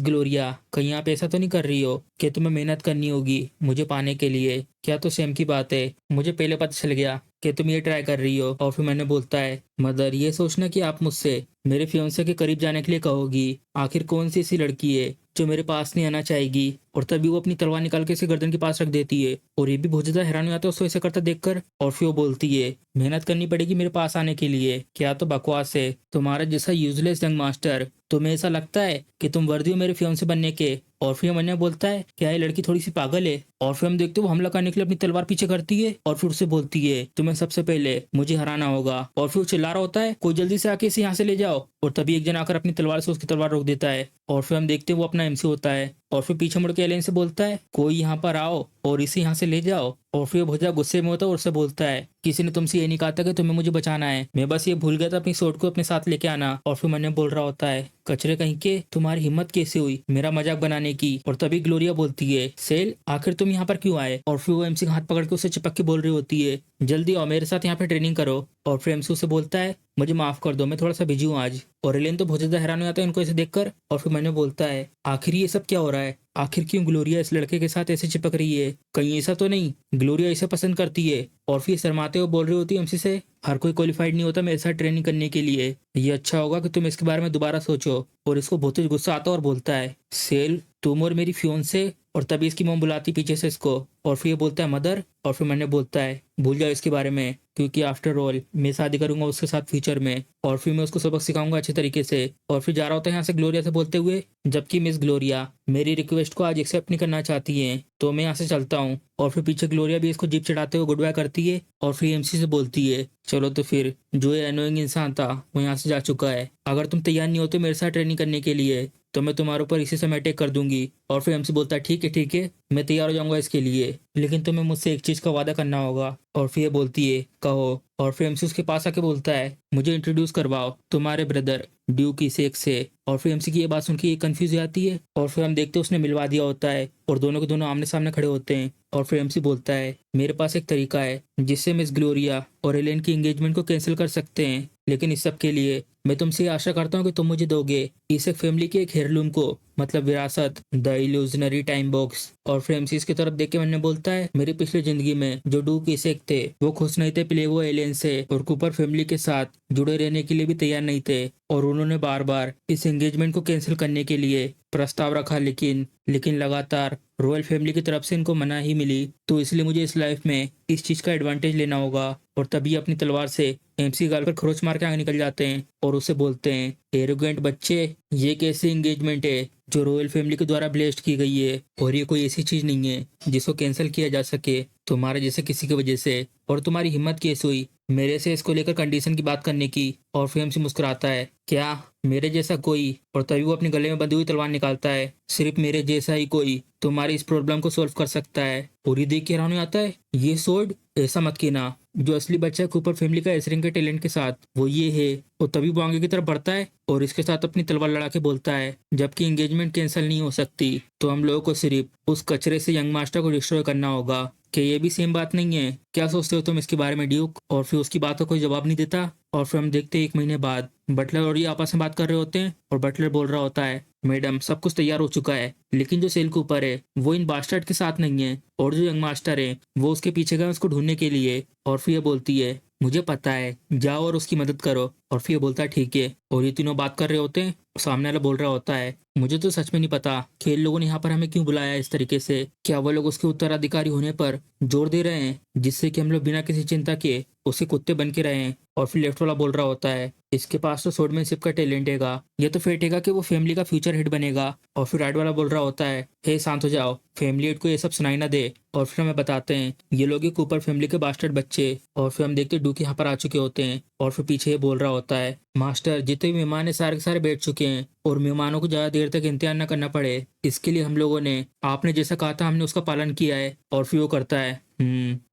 ग्लोरिया कहीं आप ऐसा तो नहीं कर रही हो कि तुम्हें मेहनत करनी होगी मुझे पाने के लिए? क्या तो सेम की बात है, मुझे पहले पता चल गया कि तुम ये ट्राई कर रही हो। और फिर मैंने बोलता है मदर ये सोचना कि आप मुझसे मेरे फियांसे के करीब जाने के लिए कहोगी, आखिर कौन सी ऐसी लड़की है जो मेरे पास नहीं आना चाहेगी? और तभी वो अपनी तलवार निकाल के इसे गर्दन के पास रख देती है। और ये भी बहुत ज्यादा हैरान हो जाता है उसको ऐसे करता देखकर। और फिर वो बोलती है मेहनत करनी पड़ेगी मेरे पास आने के लिए, क्या तो बकवास है, तुम्हारा जैसा यूजलेस यंग मास्टर, तुम्हें ऐसा लगता है कि तुम वर्दी हो मेरे फियांसे बनने के? और फिर मैंने बोलता है क्या ये लड़की थोड़ी सी पागल है? और फिर हम देखते हो वो हमला करने के लिए अपनी तलवार पीछे करती है और फिर उससे बोलती है तुम्हें सबसे पहले मुझे हराना होगा। और फिर वो चिल्ला रहा होता है कोई जल्दी से आके इसे यहाँ से ले जाओ। और तभी एक जन आकर अपनी तलवार से उसकी तलवार रोक देता है। और फिर हम देखते हैं वो अपना एमसी होता है। और फिर पीछे मुड़ के एलेन से बोलता है कोई यहाँ पर आओ और इसे यहाँ से ले जाओ। और फिर वो बहुत ज्यादा गुस्से में होता है और उससे बोलता है किसी ने तुमसे ये नहीं कहा था कि तुम्हें मुझे बचाना है, मैं बस ये भूल गया था अपनी सोट को अपने साथ लेके आना। और फिर मैंने बोल रहा होता है कचरे कहीं के तुम्हारी हिम्मत कैसे हुई मेरा मजाक बनाने की? और तभी ग्लोरिया बोलती है सेल आखिर तुम यहाँ पर क्यों आए? और फिर वो एमसी का हाथ पकड़ के उसे चिपक के बोल रही होती है जल्दी आओ मेरे साथ यहाँ पे ट्रेनिंग करो। और फिर एमसी उसे बोलता है मुझे माफ कर दो मैं थोड़ा सा बिजी हूँ आज। और एलेन तो बहुत ज्यादा हैरान हो जाता है इनको ऐसे देखकर। और फिर मैंने बोलता है आखिर ये सब क्या हो रहा है, आखिर क्यों ग्लोरिया इस लड़के के साथ ऐसे चिपक रही है, कहीं ऐसा तो नहीं ग्लोरिया इसे पसंद करती है? और फिर शर्माते हुए बोल रही होती है एमसी से हर कोई क्वालिफाइड नहीं होता मेरे साथ ट्रेनिंग करने के लिए, ये अच्छा होगा कि तुम इसके बारे में दोबारा सोचो। और इसको बहुत ही गुस्सा आता है और बोलता है सेल तुम और मेरी फियोंसे। और तभी इसकी मोम बुलाती पीछे से इसको। और फिर ये बोलता है मदर। और फिर मैंने बोलता है भूल जाओ इसके बारे में क्योंकि आफ्टर ऑल मैं शादी करूंगा उसके साथ फ्यूचर में और फिर मैं उसको सबक सिखाऊंगा अच्छे तरीके से। और फिर जा रहा होता है यहाँ से ग्लोरिया से बोलते हुए जबकि मिस ग्लोरिया मेरी रिक्वेस्ट को आज एक्सेप्ट नहीं करना चाहती हैं तो मैं यहाँ से चलता हूँ। और फिर पीछे ग्लोरिया भी इसको जीप चढ़ाते हुए गुड बाय करती है। और फिर एमसी से बोलती है चलो तो फिर जो ये अनोइंग इंसान था वो यहाँ से जा चुका है, अगर तुम तैयार नहीं होते मेरे साथ ट्रेनिंग करने के लिए तो मैं तुम्हारे ऊपर इसी समय अटैक कर दूंगी। और फिर एमसी बोलता है ठीक है मैं तैयार हो जाऊंगा इसके लिए, लेकिन तुम्हें मुझसे एक चीज का वादा करना होगा। और फिर ये बोलती है कहो। और फिर एमसी उसके पास आके बोलता है मुझे इंट्रोड्यूस करवाओ तुम्हारे ब्रदर ड्यूक इसेक से। और फिर एमसी की ये बात सुन के कंफ्यूज हो जाती है। और फिर हम देखते हैं उसने मिलवा दिया होता है और दोनों के दोनों आमने सामने खड़े होते हैं। और फिर एमसी बोलता है मेरे पास एक तरीका है जिससे मिस ग्लोरिया और एलेन की एंगेजमेंट को कैंसिल कर सकते हैं, लेकिन इस सब के लिए मैं तुमसे आशा करता हूँ कि तुम मुझे दोगे इस एक फैमिली के एक हेयरलूम को, मतलब विरासत, द इल्यूजनरी टाइम बॉक्स। और फिर एमसी इसकी तरफ देख के मैंने बोलता है मेरी पिछली जिंदगी में जो डूक इसेक थे वो खुश नहीं थे प्लेवो एलियन से और कूपर फैमिली के साथ जुड़े रहने के लिए भी तैयार नहीं थे और उन्होंने बार बार इस एंगेजमेंट को कैंसिल करने के लिए प्रस्ताव रखा, लेकिन लगातार रॉयल फैमिली की तरफ से इनको मना ही मिली। तो इसलिए मुझे इस लाइफ में इस चीज का एडवांटेज लेना होगा। और तभी अपनी तलवार से एमसी गाल पर खरोच मार के आगे निकल जाते हैं और उसे बोलते हैं एरोगेंट बच्चे, ये कैसी एंगेजमेंट है जो रॉयल फैमिली के द्वारा ब्लेस्ड की गई है और ये कोई ऐसी चीज नहीं है जिसको कैंसिल किया जा सके तुम्हारे जैसे किसी की वजह से। और तुम्हारी हिम्मत कैसे हुई मेरे से इसको लेकर कंडीशन की बात करने की? और फिर एमसी मुस्कुराता है क्या मेरे जैसा कोई? और तभी वो अपने गले में बंधी हुई तलवार निकालता है सिर्फ मेरे जैसा ही कोई तुम्हारी इस प्रॉब्लम को सॉल्व कर सकता है। और ये देख के हैरान हो जाता है ये सोर्ड ऐसा मत कहना, जो असली बच्चा है कूपर फैमिली का एसरिंग के टैलेंट के साथ वो ये है। और तभी वो आगे की तरफ बढ़ता है और इसके साथ अपनी तलवार लड़ा के बोलता है जबकि एंगेजमेंट कैंसिल नहीं हो सकती तो हम लोगों को सिर्फ उस कचरे से यंग मास्टर को डिस्ट्रॉय करना होगा। कि ये भी सेम बात नहीं है? क्या सोचते हो तुम इसके बारे में ड्यूक? और फिर उसकी बात का कोई जवाब नहीं देता। और फिर हम देखते हैं 1 महीने बाद बटलर और ये आपस में बात कर रहे होते हैं और बटलर बोल रहा होता है मैडम सब कुछ तैयार हो चुका है, लेकिन जो सेल कूपर है वो इन बास्टर्ड के साथ नहीं है और जो यंग मास्टर है वो उसके पीछे गए उसको ढूंढने के लिए। और फिर ये बोलती है मुझे पता है, जाओ और उसकी मदद करो। और फिर ये बोलता है ठीक है। और ये तीनों बात कर रहे होते हैं, सामने वाला बोल रहा होता है मुझे तो सच में नहीं पता कि इन लोगों ने यहाँ पर हमें क्यों बुलाया इस तरीके से, क्या वो लोग उसके उत्तराधिकारी होने पर जोर दे रहे हैं जिससे कि हम लोग बिना किसी चिंता के उसे कुत्ते बन के रहे हैं। और फिर लेफ्ट वाला बोल रहा होता है इसके पास तो स्वॉर्डमैनशिप का टैलेंट हैगा, ये तो फेट हैगा कि वो फैमिली का फ्यूचर हेड बनेगा। और फिर राइट वाला बोल रहा होता है हे शांत हो जाओ, फैमिली हेड को ये सब सुनाई ना दे। और फिर हमें बताते हैं ये लोग ही कूपर फैमिली के बास्टर्ड बच्चे। और फिर हम देखते हैं डूक यहाँ पर आ चुके होते हैं। और फिर पीछे ये बोल रहा होता है मास्टर जितने भी मेहमान है सारे के सारे बैठ चुके हैं और मेहमानों को ज्यादा देर तक इंतजार न करना पड़े, इसके लिए हम लोगों ने आपने जैसा कहा था हमने उसका पालन किया है। और फिर वो करता है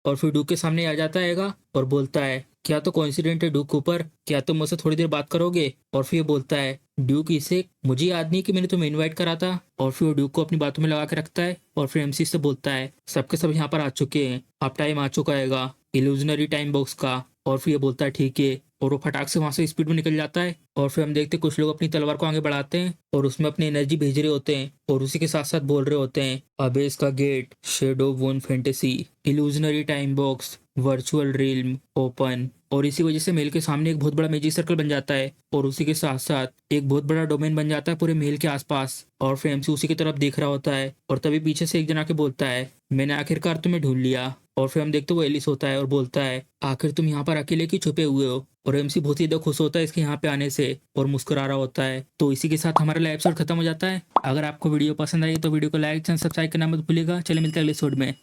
और फिर डूक के सामने आ जाता हैगा और बोलता है क्या तो कोइंसिडेंट है ड्यूक कूपर, क्या तुम मुझसे थोड़ी देर बात करोगे। और फिर ये बोलता है ड्यूक इसे मुझे याद नहीं कि मैंने तुम्हें इनवाइट करा था। और फिर वो ड्यूक को अपनी बातों में लगा के रखता है। और फिर एमसी से बोलता है सबके सब यहाँ पर आ चुके हैं, अब टाइम आ चुका हैगा इल्यूजनरी टाइम बॉक्स का। और फिर ये बोलता है ठीक है, और वो फटाक से वहां से स्पीड में निकल जाता है। और फिर हम देखते हैं कुछ लोग अपनी तलवार को आगे बढ़ाते हैं और उसमें अपनी एनर्जी भेज रहे होते हैं और उसी के साथ साथ बोल रहे होते हैं अबेस का gate, shadow one fantasy, illusionary time box, virtual realm open. और इसी वजह से महल के सामने एक बहुत बड़ा मैजिक सर्कल बन जाता है और उसी के साथ साथ एक बहुत बड़ा डोमेन बन जाता है पूरे महल के आसपास। और फिर एमसी उसी की तरफ देख रहा होता है और तभी पीछे से एक जना के बोलता है मैंने आखिरकार तुम्हें ढूंढ लिया। और फिर हम देखते वो एलिस होता है और बोलता है आखिर तुम यहाँ पर अकेले क्यों छुपे हुए हो। और एमसी बहुत ही ज्यादा खुश होता है इसके यहाँ पे आने से और मुस्कुरा रहा होता है। तो इसी के साथ हमारा एपिसोड खत्म हो जाता है। अगर आपको वीडियो पसंद आई तो वीडियो को लाइक चैनल सब्सक्राइब करना मत भूलिएगा। चलिए मिलते हैं अगले एपिसोड में।